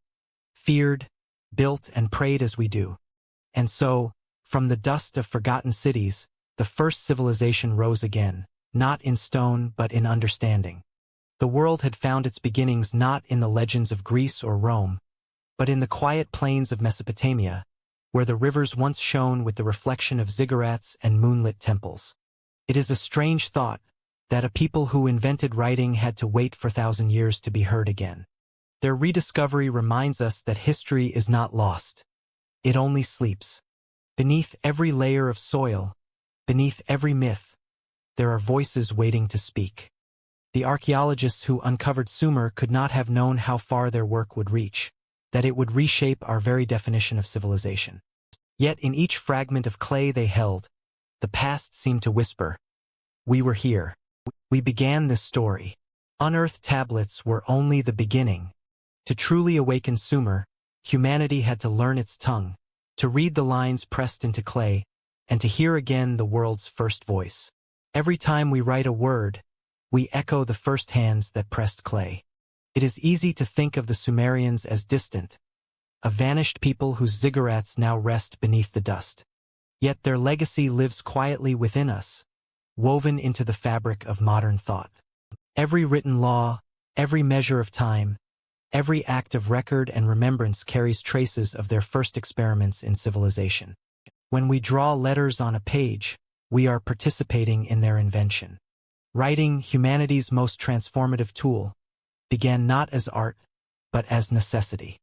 feared, built, and prayed as we do. And so, from the dust of forgotten cities, the first civilization rose again, not in stone but in understanding. The world had found its beginnings not in the legends of Greece or Rome, but in the quiet plains of Mesopotamia, where the rivers once shone with the reflection of ziggurats and moonlit temples. It is a strange thought that a people who invented writing had to wait for 1,000 years to be heard again. Their rediscovery reminds us that history is not lost. It only sleeps. Beneath every layer of soil, beneath every myth, there are voices waiting to speak. The archaeologists who uncovered Sumer could not have known how far their work would reach, that it would reshape our very definition of civilization. Yet in each fragment of clay they held, the past seemed to whisper, "We were here. We began this story." Unearthed tablets were only the beginning. To truly awaken Sumer, humanity had to learn its tongue, to read the lines pressed into clay, and to hear again the world's first voice. Every time we write a word, we echo the first hands that pressed clay. It is easy to think of the Sumerians as distant, a vanished people whose ziggurats now rest beneath the dust. Yet their legacy lives quietly within us, woven into the fabric of modern thought. Every written law, every measure of time, every act of record and remembrance carries traces of their first experiments in civilization. When we draw letters on a page, we are participating in their invention. Writing, humanity's most transformative tool, began not as art, but as necessity.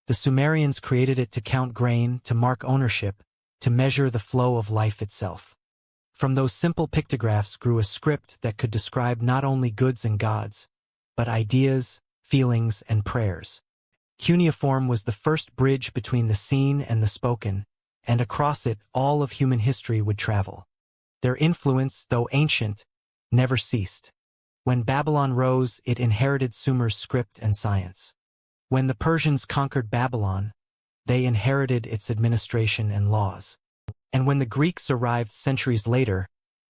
The Sumerians created it to count grain, to mark ownership, to measure the flow of life itself. From those simple pictographs grew a script that could describe not only goods and gods, but ideas, feelings, and prayers. Cuneiform was the first bridge between the seen and the spoken, and across it all of human history would travel. Their influence, though ancient, never ceased. When Babylon rose, it inherited Sumer's script and science. When the Persians conquered Babylon, they inherited its administration and laws. And when the Greeks arrived centuries later,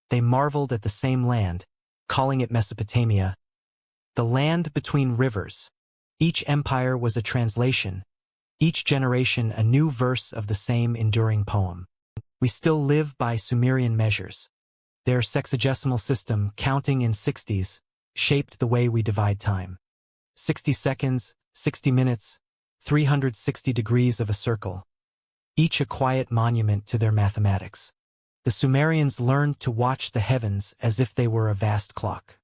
they marveled at the same land, calling it Mesopotamia, the land between rivers. Each empire was a translation, each generation a new verse of the same enduring poem. We still live by Sumerian measures. Their sexagesimal system, counting in 60s, shaped the way we divide time. 60 seconds, 60 minutes, 360 degrees of a circle, each a quiet monument to their mathematics. The Sumerians learned to watch the heavens as if they were a vast clock.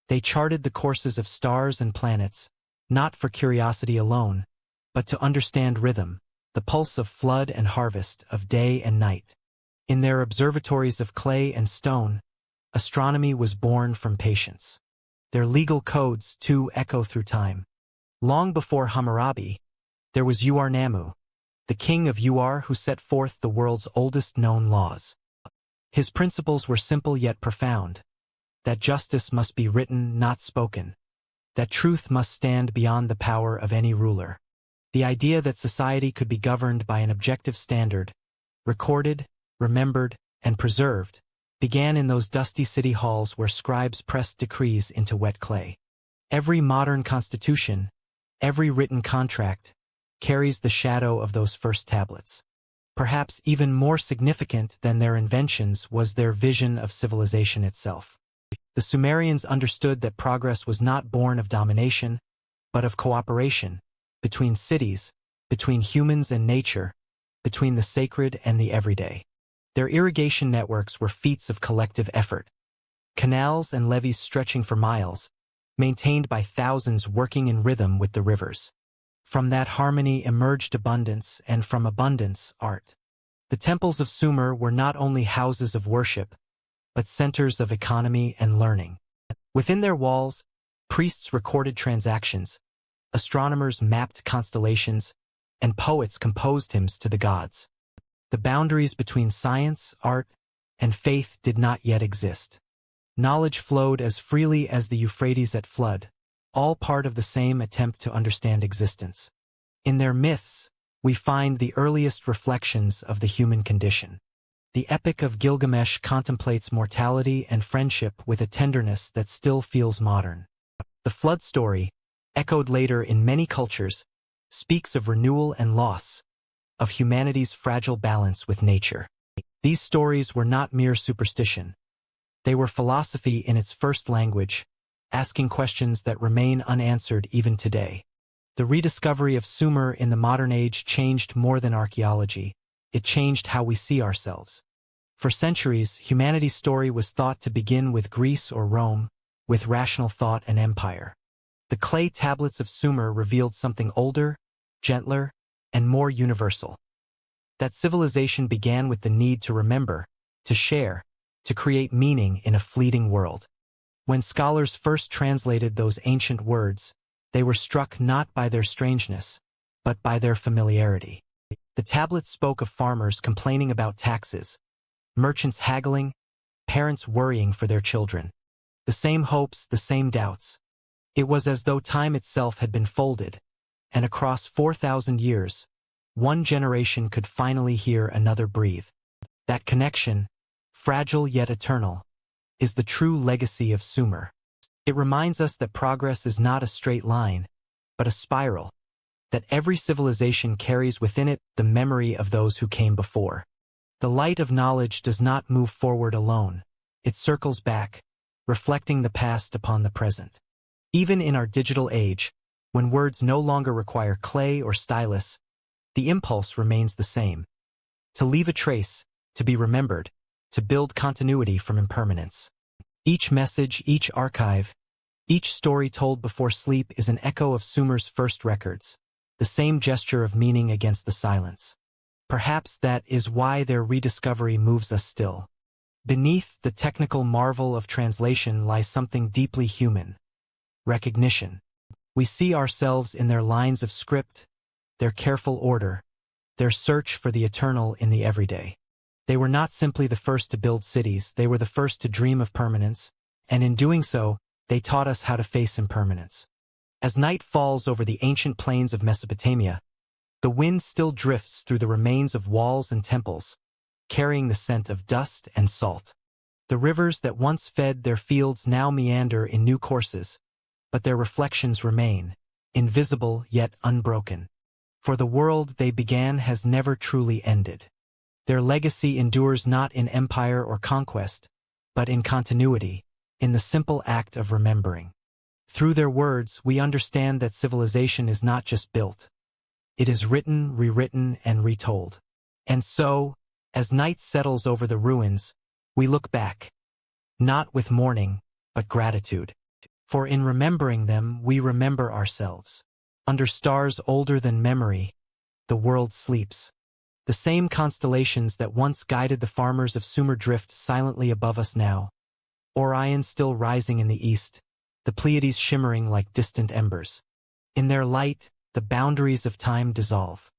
They charted the courses of stars and planets, not for curiosity alone, but to understand rhythm, the pulse of flood and harvest, of day and night. In their observatories of clay and stone, astronomy was born from patience. Their legal codes, too, echo through time. Long before Hammurabi, there was Ur-Nammu, the king of Ur who set forth the world's oldest known laws. His principles were simple yet profound: that justice must be written, not spoken; that truth must stand beyond the power of any ruler. The idea that society could be governed by an objective standard, recorded, remembered, and preserved, began in those dusty city halls where scribes pressed decrees into wet clay. Every modern constitution, every written contract, carries the shadow of those first tablets. Perhaps even more significant than their inventions was their vision of civilization itself. The Sumerians understood that progress was not born of domination, but of cooperation, between cities, between humans and nature, between the sacred and the everyday. Their irrigation networks were feats of collective effort. Canals and levees stretching for miles, maintained by thousands working in rhythm with the rivers. From that harmony emerged abundance, and from abundance, art. The temples of Sumer were not only houses of worship, but centers of economy and learning. Within their walls, priests recorded transactions, astronomers mapped constellations, and poets composed hymns to the gods. The boundaries between science, art, and faith did not yet exist. Knowledge flowed as freely as the Euphrates at flood, all part of the same attempt to understand existence. In their myths, we find the earliest reflections of the human condition. The Epic of Gilgamesh contemplates mortality and friendship with a tenderness that still feels modern. The flood story, echoed later in many cultures, speaks of renewal and loss, of humanity's fragile balance with nature. These stories were not mere superstition. They were philosophy in its first language, asking questions that remain unanswered even today. The rediscovery of Sumer in the modern age changed more than archaeology. It changed how we see ourselves. For centuries, humanity's story was thought to begin with Greece or Rome, with rational thought and empire. The clay tablets of Sumer revealed something older, gentler, and more universal. That civilization began with the need to remember, to share, to create meaning in a fleeting world. When scholars first translated those ancient words, they were struck not by their strangeness, but by their familiarity. The tablets spoke of farmers complaining about taxes, merchants haggling, parents worrying for their children. The same hopes, the same doubts. It was as though time itself had been folded, and across 4,000 years, one generation could finally hear another breathe. That connection, fragile yet eternal, is the true legacy of Sumer. It reminds us that progress is not a straight line, but a spiral, that every civilization carries within it the memory of those who came before. The light of knowledge does not move forward alone. It circles back, reflecting the past upon the present. Even in our digital age, when words no longer require clay or stylus, the impulse remains the same: to leave a trace, to be remembered, to build continuity from impermanence. Each message, each archive, each story told before sleep is an echo of Sumer's first records, the same gesture of meaning against the silence. Perhaps that is why their rediscovery moves us still. Beneath the technical marvel of translation lies something deeply human: recognition. We see ourselves in their lines of script, their careful order, their search for the eternal in the everyday. They were not simply the first to build cities, they were the first to dream of permanence, and in doing so, they taught us how to face impermanence. As night falls over the ancient plains of Mesopotamia, the wind still drifts through the remains of walls and temples, carrying the scent of dust and salt. The rivers that once fed their fields now meander in new courses, but their reflections remain, invisible yet unbroken. For the world they began has never truly ended. Their legacy endures not in empire or conquest, but in continuity, in the simple act of remembering. Through their words, we understand that civilization is not just built. It is written, rewritten, and retold. And so, as night settles over the ruins, we look back, not with mourning, but gratitude. For in remembering them, we remember ourselves. Under stars older than memory, the world sleeps. The same constellations that once guided the farmers of Sumer drift silently above us now. Orion still rising in the east, the Pleiades shimmering like distant embers. In their light, the boundaries of time dissolve.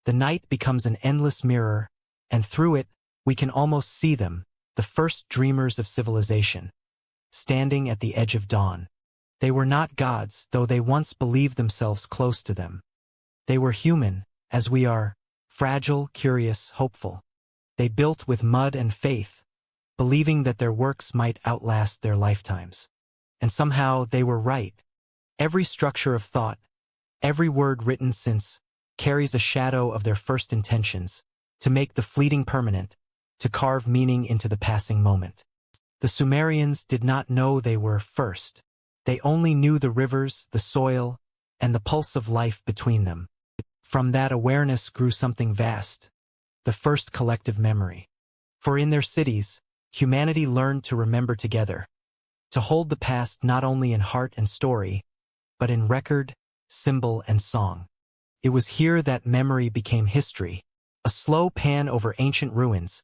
The night becomes an endless mirror, and through it, we can almost see them, the first dreamers of civilization, standing at the edge of dawn. They were not gods, though they once believed themselves close to them. They were human, as we are, fragile, curious, hopeful. They built with mud and faith, believing that their works might outlast their lifetimes. And somehow they were right. Every structure of thought, every word written since, carries a shadow of their first intentions, to make the fleeting permanent, to carve meaning into the passing moment. The Sumerians did not know they were first. They only knew the rivers, the soil, and the pulse of life between them. From that awareness grew something vast, the first collective memory. For in their cities, humanity learned to remember together, to hold the past not only in heart and story, but in record, symbol, and song. It was here that memory became history, a slow pan over ancient ruins,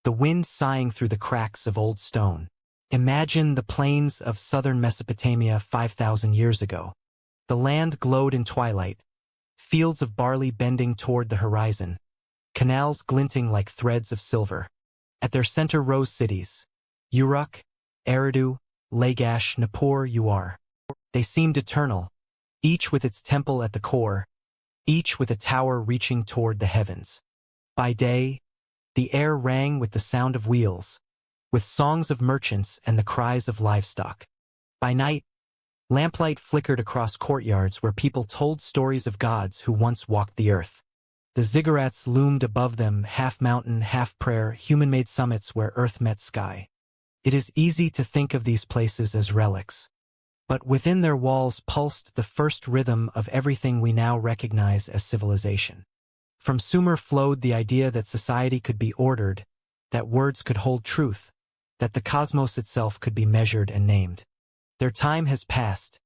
the wind sighing through the cracks of old stone. Imagine the plains of southern Mesopotamia 5,000 years ago. The land glowed in twilight, fields of barley bending toward the horizon, canals glinting like threads of silver. At their center rose cities, Uruk, Eridu, Lagash, Nippur, Ur. They seemed eternal, each with its temple at the core, each with a tower reaching toward the heavens. By day, the air rang with the sound of wheels, with songs of merchants and the cries of livestock. By night, lamplight flickered across courtyards where people told stories of gods who once walked the earth. The ziggurats loomed above them, half mountain, half prayer, human-made summits where earth met sky. It is easy to think of these places as relics. But within their walls pulsed the first rhythm of everything we now recognize as civilization. From Sumer flowed the idea that society could be ordered, that words could hold truth, that the cosmos itself could be measured and named. Their time has passed,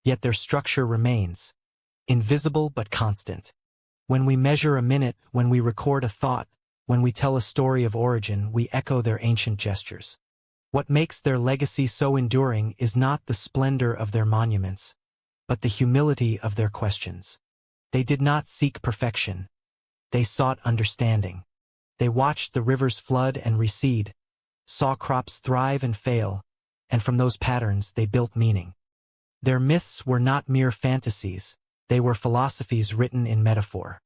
yet their structure remains, invisible but constant. When we measure a minute, when we record a thought, when we tell a story of origin, we echo their ancient gestures. What makes their legacy so enduring is not the splendor of their monuments, but the humility of their questions. They did not seek perfection. They sought understanding. They watched the rivers flood and recede, saw crops thrive and fail, and from those patterns they built meaning. Their myths were not mere fantasies, they were philosophies written in metaphor.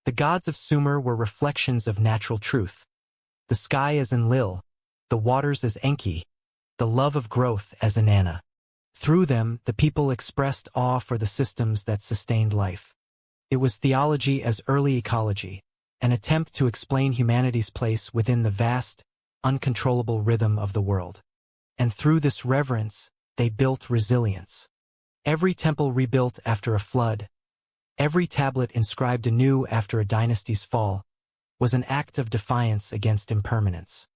The gods of Sumer were reflections of natural truth. The sky as Enlil, the waters as Enki, the love of growth as Inanna. Through them, the people expressed awe for the systems that sustained life. It was theology as early ecology, an attempt to explain humanity's place within the vast, uncontrollable rhythm of the world. And through this reverence, they built resilience. Every temple rebuilt after a flood, every tablet inscribed anew after a dynasty's fall, was an act of defiance against impermanence.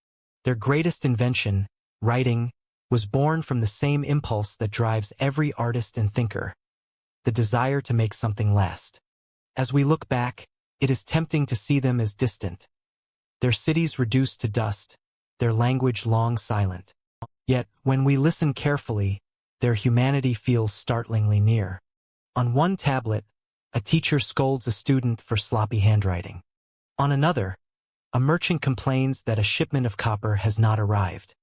Their greatest invention, writing, was born from the same impulse that drives every artist and thinker, the desire to make something last. As we look back, it is tempting to see them as distant, their cities reduced to dust, their language long silent. Yet, when we listen carefully, their humanity feels startlingly near. On one tablet, a teacher scolds a student for sloppy handwriting. On another, a merchant complains that a shipment of copper has not arrived.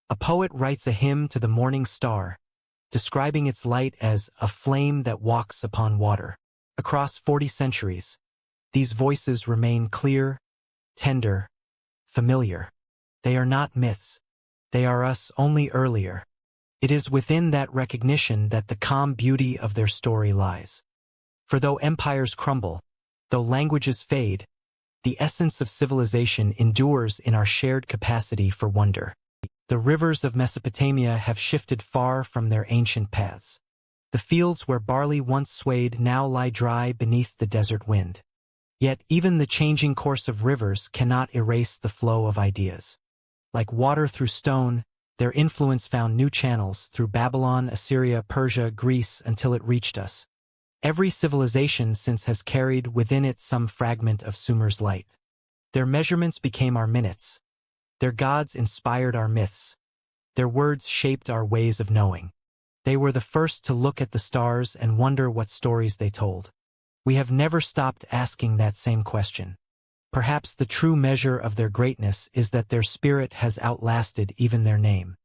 A poet writes a hymn to the morning star, describing its light as a flame that walks upon water. Across 40 centuries, these voices remain clear, tender, familiar. They are not myths. They are us, only earlier. It is within that recognition that the calm beauty of their story lies. For though empires crumble, though languages fade, the essence of civilization endures in our shared capacity for wonder. The rivers of Mesopotamia have shifted far from their ancient paths. The fields where barley once swayed now lie dry beneath the desert wind. Yet even the changing course of rivers cannot erase the flow of ideas. Like water through stone, their influence found new channels through Babylon, Assyria, Persia, Greece until it reached us. Every civilization since has carried within it some fragment of Sumer's light. Their measurements became our minutes. Their gods inspired our myths. Their words shaped our ways of knowing. They were the first to look at the stars and wonder what stories they told. We have never stopped asking that same question. Perhaps the true measure of their greatness is that their spirit has outlasted even their name.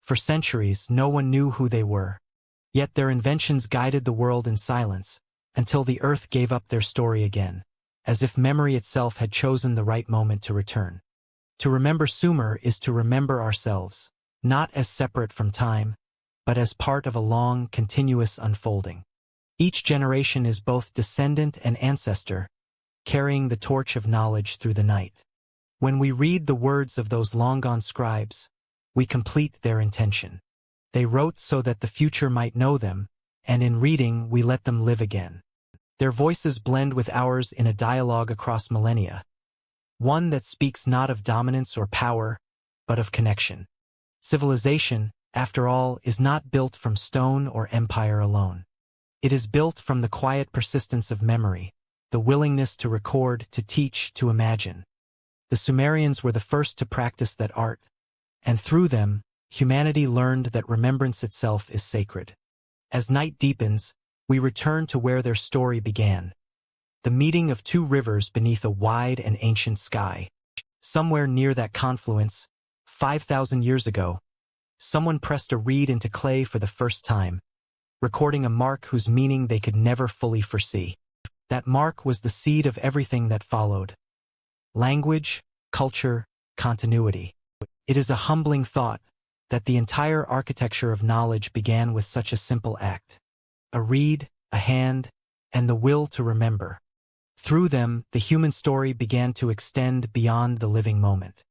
For centuries, no one knew who they were. Yet their inventions guided the world in silence, until the earth gave up their story again, as if memory itself had chosen the right moment to return. To remember Sumer is to remember ourselves, not as separate from time, but as part of a long, continuous unfolding. Each generation is both descendant and ancestor, carrying the torch of knowledge through the night. When we read the words of those long-gone scribes, we complete their intention. They wrote so that the future might know them, and in reading we let them live again. Their voices blend with ours in a dialogue across millennia, one that speaks not of dominance or power, but of connection. Civilization, after all, is not built from stone or empire alone. It is built from the quiet persistence of memory, the willingness to record, to teach, to imagine. The Sumerians were the first to practice that art, and through them, humanity learned that remembrance itself is sacred. As night deepens, we return to where their story began. The meeting of two rivers beneath a wide and ancient sky. Somewhere near that confluence, 5,000 years ago, someone pressed a reed into clay for the first time, recording a mark whose meaning they could never fully foresee. That mark was the seed of everything that followed. Language, culture, continuity. It is a humbling thought that the entire architecture of knowledge began with such a simple act. A reed, a hand, and the will to remember. Through them, the human story began to extend beyond the living moment.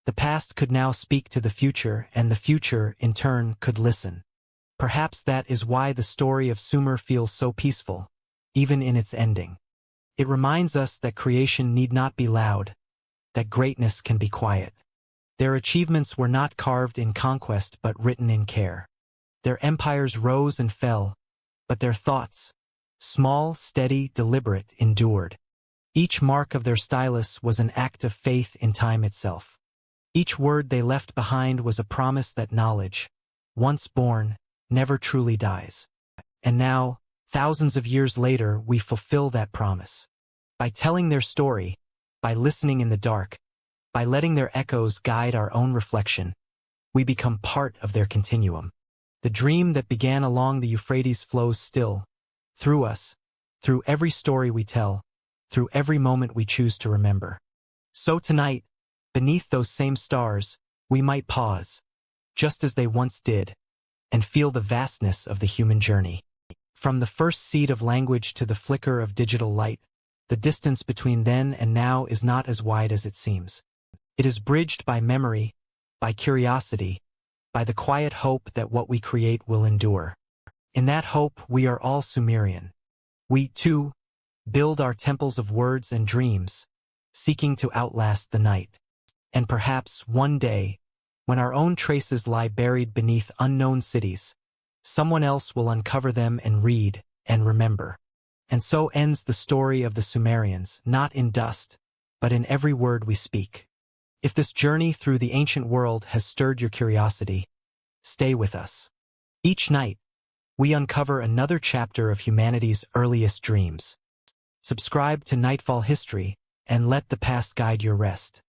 The past could now speak to the future, and the future, in turn, could listen. Perhaps that is why the story of Sumer feels so peaceful, even in its ending. It reminds us that creation need not be loud, that greatness can be quiet. Their achievements were not carved in conquest but written in care. Their empires rose and fell, but their thoughts, small, steady, deliberate, endured. Each mark of their stylus was an act of faith in time itself. Each word they left behind was a promise that knowledge, once born, never truly dies. And now, thousands of years later, we fulfill that promise. By telling their story, by listening in the dark, by letting their echoes guide our own reflection, we become part of their continuum. The dream that began along the Euphrates flows still, through us, through every story we tell, through every moment we choose to remember. So tonight, beneath those same stars, we might pause, just as they once did, and feel the vastness of the human journey. From the first seed of language to the flicker of digital light, the distance between then and now is not as wide as it seems. It is bridged by memory, by curiosity, by the quiet hope that what we create will endure. In that hope, we are all Sumerian. We, too, build our temples of words and dreams, seeking to outlast the night. And perhaps one day, when our own traces lie buried beneath unknown cities, someone else will uncover them and read and remember. And so ends the story of the Sumerians, not in dust, but in every word we speak. If this journey through the ancient world has stirred your curiosity, stay with us. Each night, we uncover another chapter of humanity's earliest dreams. Subscribe to Nightfall History and let the past guide your rest.